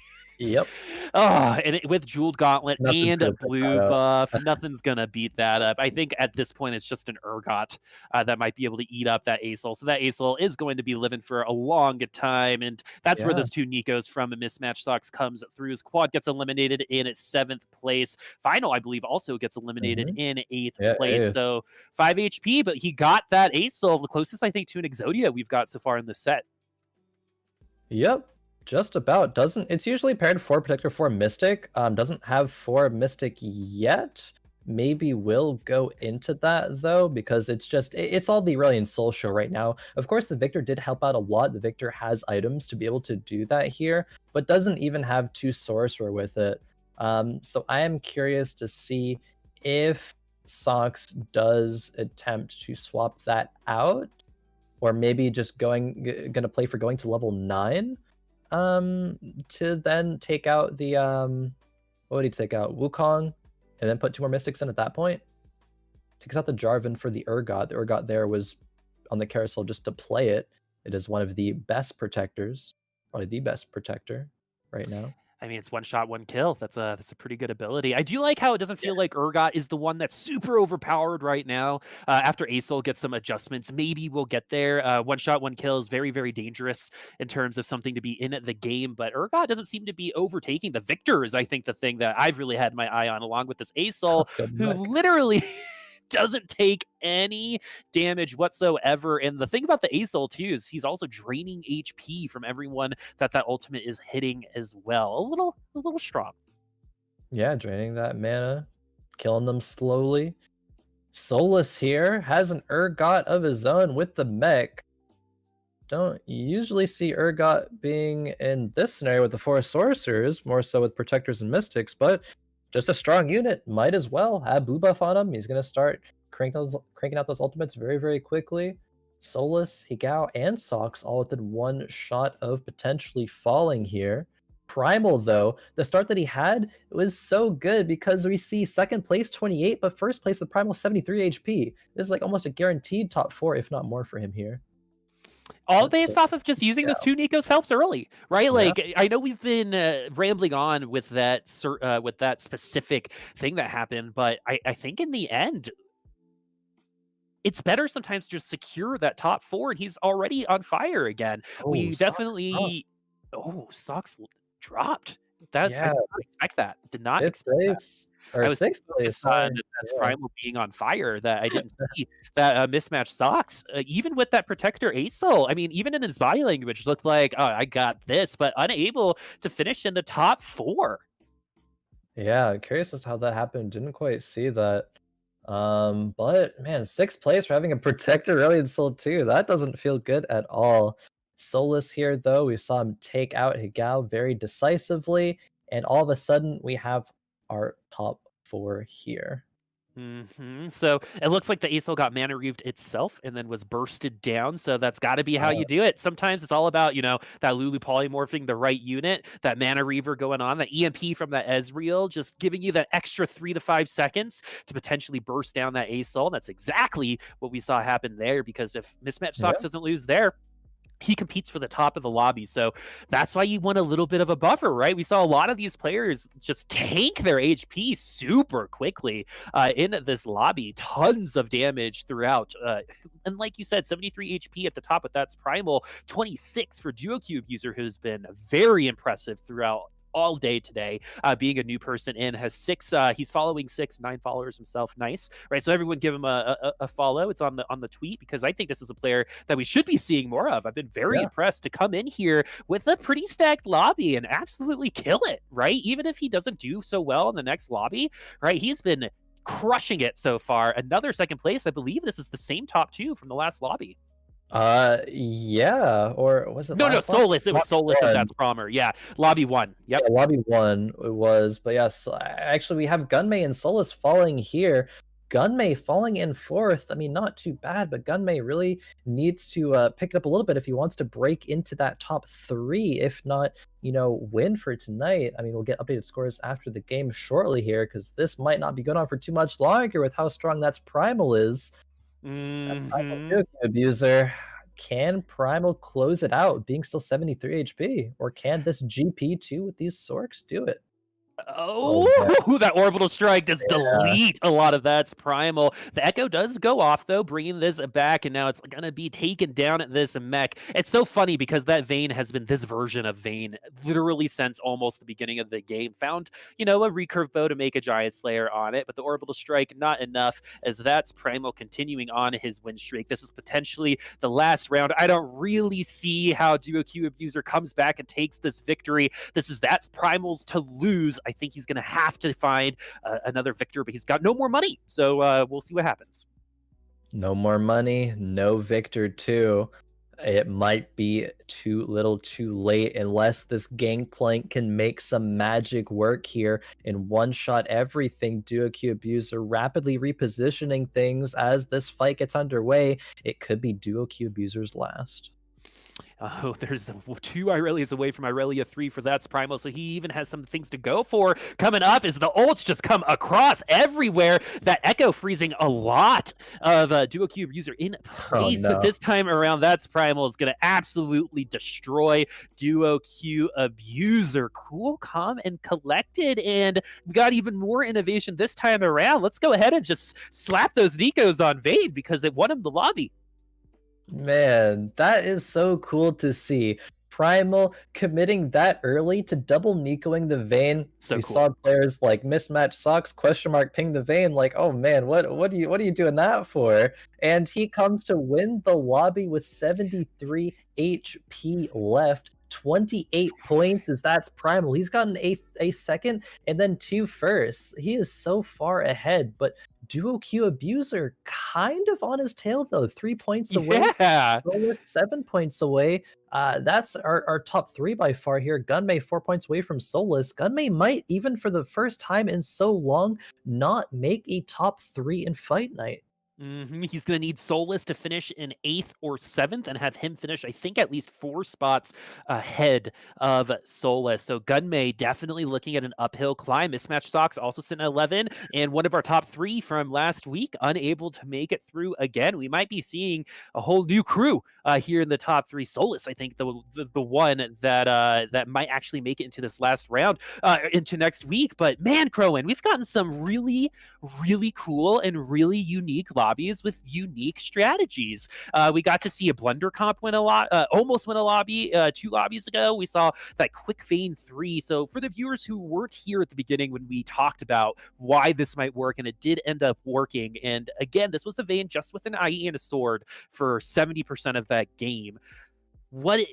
Yep.
Oh, and with Jeweled Gauntlet
Nothing's
and
gonna
a
pick that
blue
up.
buff, nothing's gonna beat that up. I think at this point it's just an Urgot that might be able to eat up that Asol. So that Asol is going to be living for a long time, and that's where
Yeah.
those 2 Nikos from Mismatchedsocks comes through. His Quad gets eliminated in 7th place. Final, I believe, also gets eliminated
Mhm.
in 8th
Yeah,
place.
8th.
So 5 HP, but he got that Asol, the closest I think to an Exodia we've got so far in this set.
Yep. Just about. Doesn't it's usually paired 4 Protector, 4 Mystic. Doesn't have 4 Mystic yet. Maybe will go into that though, because it's all the Aurelian Soul show right now. Of course, the Victor did help out a lot. The Victor has items to be able to do that here, but doesn't even have 2 Sorcerer with it. So I am curious to see if Sox does attempt to swap that out, or maybe just gonna play for going to level 9, to then take out the what would he take out? Wukong, and then put 2 more Mystics in at that point. Takes out the Jarvan for the Urgot. The Urgot there was on the carousel just to play it. It is one of the best protectors, probably the best protector right now.
I mean, it's one shot, one kill. That's a pretty good ability. I do like how it doesn't feel like Urgot is the one that's super overpowered right now. After Acel gets some adjustments, maybe we'll get there. One shot, one kill is very, very dangerous in terms of something to be in the game. But Urgot doesn't seem to be overtaking. The Victor is, I think, the thing that I've really had my eye on, along with this Acel,
Good
who
Mech.
literally doesn't take any damage whatsoever. And the thing about the Acel too is he's also draining HP from everyone that ultimate is hitting as well. A little strong.
Yeah, draining that mana, killing them slowly. Solus here has an Urgot of his own with the mech. Don't usually see Urgot being in this scenario with the four sorcerers, more so with protectors and mystics, but just a strong unit. Might as well have blue buff on him. He's gonna start cranking out those ultimates very, very quickly. Solus, Higao, and Socks all within one shot of potentially falling here. Primal, though, the start that he had was so good because we see second place 28, but first place with Primal 73 HP. This is like almost a guaranteed top 4, if not more, for him here.
All
That's
based off of just using those two Nico's helps early, right?
yeah.
Like I know we've been rambling on with that specific thing that happened, but I think in the end, it's better sometimes to just secure that top 4, and he's already on fire again.
Oh,
We
Socks drop.
definitely Socks dropped. That's I
Yeah,
did not expect that. Did not
fifth
expect that.
place or
I was so
sixth place.
focused on
Sorry.
that's
Yeah.
Primal being on fire that I didn't see that Mismatchedsocks. Even with that Protector Acel, I mean, even in his body language, looked like, oh, I got this, but unable to finish in the top 4.
Yeah, curious as to how that happened. Didn't quite see that. But man, sixth place for having a protector really in Soul 2. That doesn't feel good at all. Solus here, though, we saw him take out Higao very decisively, and all of a sudden we have our top 4 here.
So it looks like the Acel got mana reaved itself and then was bursted down. So that's got to be how you do it. Sometimes it's all about, that Lulu polymorphing the right unit, that mana reaver going on, that EMP from that Ezreal, just giving you that extra 3 to 5 seconds to potentially burst down that Acel. And that's exactly what we saw happen there, because if Mismatchedsocks doesn't lose there, he competes for the top of the lobby. So that's why you want a little bit of a buffer, right? We saw a lot of these players just tank their HP super quickly in this lobby. Tons of damage throughout. And like you said, 73 HP at the top with thatsPRIMAL, 26 for DuoQ Abuser, who's been very impressive throughout all day today, being a new person in, has 6 he's following 9 followers himself. Nice, right? So everyone give him a follow. It's on the tweet, because I think this is a player that we should be seeing more of. I've been very impressed to come in here with a pretty stacked lobby and absolutely kill it, right? Even if he doesn't do so well in the next lobby, right? He's been crushing it so far. Another second place. I believe this is the same top 2 from the last lobby.
Yeah, or was it
No,
last
Solus. It was
lobby
Solus of
one?
thatsPRIMAL. Yeah, lobby 1. Yep.
Yeah, lobby 1 it was, but yes, actually we have Gunmay and Solus falling here. Gunmay falling in 4th, I mean, not too bad, but Gunmay really needs to pick it up a little bit if he wants to break into that top 3, if not, win for tonight. I mean, we'll get updated scores after the game shortly here, because this might not be going on for too much longer with how strong thatsPRIMAL is. Primal Abuser. Can Primal close it out, being still 73 HP? Or can this GP2 with these Sorks do it?
Oh, that orbital strike does delete a lot of thatsPRIMAL. The Echo does go off, though, bringing this back, and now it's going to be taken down at this Mech. It's so funny because that Vayne has been this version of Vayne literally since almost the beginning of the game. Found, a recurve bow to make a giantslayer on it, but the orbital strike, not enough, as thatsPRIMAL continuing on his win streak. This is potentially the last round. I don't really see how DuoQ Abuser comes back and takes this victory. This is thatsPRIMAL's to lose. I think he's going to have to find another victor, but he's got no more money. So we'll see what happens.
No more money, no victor too. It might be too little too late unless this Gangplank can make some magic work here and one-shot everything. DuoQ Abuser rapidly repositioning things as this fight gets underway. It could be DuoQ Abuser's last.
Oh, there's 2 Irelias away from Irelia 3 for thatsPRIMAL, so he even has some things to go for. Coming up is the ults just come across everywhere. That Echo freezing a lot of Duo Cube user in
Oh
place, but
no.
this time around, thatsPRIMAL is going to absolutely destroy Duo Q Abuser. Cool, calm, and collected, and we got even more innovation this time around. Let's go ahead and just slap those Nicos on Vade because it won him the lobby.
Man, that is so cool to see. Primal committing that early to double Nicoing the Vayne.
So
We
cool.
saw players like Mismatchedsocks question mark ping the Vayne like, oh man, what are you doing that for? And he comes to win the lobby with 73 HP left. 28 points is thatsPRIMAL. He's gotten a second and then 2 firsts. He is so far ahead, but Duo Q Abuser kind of on his tail though. 3 points away.
Yeah.
Solus 7 points away. That's our top 3 by far here. Gunmay 4 points away from Solus. Gunmay might, even for the first time in so long, not make a top 3 in Fight Night.
He's going to need Solus to finish in 8th or 7th and have him finish, I think, at least 4 spots ahead of Solus. So Gunmay definitely looking at an uphill climb. Mismatchedsocks also sitting at 11, and one of our top 3 from last week unable to make it through again. We might be seeing a whole new crew here in the top 3. Solus, I think, the one that might actually make it into this last round, into next week. But man, Khroen, we've gotten some really, really cool and really unique lobbies with unique strategies. We got to see a Blunder comp win a lot, almost win a lobby 2 lobbies ago. We saw that Quick Vayne 3. So for the viewers who weren't here at the beginning when we talked about why this might work, and it did end up working. And again, this was a Vayne just with an IE and a sword for 70% of that game. What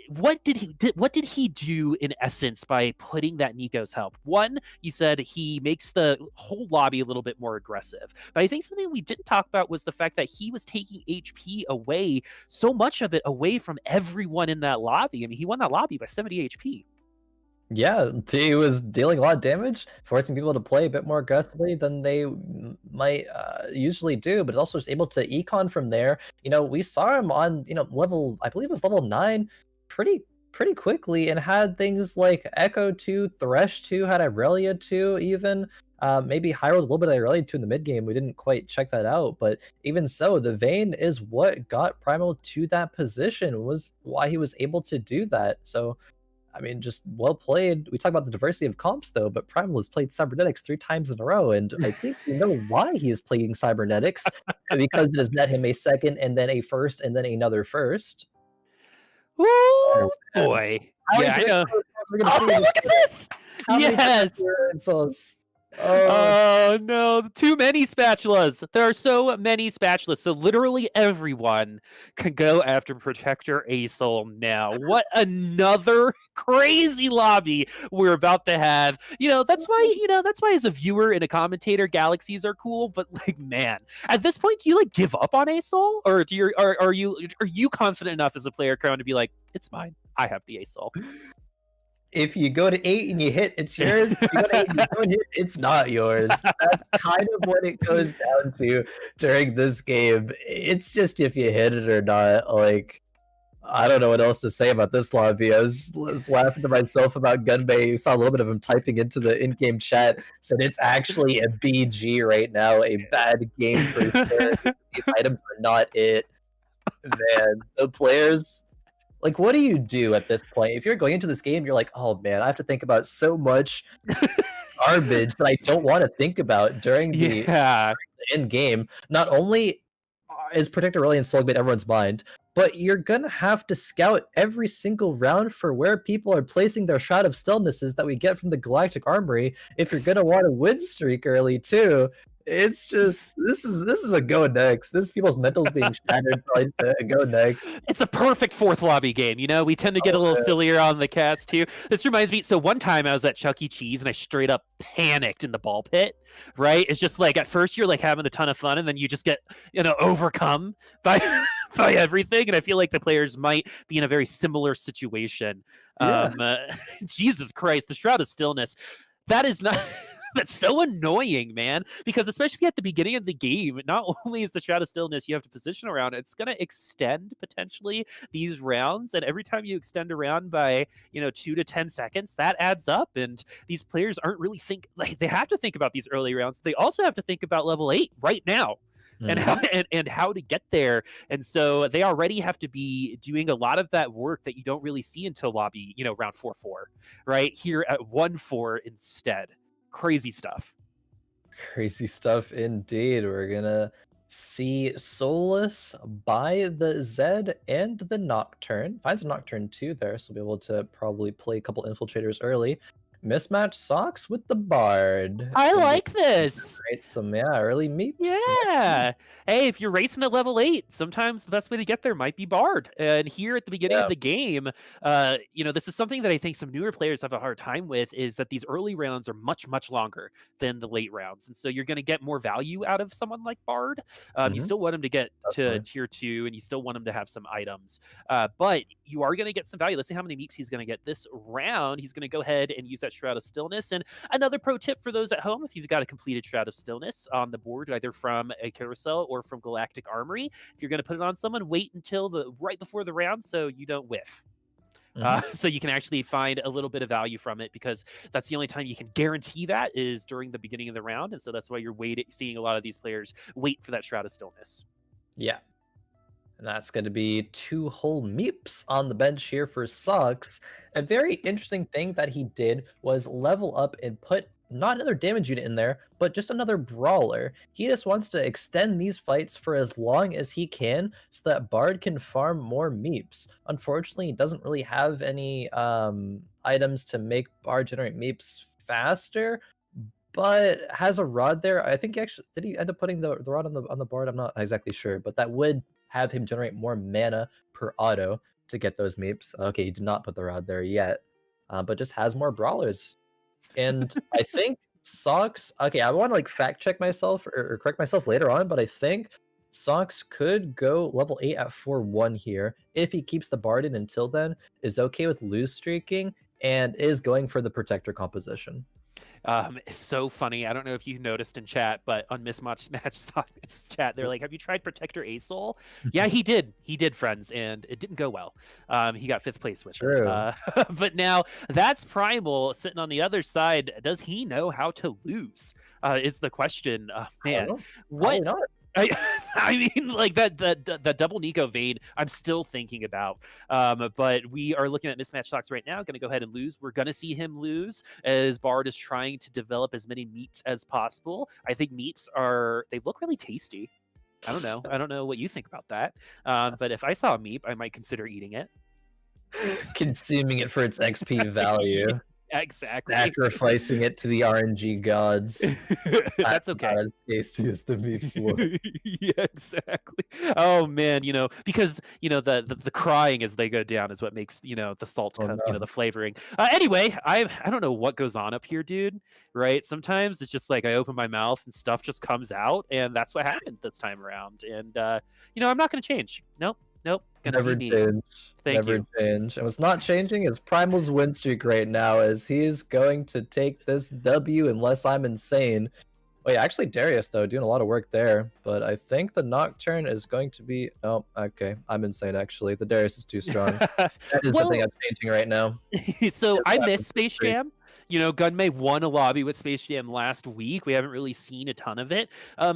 did he do in essence by putting that Nico's help? One, you said he makes the whole lobby a little bit more aggressive. But I think something we didn't talk about was the fact that he was taking HP away, so much of it away from everyone in that lobby. I mean, he won that lobby by 70 HP.
Yeah, he was dealing a lot of damage, forcing people to play a bit more aggressively than they might usually do, but also was able to econ from there. You know, we saw him on, level, I believe it was level 9, pretty quickly, and had things like Echo 2, Thresh 2, had Irelia 2 even. Maybe Hyrule a little bit of Irelia 2 in the mid game. We didn't quite check that out, but even so, the Vayne is what got Primal to that position, was why he was able to do that. So I mean, just well played. We talk about the diversity of comps, though, but Primal has played Cybernetics 3 times in a row, and I think we know why he is playing Cybernetics, because it has net him a second, and then a first, and then another first.
Oh, boy. Yeah, I know. Oh, look at this! Yes! Oh no, too many spatulas. There are so many spatulas. So literally everyone can go after Protector Asol now. What another crazy lobby we're about to have. That's why as a viewer and a commentator, galaxies are cool, but like, man, at this point, do you like give up on Asol? Or are you confident enough as a player, Khroen, to be like, it's mine. I have the Asol.
If you go to 8 and you hit, it's yours. If you go to 8 and you don't hit, it's not yours. That's kind of what it goes down to during this game. It's just if you hit it or not. Like, I don't know what else to say about this lobby. I was laughing to myself about Gunmay. You saw a little bit of him typing into the in-game chat. Said it's actually a BG right now, a bad game for sure. These items are not it. Man, the players... Like, what do you do at this point? If you're going into this game, you're like, oh man, I have to think about so much garbage that I don't want to think about during the end game. Not only is Protector really in Soulmate everyone's mind, but you're gonna have to scout every single round for where people are placing their Shroud of Stillnesses that we get from the Galactic Armory if you're gonna want a win streak early too. It's just this is a go next. This people's mentals being shattered to go next.
It's a perfect 4th lobby game. We tend to get a little sillier on the cast too. This reminds me. So one time I was at Chuck E. Cheese and I straight up panicked in the ball pit. Right? It's just like at first you're like having a ton of fun and then you just get overcome by by everything. And I feel like the players might be in a very similar situation.
Yeah.
Jesus Christ, the Shroud of Stillness. That is not. That's so annoying, man. Because especially at the beginning of the game, not only is the Shroud of Stillness you have to position around, it's going to extend potentially these rounds. And every time you extend a round by 2 to 10 seconds, that adds up. And these players aren't really like they have to think about these early rounds, but they also have to think about level 8 right now. And how
Mhm.
and how to get there, and so they already have to be doing a lot of that work that you don't really see until lobby, round 4-4, right here at 1-4 instead. Crazy stuff.
Crazy stuff indeed. We're gonna see Solus buy the Zed and the Nocturne. Finds a Nocturne too there, so we'll be able to probably play a couple infiltrators early. Mismatchedsocks with the Bard.
I
Gonna be
like this.
great some early meeps.
Yeah. Hey, if you're racing at level 8, sometimes the best way to get there might be Bard. And here at the beginning of
Yeah.
the game, this is something that I think some newer players have a hard time with, is that these early rounds are much, much longer than the late rounds. And so you're going to get more value out of someone like Bard. You
Mhm.
still want him to get to
Definitely.
tier 2, and you still want him to have some items. But you are going to get some value. Let's see how many meeps he's going to get this round. He's going to go ahead and use that Shroud of Stillness. And another pro tip for those at home, if you've got a completed Shroud of Stillness on the board, either from a carousel or from Galactic Armory, if you're going to put it on someone, wait until right before the round so you don't whiff.
Mhm.
So you can actually find a little bit of value from it, because that's the only time you can guarantee that is during the beginning of the round. And so that's why you're seeing a lot of these players wait for that Shroud of Stillness.
Yeah. And that's going to be 2 whole meeps on the bench here for Socks. A very interesting thing that he did was level up and put not another damage unit in there, but just another brawler. He just wants to extend these fights for as long as he can so that Bard can farm more meeps. Unfortunately, he doesn't really have any items to make Bard generate meeps faster, but has a rod there. I think he actually did he end up putting the rod on the board? I'm not exactly sure, but that would have him generate more mana per auto to get those meeps. Okay, he did not put the rod there yet, but just has more brawlers. And I think Socks. Okay, I want to like fact check myself or correct myself later on, but I think Socks could go level 8 at 4-1 here if he keeps the Bard in until then, is okay with lose streaking, and is going for the protector composition.
It's so funny. I don't know if you noticed in chat, but on Mismatchedsocks chat, they're like, "Have you tried Protector Asol?" Yeah, he did. He did, friends, and it didn't go well. He got 5th place with it.
True.
But now thatsPRIMAL sitting on the other side. Does he know how to lose? Is the question.
I don't
Man,
know.
what
Probably not.
I, I mean, like that double Nico Vane, I'm still thinking about. But we are looking at Mismatchedsocks right now. Going to go ahead and lose. We're going to see him lose as Bard is trying to develop as many meeps as possible. I think meeps they look really tasty. I don't know. I don't know what you think about that. But if I saw a meep, I might consider eating it.
Consuming it for its XP value.
Yeah, exactly.
Sacrificing it to the RNG gods.
That's
That's
okay.
not as tasty as the meeps look.
Yeah, exactly. Oh man, because the crying as they go down is what makes the salt
Oh
come,
no.
the flavoring. Anyway, I don't know what goes on up here, dude. Right? Sometimes it's just like I open my mouth and stuff just comes out, and that's what happened this time around. And I'm not gonna change. Nope, nope. Gonna be
Never
me.
change.
Thank
Never
you.
change. And what's not changing is Primal's win streak right now, as he's going to take this W unless I'm insane. Wait, actually Darius though, doing a lot of work there. But I think the Nocturne is going to be okay. I'm insane actually. The Darius is too strong. That is the thing
Well,
that's changing right now.
so
Is
I
that
miss
win
Space
streak.
Jam. Gunmay won a lobby with Space Jam last week. We haven't really seen a ton of it.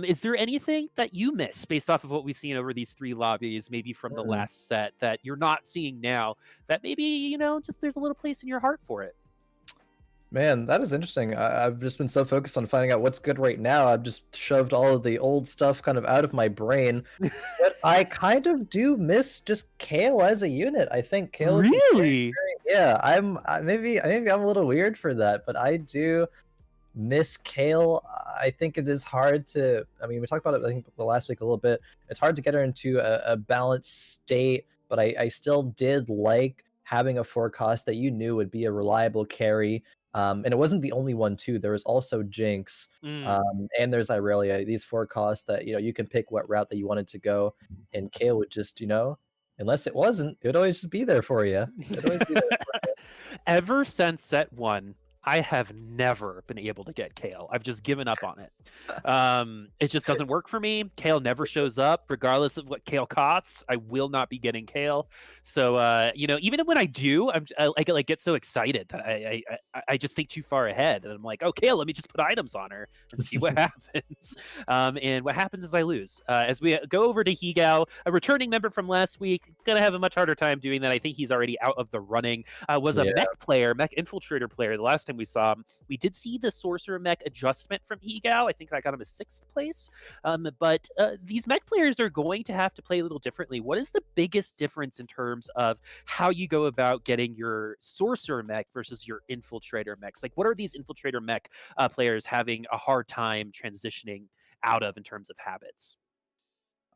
Is there anything that you miss based off of what we've seen over these 3 lobbies, maybe from the
Hmm.
last set, that you're not seeing now, that maybe, just there's a little place in your heart for it?
Man, that is interesting. I've just been so focused on finding out what's good right now. I've just shoved all of the old stuff kind of out of my brain. But I kind of do miss just Kale as a unit. I think Kale is a
Really?
yeah. Maybe I'm a little weird for that, but I do miss Kale. I think it is hard to. I mean, we talked about it I think the last week a little bit. It's hard to get her into a balanced state, but I still did like having a forecast that you knew would be a reliable carry. And it wasn't the only one too. There was also Jinx,
Mm.
and there's Irelia. These forecasts that you can pick what route that you wanted to go, and Kale would just unless it wasn't, it would always just be there for you. It'd always be there.
Ever since set 1, I have never been able to get Kale. I've just given up on it. It just doesn't work for me. Kale never shows up, regardless of what Kale costs. I will not be getting Kale. So even when I do, I get so excited that I just think too far ahead, and I'm like, oh, Kale, let me just put items on her and see what happens. And what happens is I lose. As we go over to Hygao, a returning member from last week, gonna have a much harder time doing that. I think he's already out of the running. Was a
Yeah.
Mech infiltrator player. The last time we saw him, we did see the sorcerer Mech adjustment from Hygao. I think I got him a 6th place. But these Mech players are going to have to play a little differently. What is the biggest difference in terms of how you go about getting your sorcerer Mech versus your infiltrator Mechs? Like, what are these infiltrator Mech players having a hard time transitioning out of in terms of habits?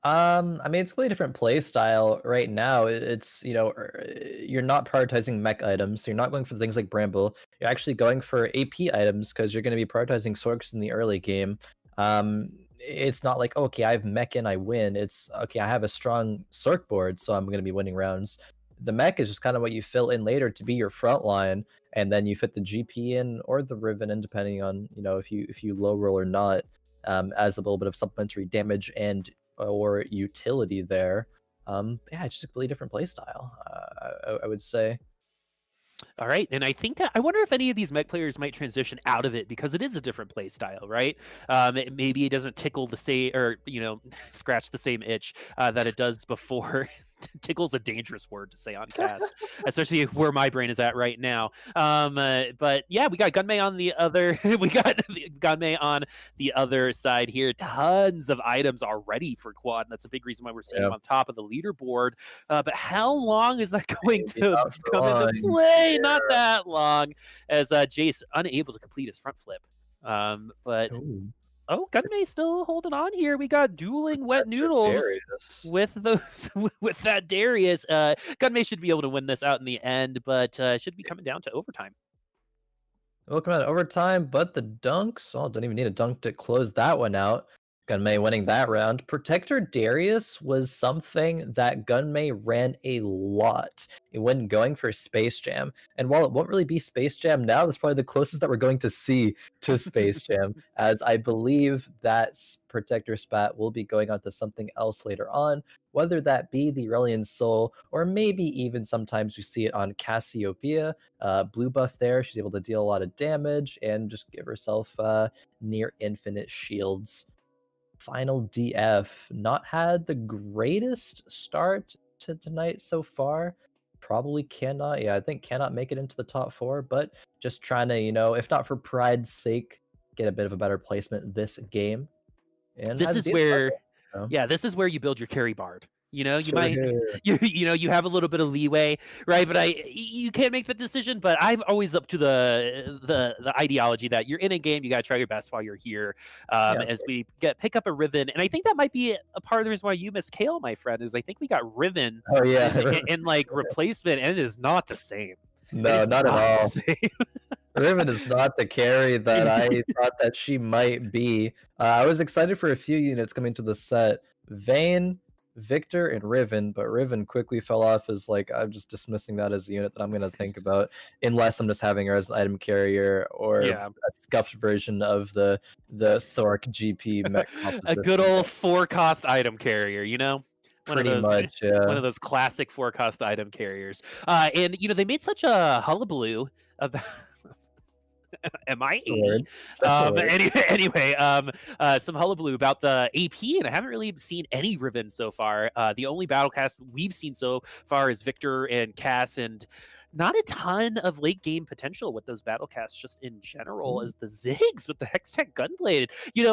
I mean, it's a completely different play style right now. It's, you're not prioritizing mech items, so you're not going for things like Bramble. You're actually going for AP items because you're going to be prioritizing Sorks in the early game. It's not like, okay, I have mech and I win. It's, okay, I have a strong Sork board, so I'm going to be winning rounds. The mech is just kind of what you fill in later to be your front line, and then you fit the GP in or the Riven in, depending on, if you low roll or not, as a little bit of supplementary damage and or utility there. Yeah, it's just a completely different play style. I would say.
All right, and I think I wonder if any of these Mech players might transition out of it because it is a different play style, right? Maybe it doesn't tickle the same, or scratch the same itch that it does before. Tickle's a dangerous word to say on cast, especially where my brain is at right now. But yeah, we got Gunmay on the other. We got Gunmay on the other side here. Tons of items already for Quad, and that's a big reason why we're seeing him on top of the leaderboard. But how long is that going
Maybe
to
not for
come into
long.
play? Not that long, as Jace unable to complete his front flip. But
Ooh,
oh, Gunmay still holding on here. We got dueling wet
Protector
noodles
Darius.
with those with that Darius. Gunmay should be able to win this out in the end, but should be coming down to overtime.
Welcome out overtime, but the dunks. Oh, don't even need a dunk to close that one out. Gunmay winning that round. Protector Darius was something that Gunmay ran a lot when going for Space Jam. And while it won't really be Space Jam now, that's probably the closest that we're going to see to Space Jam, as I believe that Protector Spat will be going on to something else later on, whether that be the Aurelian Soul, or maybe even sometimes we see it on Cassiopeia. Blue buff there, she's able to deal a lot of damage and just give herself near infinite shields. finaldf not had the greatest start to tonight so far. Probably cannot, I think cannot make it into the top 4, but just trying to, if not for pride's sake, get a bit of a better placement this game. And
This
has a
is
decent
where,
level, so.
yeah, this is where you build your carry bard. You might,
Sure.
you have a little bit of leeway, right? But you can't make the decision. But I'm always up to the ideology that you're in a game, you got to try your best while you're here.
Yeah.
As we pick up a Riven, and I think that might be a part of the reason why you miss Kale, my friend, is I think we got Riven
Oh yeah.
in like replacement, and it is not the same. It
No,
is
not at
not the
all.
same.
Riven is not the carry that I thought that she might be. I was excited for a few units coming to the set. Vayne, Victor, and Riven, but Riven quickly fell off as like, I'm just dismissing that as a unit that I'm going to think about, unless I'm just having her as an item carrier or
Yeah.
a scuffed version of the Sork GP mech
A good old 4-cost item carrier, one of
pretty
those
much, yeah.
one of those classic 4-cost item carriers. And they made such a hullabaloo about am I
That's a
80?
word. That's a word.
Anyway, some hullabaloo about the AP, and I haven't really seen any Riven so far. The only battlecast we've seen so far is Victor and Cass, and not a ton of late game potential with those battlecasts just in general as the Ziggs with the Hextech Gunblade.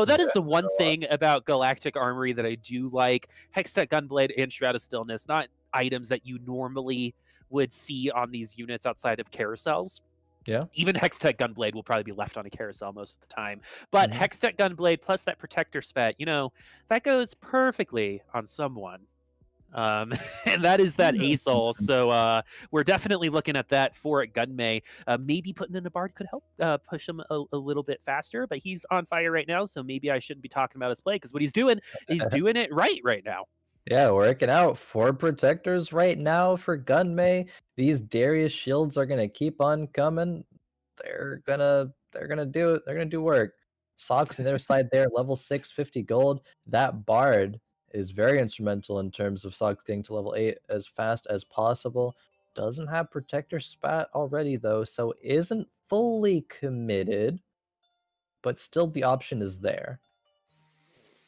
That is the one thing about Galactic Armory that I do like. Hextech Gunblade and Shroud of Stillness, not items that you normally would see on these units outside of carousels.
Yeah.
Even Hextech Gunblade will probably be left on a carousel most of the time. But Hextech Gunblade plus that Protector Spat, that goes perfectly on someone. And that is that ASOL. So we're definitely looking at that for Gunmay. Maybe putting in a Bard could help push him a little bit faster, but he's on fire right now, so maybe I shouldn't be talking about his play, because what he's doing it right now.
Yeah, working out. 4 protectors right now for Gunmay. These Darius shields are going to keep on coming. they're gonna do work. Socks on their side there, level 6, 50 gold. That Bard is very instrumental in terms of Socks getting to level 8 as fast as possible. Doesn't have Protector Spat already though, so isn't fully committed, but still the option is there.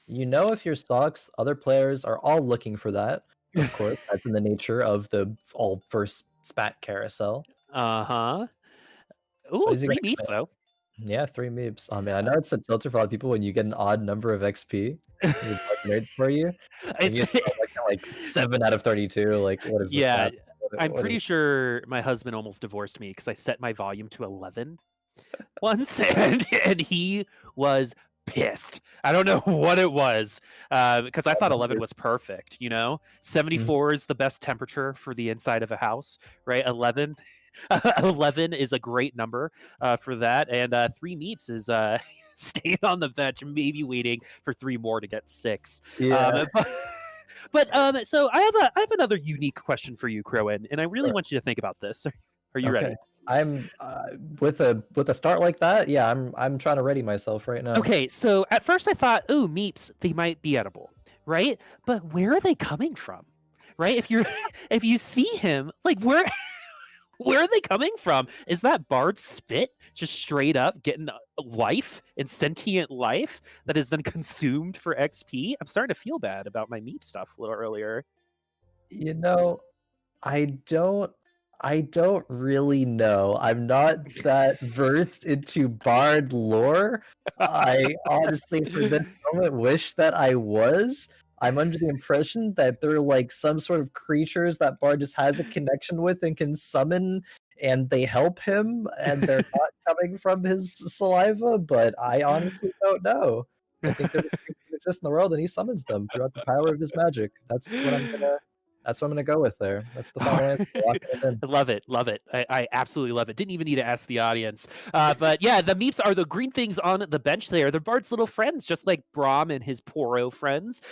You know, if your Socks, other players are all looking for that. Of course, that's in the nature of the all first spat carousel.
Uh-huh.
What
Ooh,
is he
3
gonna
beeps
commit?
though.
Yeah, 3 meeps. I mean, I know it's a tilter for a lot of people when you get an odd number of XP. Your dog nerd for you. And
It's
you start like 7 out of 32. Like, what is this
yeah,
map?
I'm
What is
pretty sure my husband almost divorced me because I set my volume to 11 once, and he was pissed. I don't know what it was because I thought 11 was perfect. You know, 74 is the best temperature for the inside of a house, right? 11, 11 is a great number for that, and 3 meeps is staying on the bench, maybe waiting for 3 more to get 6.
Yeah.
But so I have another unique question for you, Khroen, and I really
Sure.
want you to think about this. Are you
Okay.
ready?
I'm with a start like that. Yeah, I'm trying to ready myself right now.
Okay, so at first I thought, "Ooh, meeps, they might be edible," right? But where are they coming from? Right? If you're if you see him, like where are they coming from? Is that Bard's spit just straight up getting life and sentient life that is then consumed for XP? I'm starting to feel bad about my meep stuff a little earlier.
You know, I don't really know. I'm not that versed into Bard lore. I honestly, for this moment, wish that I was. I'm under the impression that they're like some sort of creatures that Bard just has a connection with and can summon, and they help him, and they're not coming from his saliva, but I honestly don't know. I think they're the creatures that exist in the world, and he summons them throughout the power of his magic. That's what I'm gonna go with there. That's the final answer. Locking it in.
I love it, love it. I absolutely love it. Didn't even need to ask the audience. But yeah, the meeps are the green things on the bench there. They're Bard's little friends, just like Braum and his Poro friends.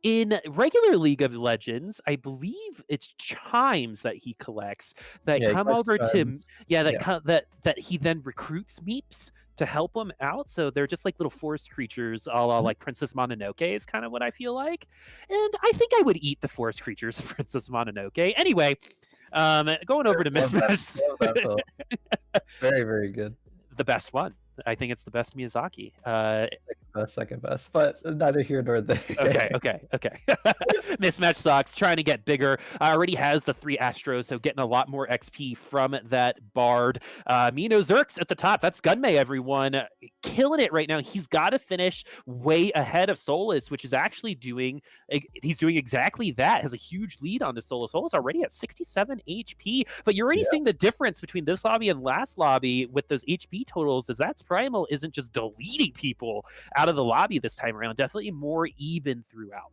In regular League of Legends, I believe it's chimes that he collects that
Yeah, he
come
collects
over to
chimes.
yeah that
Yeah.
that he then recruits meeps to help him out. So they're just like little forest creatures, a la
Mhm.
like Princess Mononoke is kind of what I feel like. And I think I would eat the forest creatures of Princess Mononoke. Anyway, going over to
Love that.
Mismatch,
Love that film. Very, very good.
the best one. I think it's the best Miyazaki.
Second best, but neither here nor there.
Okay. Mismatchedsocks trying to get bigger. Already has the 3 Astros, so getting a lot more XP from that Bard. Mino Zerks at the top. That's Gunmay, everyone. Killing it right now. He's got to finish way ahead of Solus, which is actually he's doing exactly that. Has a huge lead on the Solus. Solus already at 67 HP, but you're already
Yeah.
seeing the difference between this lobby and last lobby with those HP totals, as thatsPRIMAL isn't just deleting people out of the lobby this time around. Definitely more even throughout.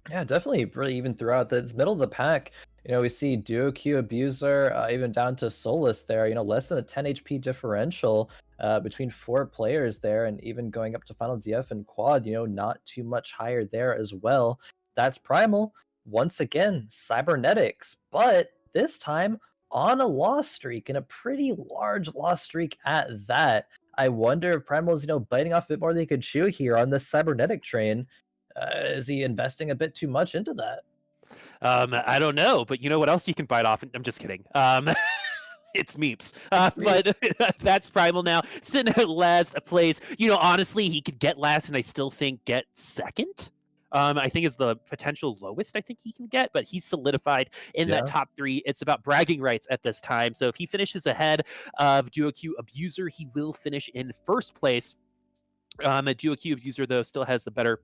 Yeah, definitely really even throughout the middle of the pack. You know, we see Duo Q Abuser, even down to Solus there, you know, less than a 10 HP differential between 4 players there, and even going up to finaldf and Quad, you know, not too much higher there as well. thatsPRIMAL, once again, Cybernetics, but this time on a loss streak, and a pretty large loss streak at that. I wonder if Primal's, you know, biting off a bit more than he could chew here on this cybernetic train. Is he investing a bit too much into that?
I don't know, but you know what else you can bite off? I'm just kidding. It's meeps.
It's me.
But thatsPRIMAL now sitting at last place. You know, honestly, he could get last and I still think get second. I think is the potential lowest I think he can get, but he's solidified in that
Yeah.
top 3. It's about bragging rights at this time. So if he finishes ahead of Duo Q Abuser, he will finish in first place. Duo Q Abuser, though, still has the better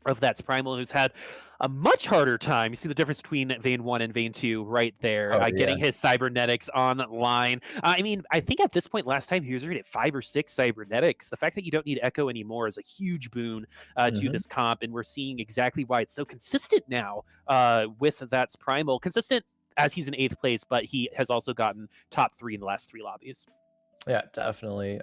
of thatsPRIMAL, who's had a much harder time. You see the difference between Vein 1 and Vein 2 right there,
Oh yeah.
getting his Cybernetics online. I mean, I think at this point last time he was rated 5 or 6 Cybernetics. The fact that you don't need Echo anymore is a huge boon to this comp, and we're seeing exactly why it's so consistent now with thatsPRIMAL. Consistent as he's in 8th place, but he has also gotten top 3 in the last 3 lobbies.
Yeah, definitely.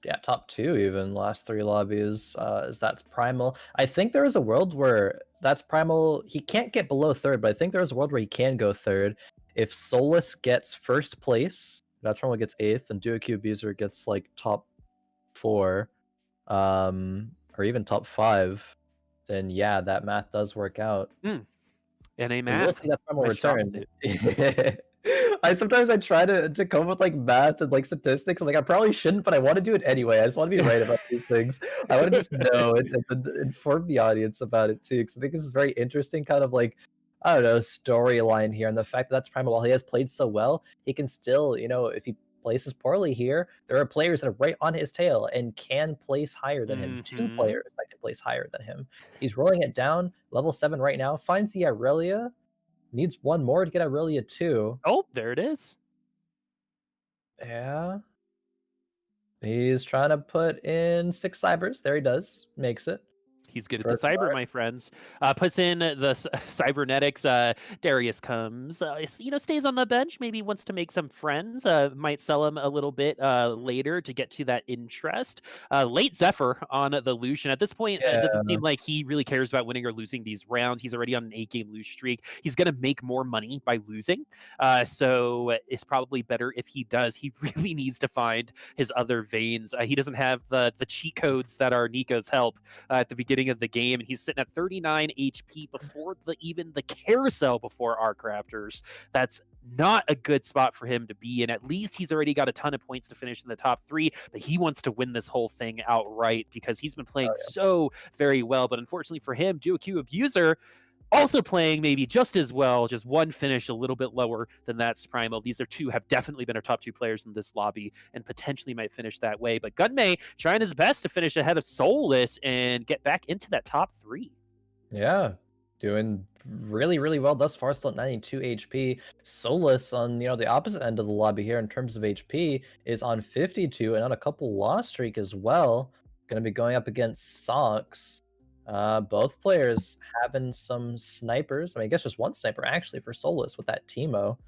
Yeah, top 2 even last 3 lobbies. Is thatsPRIMAL. I think there is a world where thatsPRIMAL, he can't get below 3rd, but I think there's a world where he can go 3rd if Solus gets 1st place thatsPRIMAL gets 8th, and DuoQ Abuser gets like top 4, or even top 5, then yeah, that math does work out.
And a
We will
math.
see thatsPRIMAL
My strong
return.
suit.
Sometimes I try to come up with like math and like statistics. I'm like, I probably shouldn't, but I want to do it anyway. I just want to be right about these things. I want to just know and inform the audience about it too, because I think this is very interesting, kind of like, I don't know, storyline here, and the fact that thatsPRIMAL, while he has played so well, he can still, you know, if he places poorly here, there are players that are right on his tail and can place higher than him. 2 players that can place higher than him. He's rolling it down, level 7 right now, finds the Irelia, needs 1 more to get Irelia 2.
Oh, there it is.
Yeah. He's trying to put in 6 cybers. There he does. Makes it.
He's good at the cyber, my friends. Puts in the cybernetics. Darius comes, stays on the bench. Maybe wants to make some friends. Might sell him a little bit later to get to that interest. Late Zephyr on the Lucian. At this point, it doesn't seem like he really cares about winning or losing these rounds. He's already on an 8-game lose streak. He's going to make more money by losing. So it's probably better if he does. He really needs to find his other veins. He doesn't have the cheat codes that are Nico's help at the beginning of the game, and he's sitting at 39 HP before even the carousel before our crafters. That's not a good spot for him to be in. At least he's already got a ton of points to finish in the top 3, but he wants to win this whole thing outright because he's been playing so very well. But unfortunately for him, DuoQ Abuser also playing maybe just as well, just 1 finish a little bit lower than thatsPRIMAL. These have definitely been our top 2 players in this lobby and potentially might finish that way. But Gunmay trying his best to finish ahead of Soulless and get back into that top 3.
Yeah, doing really, really well thus far, still at 92 HP. Soulless on, the opposite end of the lobby here in terms of HP is on 52 and on a couple loss streak as well. Going to be going up against Socks. Both players having some snipers. I mean, I guess just 1 sniper actually for Soulless with that Teemo.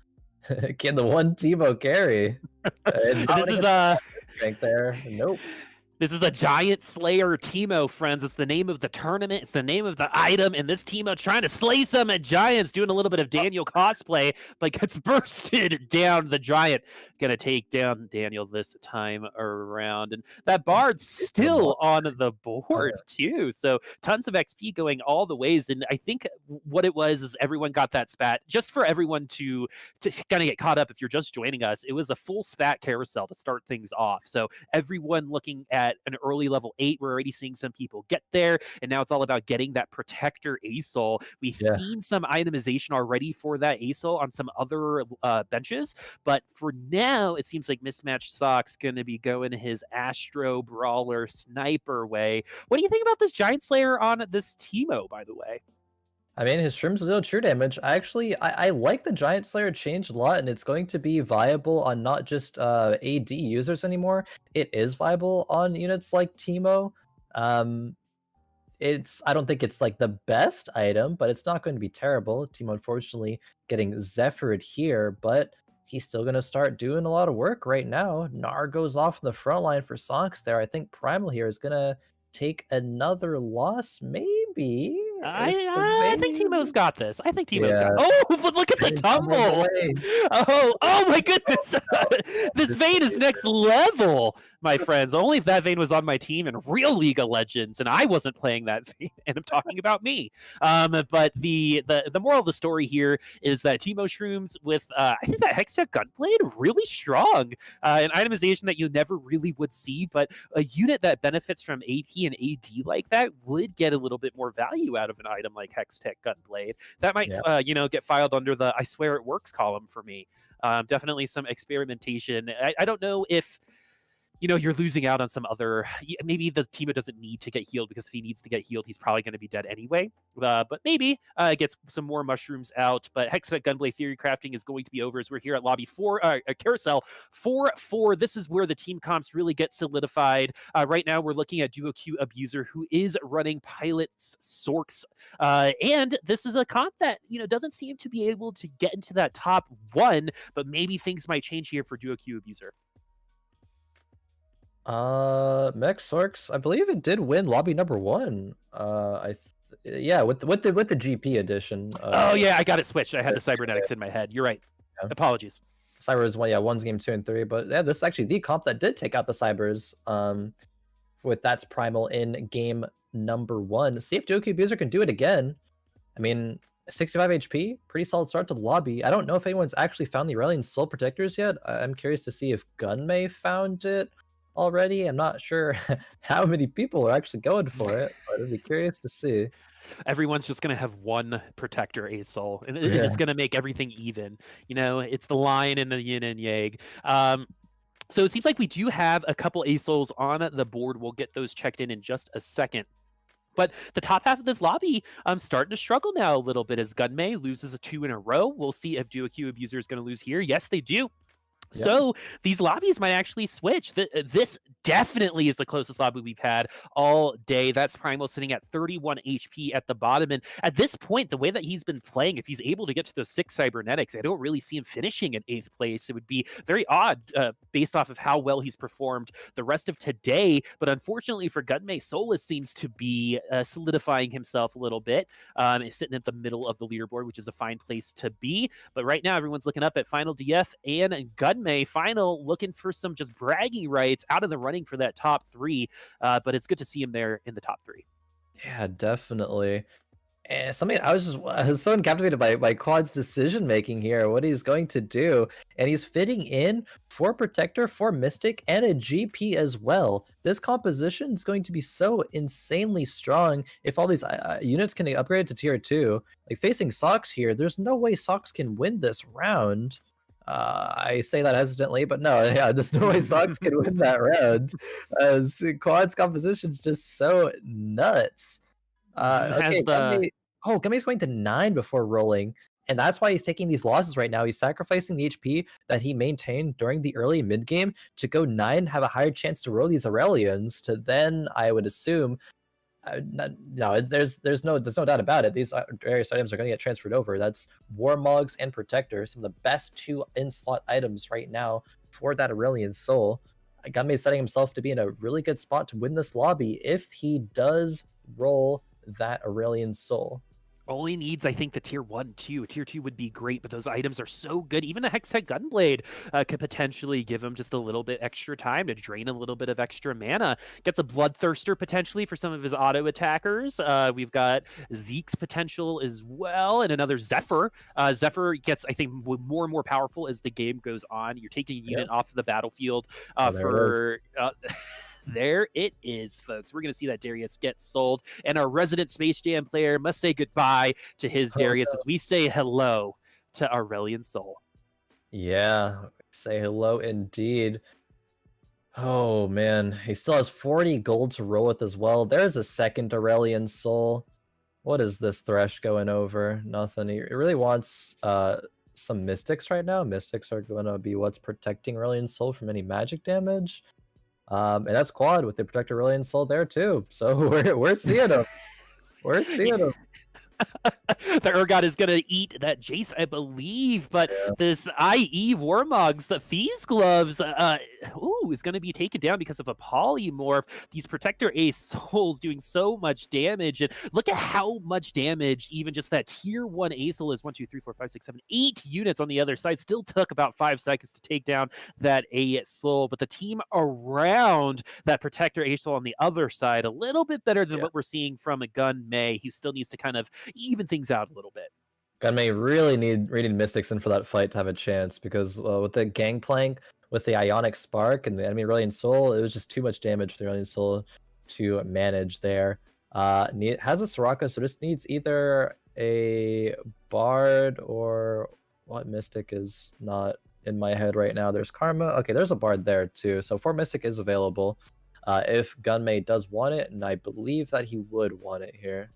Can the 1 Teemo carry?
This is
right there. Nope.
This is a Giant Slayer Teemo, friends. It's the name of the tournament. It's the name of the item. And this Teemo trying to slay some at Giants, doing a little bit of Daniel cosplay, but gets bursted down. The Giant gonna take down Daniel this time around. And that Bard's still on the board too. So tons of XP going all the ways. And I think what it was is everyone got that spat. Just for everyone to kind of get caught up, if you're just joining us, it was a full spat carousel to start things off. So everyone looking at an early level 8, we're already seeing some people get there, and now it's all about getting that protector ASOL. We've seen some itemization already for that ASOL on some other benches, but for now it seems like Mismatchedsocks going to be going his Astro Brawler sniper way. What do you think about this Giant Slayer on this Teemo, by the way?
I mean, his shrooms deal true damage. I like the Giant Slayer change a lot, and it's going to be viable on not just AD users anymore. It is viable on units like Teemo. I don't think it's like the best item, but it's not going to be terrible. Teemo, unfortunately, getting Zephyred here, but he's still going to start doing a lot of work right now. Gnar goes off in the front line for Socks there. I think Primal here is going to take another loss, maybe.
I think Teemo's got this. I think Teemo's got. Oh, but look at the tumble! Oh my goodness! This vein is next level, my friends. Only if that vein was on my team in real League of Legends, and I wasn't playing that vein, and I'm talking about me. But the moral of the story here is that Teemo Shrooms with I think that Hextech Gunblade really strong, an itemization that you never really would see, but a unit that benefits from AP and AD like that would get a little bit more value out of an item like Hextech Gunblade. That might get filed under the I swear it works column for me. Definitely some experimentation. I don't know if you're losing out on some other. Maybe the Teemo doesn't need to get healed, because if he needs to get healed, he's probably going to be dead anyway. But maybe gets some more mushrooms out. But Hextech Gunblade theory crafting is going to be over as we're here at lobby 4, carousel 4-4. This is where the team comps really get solidified. Right now, we're looking at DuoQ Abuser, who is running Pilots Sorks, and this is a comp that doesn't seem to be able to get into that top 1. But maybe things might change here for DuoQ Abuser.
Mech Sorks, I believe it did win lobby number 1. With the GP edition.
Oh yeah, I got it switched. I had the Cybernetics in my head. You're right. Apologies.
Cybers won, yeah, one's game 2 and 3, but yeah, this is actually the comp that did take out the Cybers. With thatsPRIMAL in game number 1. See if Doku Abuser can do it again. I mean, 65 HP, pretty solid start to the lobby. I don't know if anyone's actually found the Aurelian Soul Protectors yet. I'm curious to see if Gunmay found it already. I'm not sure how many people are actually going for it, but I'd be curious to see.
Everyone's just going to have one protector ace soul, and it's just going to make everything even. You know, it's the lion and the yin and yang. So it seems like we do have a couple ace souls on the board. We'll get those checked in just a second. But the top half of this lobby, starting to struggle now a little bit as Gunmay loses a 2 in a row. We'll see if Duo-Q Abuser is going to lose here. Yes, they do. Yep. So these lobbies might actually switch. This definitely is the closest lobby we've had all day. thatsPRIMAL sitting at 31 HP at the bottom. And at this point, the way that he's been playing, if he's able to get to those 6 Cybernetics, I don't really see him finishing in 8th place. It would be very odd based off of how well he's performed the rest of today. But unfortunately for Gunmay, Solus seems to be solidifying himself a little bit. He's sitting at the middle of the leaderboard, which is a fine place to be. But right now, everyone's looking up at finaldf and Gunmay. Final looking for some just bragging rights out of the running for that top 3, but it's good to see him there in the top 3.
Yeah, definitely. And something I was so captivated by Quad's decision making here, what he's going to do, and he's fitting in 4 Protector, 4 Mystic, and a GP as well. This composition is going to be so insanely strong if all these units can be upgraded to tier 2. Like facing Socks here, there's no way Socks can win this round. I say that hesitantly, but no, yeah, there's no way Socks can win that round. As Quad's composition is just so nuts. Okay, Gunmay's going to 9 before rolling, and that's why he's taking these losses right now. He's sacrificing the HP that he maintained during the early mid game to go 9, have a higher chance to roll these Aurelians. To then, I would assume. There's no doubt about it. These various items are going to get transferred over. That's Warmogs and Protector, some of the best 2 in-slot items right now for that Aurelian Soul. Gunmay setting himself to be in a really good spot to win this lobby if he does roll that Aurelian Soul.
Only needs, I think, the tier 1, too. Tier 2 would be great, but those items are so good. Even a Hextech Gunblade could potentially give him just a little bit extra time to drain a little bit of extra mana. Gets a Bloodthirster potentially for some of his auto attackers. We've got Zeke's potential as well, and another Zephyr. Zephyr gets, I think, more and more powerful as the game goes on. You're taking a unit off the battlefield for... There it is, folks. We're going to see that Darius get sold, and our resident Space Jam player must say goodbye to his Darius as we say hello to Aurelian Soul.
Yeah, say hello indeed. Oh, man. He still has 40 gold to roll with as well. There's a second Aurelian Soul. What is this Thresh going over? Nothing. He really wants some Mystics right now. Mystics are going to be what's protecting Aurelian Soul from any magic damage. And that's Quad with the Protector Aurelian Soul there too. So we're seeing him. We're seeing him.
The Urgot is going to eat that Jace, I believe, but this IE Warmogs, the Thieves Gloves, is going to be taken down because of a polymorph. These Protector Ace Souls doing so much damage, and look at how much damage even just that tier 1 Ace Soul is. 1, 2, 3, 4, 5, 6, 7, 8 units on the other side. Still took about 5 seconds to take down that Ace Soul, but the team around that Protector Ace Soul on the other side, a little bit better than what we're seeing from a Gunmay, who still needs to kind of even things out a little bit.
Gunmay really need Mystics in for that fight to have a chance, because with the Gangplank, with the Ionic Spark and the enemy Aurelian Soul, it was just too much damage for the Aurelian Soul to manage there. It has a Soraka, so just needs either a Bard or what Mystic is not in my head right now. There's Karma. Okay, there's a Bard there too. So 4 Mystic is available if Gunmay does want it, and I believe that he would want it here.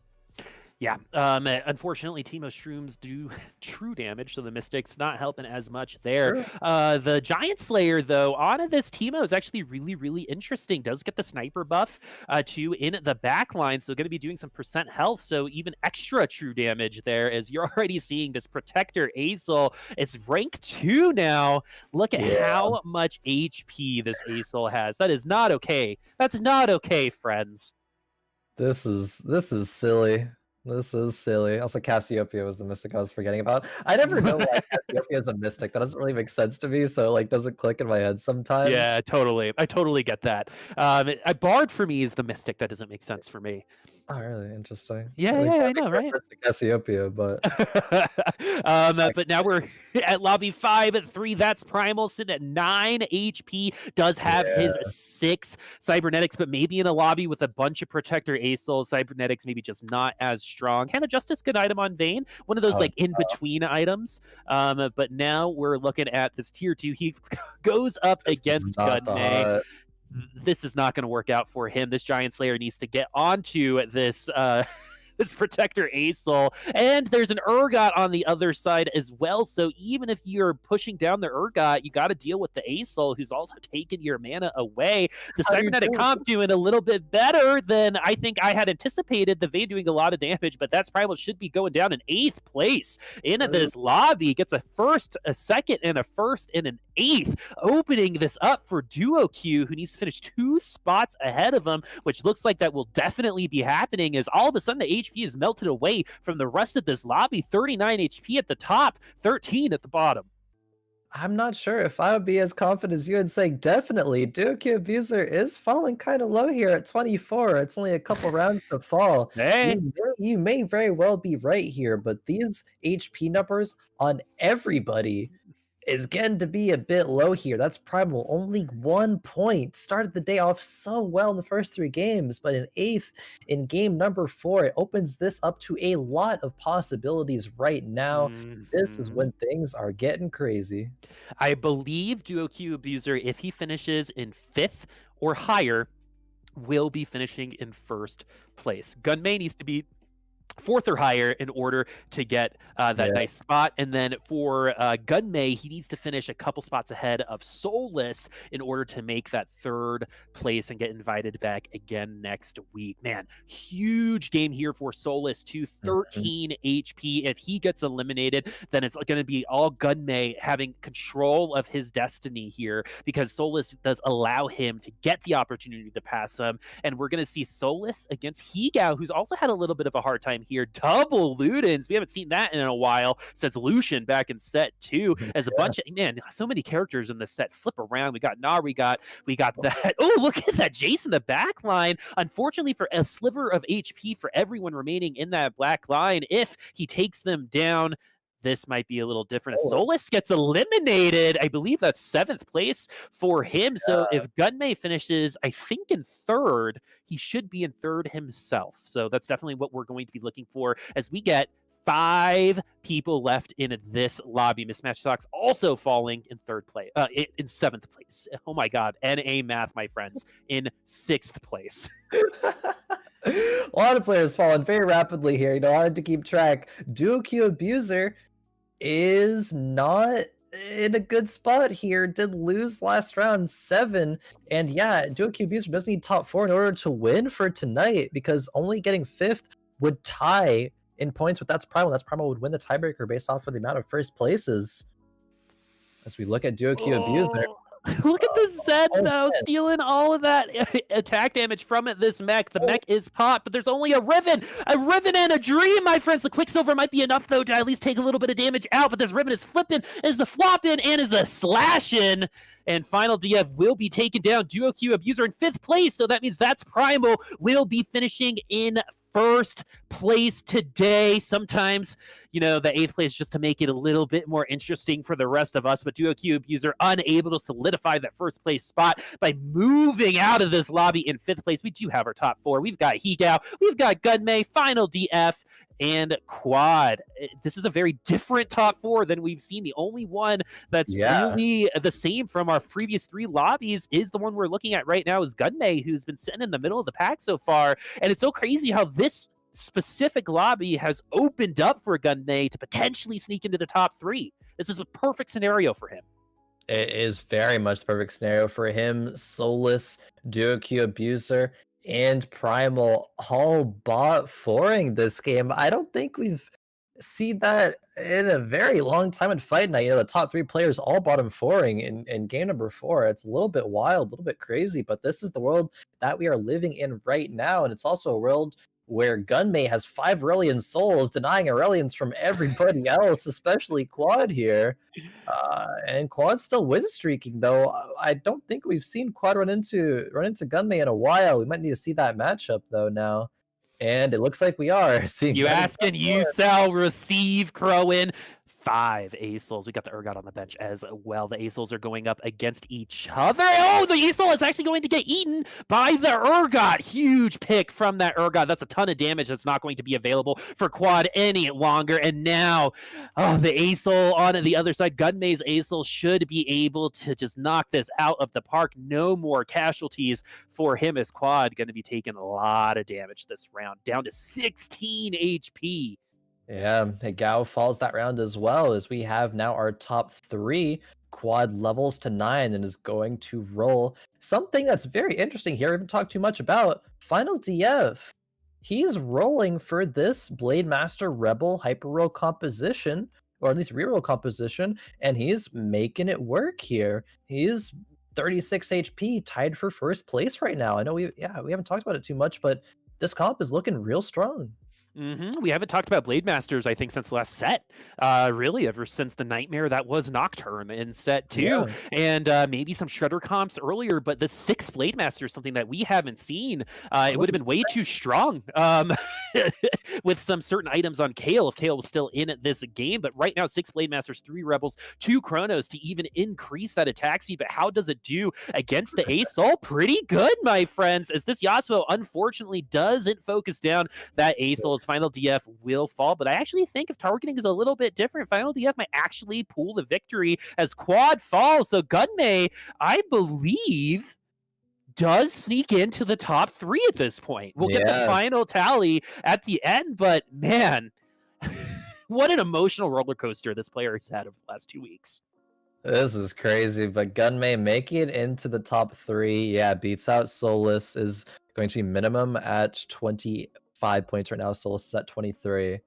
Yeah, unfortunately, Teemo Shrooms do true damage, so the Mystics not helping as much there. Sure. The Giant Slayer, though, on this Teemo is actually really, really interesting. Does get the Sniper buff, too, in the back line, so going to be doing some percent health, so even extra true damage there, as you're already seeing this Protector Aesol. It's rank 2 now. Look at how much HP this Aesol has. That is not okay. That's not okay, friends.
This is silly. This is silly. Also, Cassiopeia was the mystic I was forgetting about. I never know why Cassiopeia is a mystic. That doesn't really make sense to me, so, like, doesn't click in my head sometimes.
Yeah, totally. I totally get that. A bard for me is the mystic. That doesn't make sense for me.
Oh, really? Interesting.
Yeah,
Like,
yeah, I
that'd be
know, right?
perfect for Cassiopeia, but
But now we're at lobby 5 at 3. That's Primal sitting at 9 HP. Does have his
yeah.
6 Cybernetics, but maybe in a lobby with a bunch of Protector Aesol, Cybernetics maybe just not as strong. Hannah Justice, good item on Vayne. One of those
Oh,
like in between items. But now we're looking at this tier 2. He goes up
this is
against
not the
Gunmay.
hot.
This is not going to work out for him. This Giant Slayer needs to get onto this this Protector Aesol, and there's an Urgot on the other side as well. So even if you're pushing down the Urgot, you got to deal with the Aesol, who's also taking your mana away. The
How do you
Cybernetic
do
comp doing a little bit better than I think I had anticipated. The Vayne doing a lot of damage, but thatsPRIMAL should be going down in 8th place in this lobby. Gets a first, a second, and a first, and an 8th, opening this up for Duo Q, who needs to finish 2 spots ahead of him, which looks like that will definitely be happening as all of a sudden the HP is melted away from the rest of this lobby. 39 HP at the top, 13 at the bottom.
I'm not sure if I would be as confident as you in saying definitely. Duke Abuser is falling kind of low here at 24. It's only a couple rounds to fall.
Hey.
You may very well be right here, but these HP numbers on everybody is getting to be a bit low here. thatsPRIMAL, only 1 point. Started the day off so well in the first 3 games, but in 8th, in game number 4, it opens this up to a lot of possibilities right now. This is when things are getting crazy.
I believe Duo Q Abuser, if he finishes in 5th or higher, will be finishing in 1st place. Gunmay needs to be 4th or higher in order to get that nice spot. And then for Gunmay, he needs to finish a couple spots ahead of Soulless in order to make that 3rd place and get invited back again next week. Man, huge game here for Soulless to 13 HP. If he gets eliminated, then it's going to be all Gunmay having control of his destiny here, because Soulless does allow him to get the opportunity to pass him. And we're going to see Soulless against Hygao, who's also had a little bit of a hard time here. Double Ludens. We haven't seen that in a while since Lucian back in set 2. As a bunch of, man, so many characters in the set flip around. We got Gnar, we got that. Oh, look at that Jace in the back line. Unfortunately, for a sliver of HP for everyone remaining in that black line, if he takes them down, this might be a little different. Soulless gets eliminated. I believe that's 7th place for him. So if Gunmay finishes, I think, in 3rd, he should be in 3rd himself. So that's definitely what we're going to be looking for as we get 5 people left in this lobby. Mismatchedsocks also falling in 3rd place, in 7th place. Oh my God, NA math, my friends, in 6th place.
A lot of players falling very rapidly here. Hard to keep track. Duo Q Abuser is not in a good spot here. Did lose last round 7. And yeah, Duo Q Abuser does need top 4 in order to win for tonight, because only getting 5th would tie in points with thatsPRIMAL. thatsPRIMAL would win the tiebreaker based off of the amount of first places. As we look at Duo Q Abuser.
Look at this Zed, though, stealing all of that attack damage from this Mech. The Mech is popped, but there's only a Riven and a Dream, my friends. The Quicksilver might be enough, though, to at least take a little bit of damage out, but this Riven is flipping, is a flopping, and is a slashing. And finaldf will be taken down. Duo Q Abuser in 5th place, so that means thatsPRIMAL will be finishing in 1st place today. Sometimes, the 8th place just to make it a little bit more interesting for the rest of us, but Duo Q Abuser unable to solidify that 1st place spot by moving out of this lobby in 5th place. We do have our top 4. We've got Hygao, we've got Gunmay, finaldf, and Quad. This is a very different top 4 than we've seen. The only one that's really the same from our previous 3 lobbies is the one we're looking at right now, is Gunmay, who's been sitting in the middle of the pack so far. And it's so crazy how this specific lobby has opened up for Gunmay to potentially sneak into the top 3. This is a perfect scenario for him.
It is very much the perfect scenario for him. Soulless, Duo Q Abuser, and Primal all bot foring this game. I don't think we've seen that in a very long time in Fight Night. The top 3 players all bottom foring in game number 4. It's a little bit wild, a little bit crazy, but this is the world that we are living in right now, and it's also a world where Gunmay has 5 Aurelian souls, denying Aurelians from everybody else, especially Quad here. And Quad's still win streaking though. I don't think we've seen Quad run into Gunmay in a while. We might need to see that matchup though now. And it looks like we are seeing.
You ask and you shall receive, Khroen. 5 Acels. We got the Urgot on the bench as well. The Acels are going up against each other. Oh, the Acel is actually going to get eaten by the Urgot. Huge pick from that Urgot. That's a ton of damage that's not going to be available for Quad any longer. And now, oh, the Acel on the other side. Gunmay's Acel should be able to just knock this out of the park. No more casualties for him as Quad going to be taking a lot of damage this round. Down to 16 HP.
Yeah, Hygao falls that round as well, as we have now our top 3. Quad levels to 9 and is going to roll something that's very interesting here. I haven't talked too much about finaldf. He's rolling for this Blade Master Rebel Hyper Roll composition, or at least reroll composition, and he's making it work here. He's 36 HP, tied for first place right now. I know we haven't talked about it too much, but this comp is looking real strong.
We haven't talked about Blade Masters, I think, since the last set. Really, ever since the nightmare that was Nocturne in set 2. Yeah. And maybe some Shredder comps earlier, but the 6 Blade Master is something that we haven't seen. It would have been way too strong with some certain items on Kale if Kale was still in this game. But right now, 6 Blade Masters, 3 Rebels, 2 Chronos to even increase that attack speed. But how does it do against the Acel? Pretty good, my friends, as this Yasuo unfortunately doesn't focus down that Acel. finaldf will fall, but I actually think if targeting is a little bit different, finaldf might actually pull the victory as Quad falls. So Gunmay, I believe, does sneak into the top 3 at this point. We'll get the final tally at the end, but man, what an emotional roller coaster this player has had over the last 2 weeks.
This is crazy, but Gunmay making it into the top 3, yeah, beats out Solus, is going to be minimum at 25 points right now. Solus is at 23.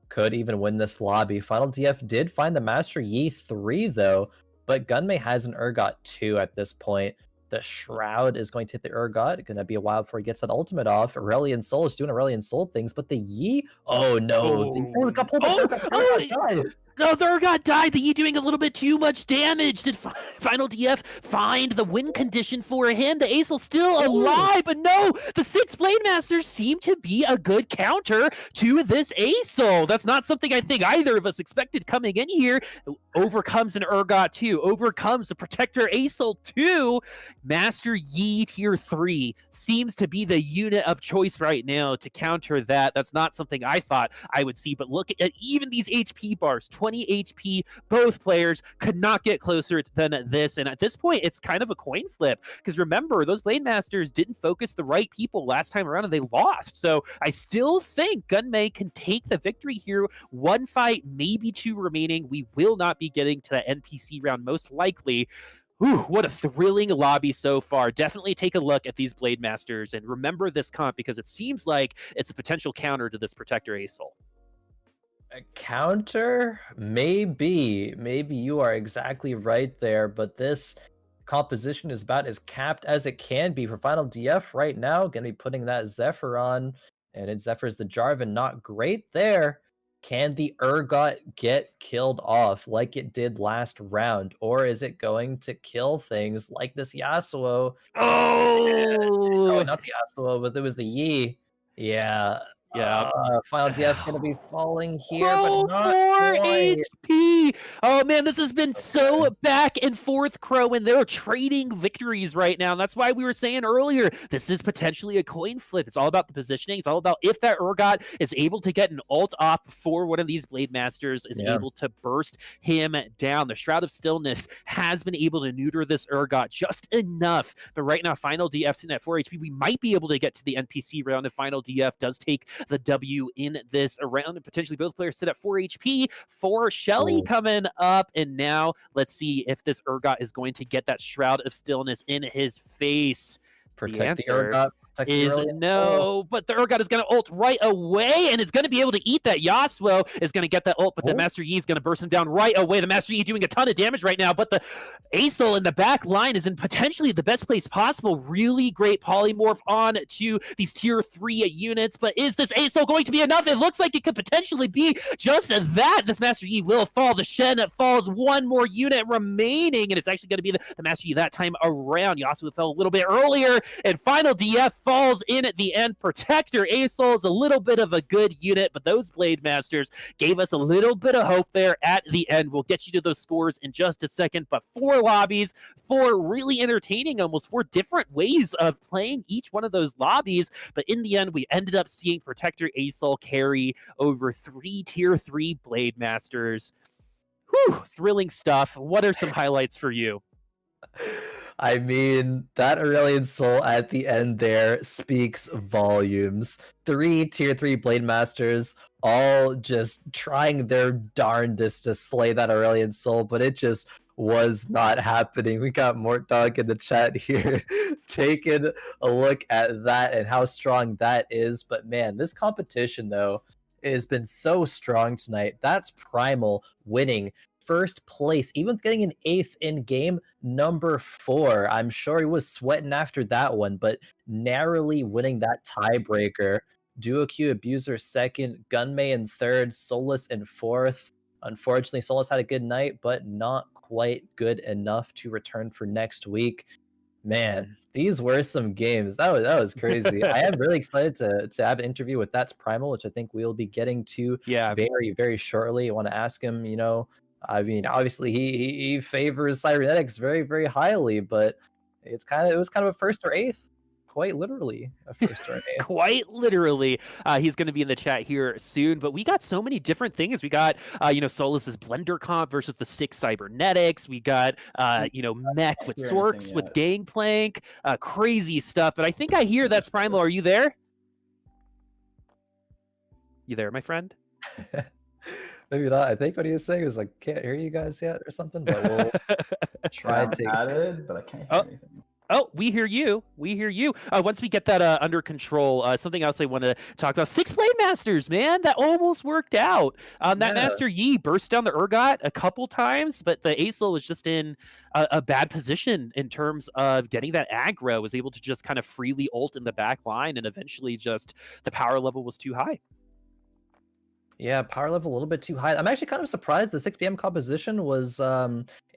Could even win this lobby. finaldf did find the Master Yi 3 though, but Gunmay has an Urgot 2 at this point. The Shroud is going to hit the Urgot. Gonna be a while before he gets that ultimate off. Aurelian Soul is doing Aurelian Soul things, but the Yi, oh no, the got pulled up.
No, the Urgot died. The Yi doing a little bit too much damage. Did finaldf find the win condition for him? The Acel still alive, but no, the 6 Blade Masters seem to be a good counter to this Acel. That's not something I think either of us expected coming in here. Overcomes an Urgot 2, overcomes the Protector Acel 2. Master Yi tier 3 seems to be the unit of choice right now to counter that. That's not something I thought I would see, but look at even these HP bars. 20 HP, both players could not get closer than this. And at this point, it's kind of a coin flip. Because remember, those Blade Masters didn't focus the right people last time around and they lost. So I still think Gunmay can take the victory here. 1 fight, maybe 2 remaining. We will not be getting to that NPC round most likely. Ooh, what a thrilling lobby so far. Definitely take a look at these Blade Masters and remember this comp because it seems like it's a potential counter to this Protector Acel.
A counter? Maybe you are exactly right there, but this composition is about as capped as it can be for finaldf right now. Gonna be putting that Zephyr on, and it's Zephyr's the Jarvan, not great there. Can the Urgot get killed off like it did last round, or is it going to kill things like this Yasuo? Oh, not the Yasuo, but it was the Yi. Yeah. finaldf gonna be falling here, but not 4
HP. Oh man, this has been so back and forth, Khroen. They're trading victories right now. And that's why we were saying earlier, this is potentially a coin flip. It's all about the positioning. It's all about if that Urgot is able to get an ult off before one of these Blade Masters is able to burst him down. The Shroud of Stillness has been able to neuter this Urgot just enough. But right now, finaldf's in at 4 HP. We might be able to get to the NPC round if finaldf does take the W in this round, and potentially both players sit at 4 HP for Shelly coming up. And now let's see if this Urgot is going to get that Shroud of Stillness in his face.
Protect the Urgot.
is no, but the Urgot is going to ult right away, and is going to be able to eat that. Yasuo is going to get that ult, but the Master Yi is going to burst him down right away. The Master Yi doing a ton of damage right now, but the Acel in the back line is in potentially the best place possible. Really great polymorph on to these tier 3 units, but is this Acel going to be enough? It looks like it could potentially be just that. This Master Yi will fall. The Shen falls, one more unit remaining, and it's actually going to be the Master Yi that time around. Yasuo fell a little bit earlier, and finaldf falls in at the end. Protector Acel is a little bit of a good unit, but those Blade Masters gave us a little bit of hope there at the end. We'll get you to those scores in just a second, but 4 lobbies, 4 really entertaining, almost 4 different ways of playing each one of those lobbies, but in the end, we ended up seeing Protector Acel carry over 3 tier 3 Blade Masters. Whew, thrilling stuff. What are some highlights for you?
I mean, that Aurelion Sol at the end there speaks volumes. 3 tier 3 Blade Masters, all just trying their darndest to slay that Aurelion Sol, but it just was not happening. We got Mort Dog in the chat here taking a look at that and how strong that is. But man, this competition though has been so strong tonight. That's Primal winning first place, even getting an 8th in game number 4. I'm sure he was sweating after that one, but narrowly winning that tiebreaker. Duo Q Abuser 2nd, Gunmay in 3rd, Solus in 4th. Unfortunately, Solus had a good night, but not quite good enough to return for next week. Man, these were some games. That was crazy. I am really excited to have an interview with thatsPRIMAL, which I think we'll be getting to very, very shortly. I want to ask him, you know, I mean, obviously he favors Cybernetics very, very highly, but it was kind of a 1st or 8th. Quite literally a 1st or an 8th.
Quite literally. He's going to be in the chat here soon, but we got so many different things. We got, Solus's Blender Comp versus the 6 Cybernetics. We got, Mech with Sorks with Gangplank. Crazy stuff. But I think I hear thatsPRIMAL. Are you there? You there, my friend?
Maybe not. I think what he was saying is like, can't hear you guys yet or something, but we'll try to
added, but I can't hear anything.
Oh, we hear you. We hear you. Once we get that under control, something else I want to talk about. 6 Blade Masters, man. That almost worked out. That Master Yi burst down the Urgot a couple times, but the Acel was just in a bad position in terms of getting that aggro, was able to just kind of freely ult in the back line, and eventually just the power level was too high.
Yeah, power level a little bit too high. I'm actually kind of surprised the 6 PM composition was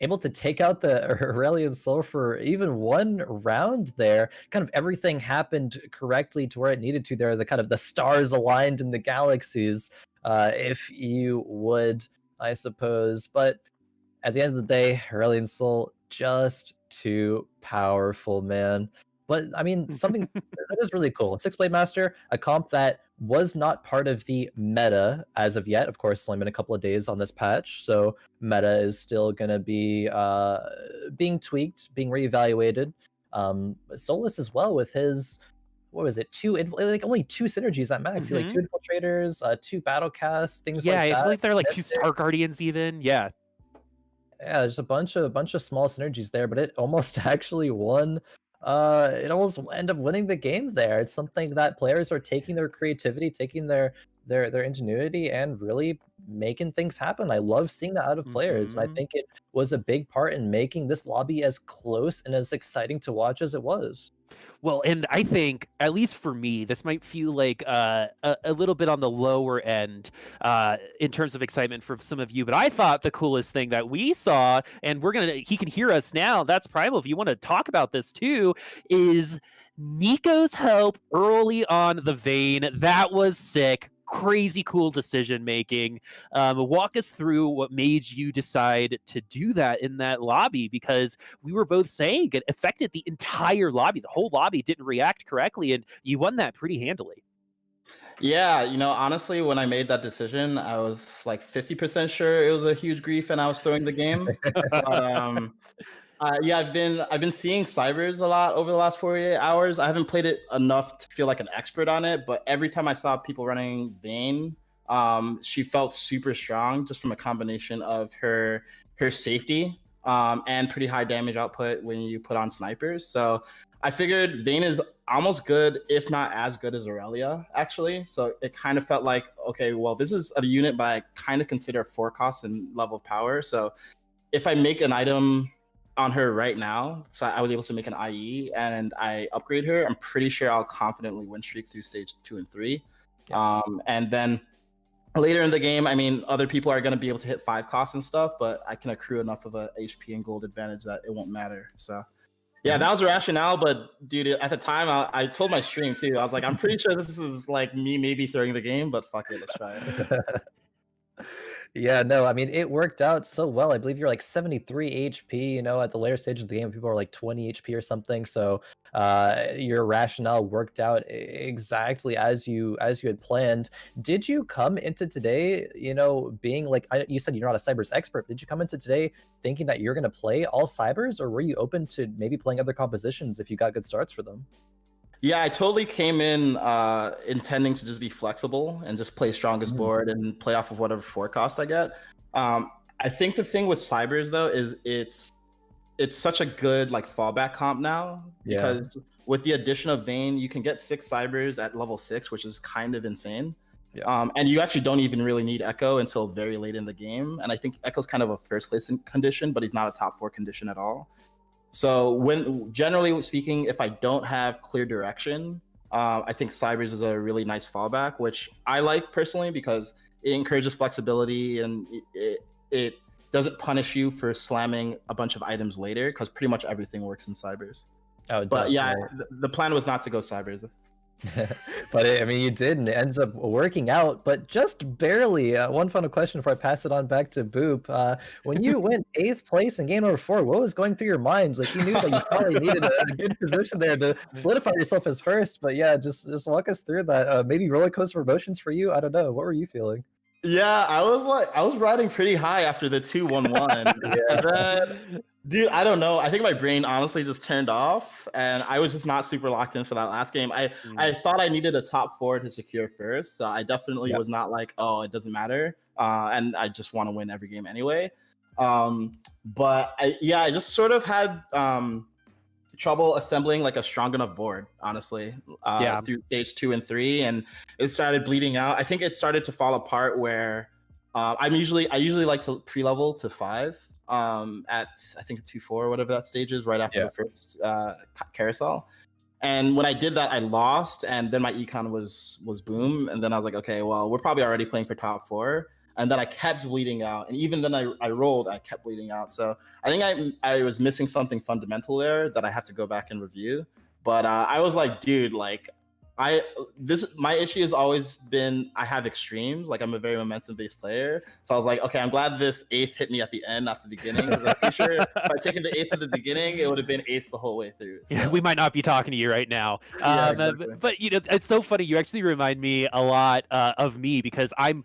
able to take out the Aurelion Sol for even 1 round there. Kind of everything happened correctly to where it needed to there. The kind of the stars aligned in the galaxies, if you would, I suppose. But at the end of the day, Aurelion Sol just too powerful, man. But I mean, something that is really cool. 6 Blade Master, a comp that was not part of the meta as of yet. Of course, it's only been a couple of days on this patch, so meta is still going to be being tweaked, being reevaluated. Solus as well with his, what was it, only 2 synergies at max. Like 2 infiltrators, 2 battle casts, things like that.
Yeah, I believe they're like 2 Star Guardians even. Yeah,
there's a bunch of small synergies there, but it almost actually won. It almost end up winning the game there. It's something that players are taking their creativity, taking their ingenuity, and really making things happen. I love seeing that out of players, and I think it was a big part in making this lobby as close and as exciting to watch as it was.
Well, and I think, at least for me, this might feel like a little bit on the lower end in terms of excitement for some of you. But I thought the coolest thing that we saw, and he can hear us now, thatsPRIMAL, if you want to talk about this too, is Nico's help early on the Vayne. That was sick. Crazy cool decision making. Walk us through what made you decide to do that in that lobby, because we were both saying it affected the entire lobby. The whole lobby didn't react correctly, and you won that pretty handily.
Yeah, honestly, when I made that decision, I was like 50% sure it was a huge grief and I was throwing the game. But, yeah, I've been seeing Cybers a lot over the last 48 hours. I haven't played it enough to feel like an expert on it, but every time I saw people running Vayne, she felt super strong just from a combination of her safety and pretty high damage output when you put on snipers. So I figured Vayne is almost good, if not as good as Aurelia, actually. So it kind of felt like, okay, well, this is a unit, but I kind of consider 4 cost and level of power. So if I make an item on her right now, so I was able to make an IE and I upgrade her, I'm pretty sure I'll confidently win streak through stage 2 and 3. Yeah. And then later in the game, I mean, other people are going to be able to hit 5 costs and stuff, but I can accrue enough of a HP and gold advantage that it won't matter. So yeah, that was the rationale. But dude, at the time, I told my stream too. I was like, I'm pretty sure this is like me maybe throwing the game, but fuck it, let's try it.
Yeah, no, I mean, it worked out so well. I believe you're like 73 HP, you know, at the later stages of the game, people are like 20 HP or something. So your rationale worked out exactly as you had planned. Did you come into today, you know, being like, you said you're not a Cybers expert. Did you come into today thinking that you're going to play all Cybers, or were you open to maybe playing other compositions if you got good starts for them?
Yeah, I totally came in intending to just be flexible and just play strongest board and play off of whatever forecast I get. I think the thing with Cybers though is it's such a good like fallback comp now, because with the addition of Vayne, you can get 6 Cybers at level 6, which is kind of insane. Yeah. And you actually don't even really need Echo until very late in the game. And I think Echo's kind of a first place condition, but he's not a top 4 condition at all. So when generally speaking, if I don't have clear direction, I think Cybers is a really nice fallback, which I like personally because it encourages flexibility and it doesn't punish you for slamming a bunch of items later, because pretty much everything works in Cybers. Oh, but yeah, the plan was not to go Cybers.
But I mean, you did, and it ends up working out, but just barely. One final question before I pass it on back to Boop. When you went 8th place in game number 4, what was going through your minds? Like, you knew that you probably needed a good position there to solidify yourself as first, but yeah, just walk us through that. Maybe roller coaster emotions for you. I don't know. What were you feeling?
Yeah, I was riding pretty high after the 2-1-1. And then, dude, I don't know. I think my brain honestly just turned off, and I was just not super locked in for that last game. I thought I needed a top 4 to secure first, so I definitely was not like, oh, it doesn't matter, and I just want to win every game anyway. But I just sort of had trouble assembling like a strong enough board, honestly, through stage 2 and 3, and it started bleeding out. I think it started to fall apart where I usually like to pre-level to 5 at I think 2-4, whatever that stage is, right after the first carousel. And when I did that, I lost, and then my econ was boom, and then I was like, okay, well, we're probably already playing for top 4. And then I kept bleeding out, and even then I rolled, I kept bleeding out. So I think I was missing something fundamental there that I have to go back and review. But I was like, dude, like my issue has always been I have extremes. Like, I'm a very momentum-based player. So I was like, okay, I'm glad this 8th hit me at the end, not the beginning. I'm pretty sure if I'd taken the 8th at the beginning, it would have been 8th the whole way through. So.
Yeah, we might not be talking to you right now. Exactly. But you know, it's so funny. You actually remind me a lot of me, because I'm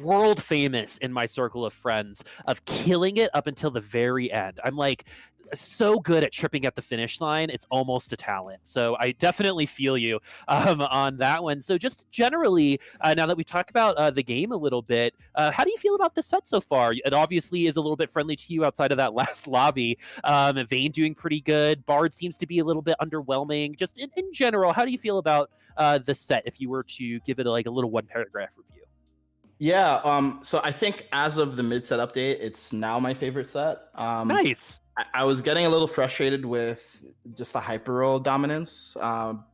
world famous in my circle of friends of killing it up until the very end. I'm like so good at tripping at the finish line, it's almost a talent. So I definitely feel you on that one. So just generally, now that we talk about the game a little bit, how do you feel about the set so far? It obviously is a little bit friendly to you outside of that last lobby. Vayne doing pretty good. Bard seems to be a little bit underwhelming. Just in general, how do you feel about the set if you were to give it like a little 1-paragraph review?
Yeah, so I think as of the mid-set update, it's now my favorite set.
Nice.
I was getting a little frustrated with just the hyper-roll dominance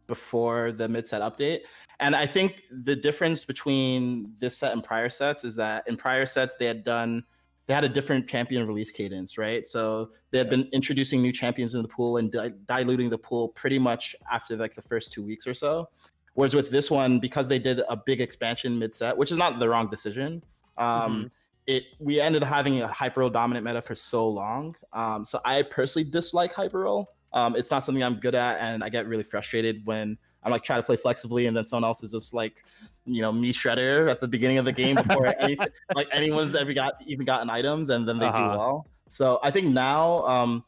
before the mid-set update. And I think the difference between this set and prior sets is that in prior sets, they had a different champion release cadence, right? So they had been introducing new champions in the pool and diluting the pool pretty much after like the first 2 weeks or so. Whereas with this one, because they did a big expansion mid-set, which is not the wrong decision, we ended up having a hyper-roll dominant meta for so long. So I personally dislike hyper-roll. It's not something I'm good at, and I get really frustrated when I'm like trying to play flexibly, and then someone else is just like, you know, me shredder at the beginning of the game before anyone's ever gotten items, and then they do well. So I think now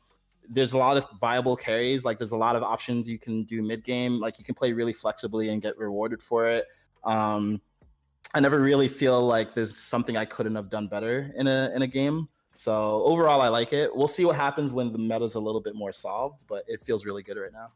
there's a lot of viable carries. Like, there's a lot of options you can do mid game. Like, you can play really flexibly and get rewarded for it. I never really feel like there's something I couldn't have done better in a game. So overall, I like it. We'll see what happens when the meta's a little bit more solved, but it feels really good right now.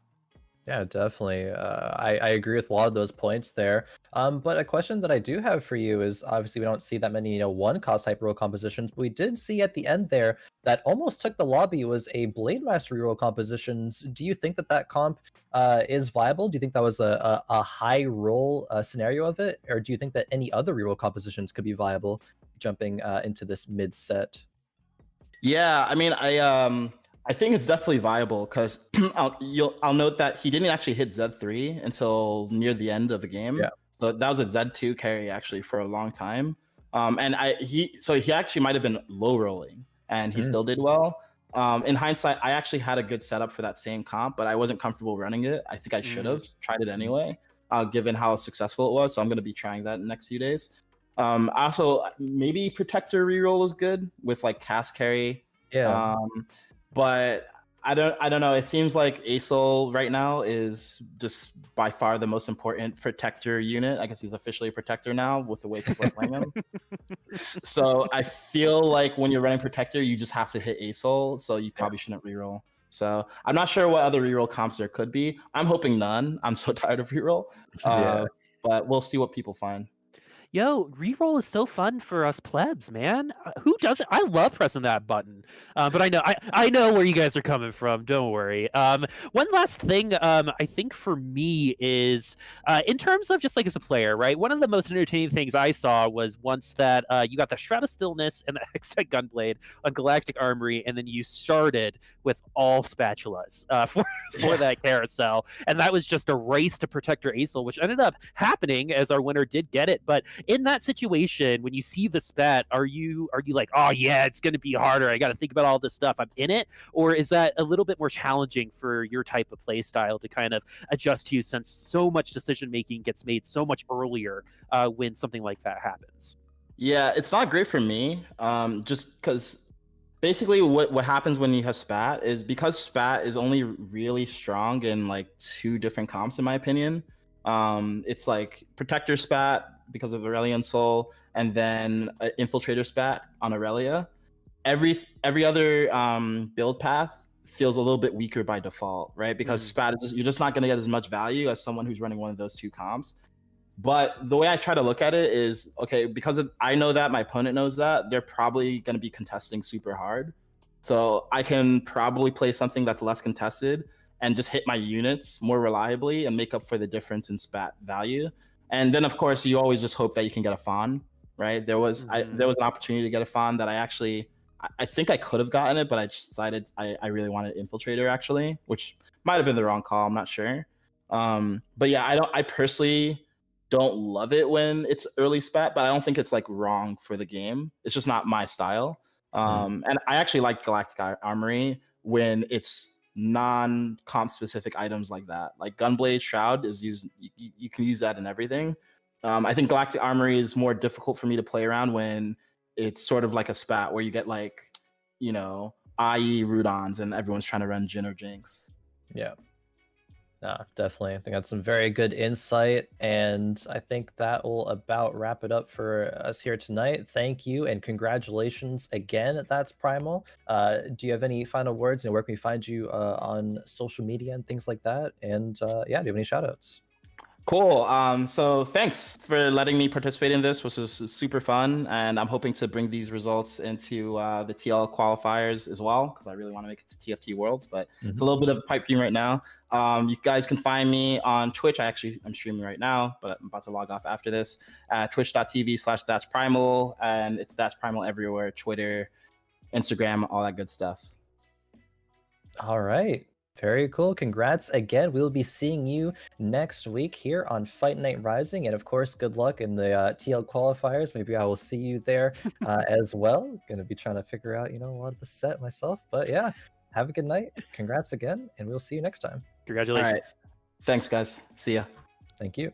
Yeah, definitely. I agree with a lot of those points there. But a question that I do have for you is obviously we don't see that many, one cost hyper roll compositions, but we did see at the end there that almost took the lobby was a Blade Master reroll compositions. Do you think that that comp is viable? Do you think that was a high roll scenario of it, or do you think that any other reroll compositions could be viable jumping into this mid set?
Yeah, I mean, I think it's definitely viable because I'll note that he didn't actually hit Z3 until near the end of the game.
Yeah.
So that was a Z2 carry actually for a long time. And he actually might have been low rolling and he still did well. In hindsight, I actually had a good setup for that same comp, but I wasn't comfortable running it. I think I should have tried it anyway, given how successful it was. So I'm going to be trying that in the next few days. Also, maybe Protector reroll is good with like cast carry.
Yeah.
But I don't know. It seems like Asol right now is just by far the most important Protector unit. I guess he's officially a Protector now with the way people are playing him. So I feel like when you're running Protector, you just have to hit Asol. So you probably shouldn't reroll. So I'm not sure what other reroll comps there could be. I'm hoping none. I'm so tired of reroll. But we'll see what people find.
Yo, reroll is so fun for us plebs, man. Who doesn't? I love pressing that button. But I know where you guys are coming from. Don't worry. One last thing, I think for me is in terms of just like as a player, right? One of the most entertaining things I saw was once that you got the Shroud of Stillness and the Hextech Gunblade on Galactic Armory, and then you started with all spatulas for that carousel, and that was just a race to Protector Acel, which ended up happening as our winner did get it, but in that situation, when you see the spat, are you like, oh yeah, it's going to be harder, I got to think about all this stuff, I'm in it? Or is that a little bit more challenging for your type of play style to kind of adjust to, since so much decision making gets made so much earlier when something like that happens?
Yeah, it's not great for me. Just because basically what happens when you have spat is because spat is only really strong in like two different comps in my opinion. It's like Protector spat because of Aurelion Soul, and then Infiltrator spat on Aurelia. Every other build path feels a little bit weaker by default, right? Because spat is you're just not going to get as much value as someone who's running one of those two comps. But the way I try to look at it is, okay, because I know that, my opponent knows that, they're probably going to be contesting super hard. So I can probably play something that's less contested and just hit my units more reliably and make up for the difference in spat value. And then, of course, you always just hope that you can get a fawn, right? There was an opportunity to get a fawn that I think I could have gotten it, but I just decided I really wanted Infiltrator actually, which might have been the wrong call. I'm not sure. But yeah, I personally don't love it when it's early spat, but I don't think it's like wrong for the game. It's just not my style. And I actually like Galactic Armory when it's non-comp specific items like that. Like Gunblade Shroud is used, you can use that in everything. I think Galactic Armory is more difficult for me to play around when it's sort of like a spat where you get like, IE Rudons and everyone's trying to run Jin or Jinx.
Yeah. Definitely. I think that's some very good insight, and I think that will about wrap it up for us here tonight. Thank you and congratulations again. That's Primal. Do you have any final words? Where can we find you on social media and things like that? And do you have any shout outs?
Cool. So thanks for letting me participate in this, which was super fun. And I'm hoping to bring these results into the TL qualifiers as well, because I really want to make it to TFT Worlds, but it's a little bit of a pipe dream right now. You guys can find me on Twitch. I'm streaming right now, but I'm about to log off after this at twitch.tv/thatsPRIMAL. And it's thatsPRIMAL everywhere, Twitter, Instagram, all that good stuff.
All right. Very cool. Congrats again. We'll be seeing you next week here on Fight Night Rising. And of course, good luck in the TL qualifiers. Maybe I will see you there as well. Going to be trying to figure out, a lot of the set myself. But yeah, have a good night. Congrats again. And we'll see you next time.
Congratulations.
All right. Thanks, guys. See ya.
Thank you.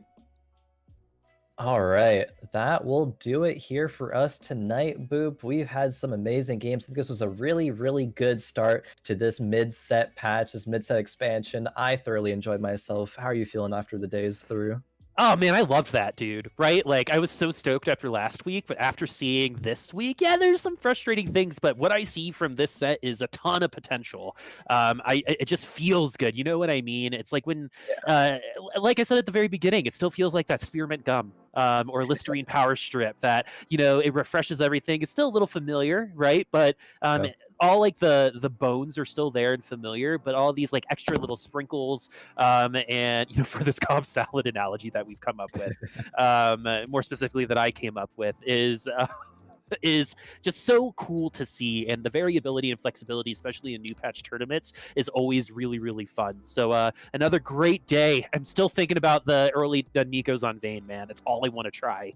All right, that will do it here for us tonight, Boop. We've had some amazing games. I think this was a really, really good start to this mid-set patch, this mid-set expansion. I thoroughly enjoyed myself. How are you feeling after the days through?
Oh man, I loved that, dude. Right? Like I was so stoked after last week, but after seeing this week, yeah, there's some frustrating things, but what I see from this set is a ton of potential. It just feels good. You know what I mean? It's like when like I said at the very beginning, it still feels like that spearmint gum. Or Listerine power strip that, it refreshes everything. It's still a little familiar, right? But
Yeah.
all like the bones are still there and familiar, but all these like extra little sprinkles, and for this Cobb salad analogy that we've come up with, more specifically that I came up with, is just so cool to see, and the variability and flexibility, especially in new patch tournaments, is always really really fun. So another great day. I'm still thinking about the early Nico's on Vayne, man. It's all I want to try.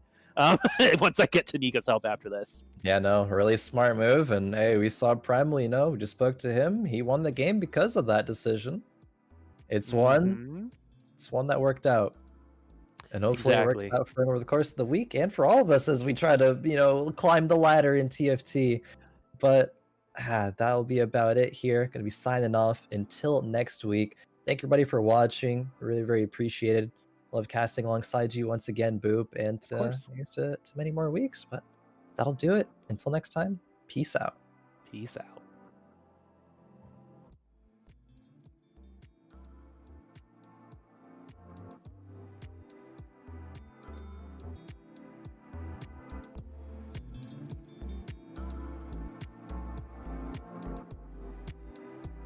Once I get to Nico's help after this.
Yeah, no, really smart move. And hey, we saw Primal, we just spoke to him. He won the game because of that decision. It's one.
Mhm.
It's one that worked out. And hopefully it works
Exactly.
out for him over the course of the week and for all of us as we try to, climb the ladder in TFT. But that'll be about it here. Gonna be signing off until next week. Thank you everybody for watching. Really, very appreciated. Love casting alongside you once again, Boop, and
Of course.
here's to many more weeks. But that'll do it. Until next time, peace out.
Peace out.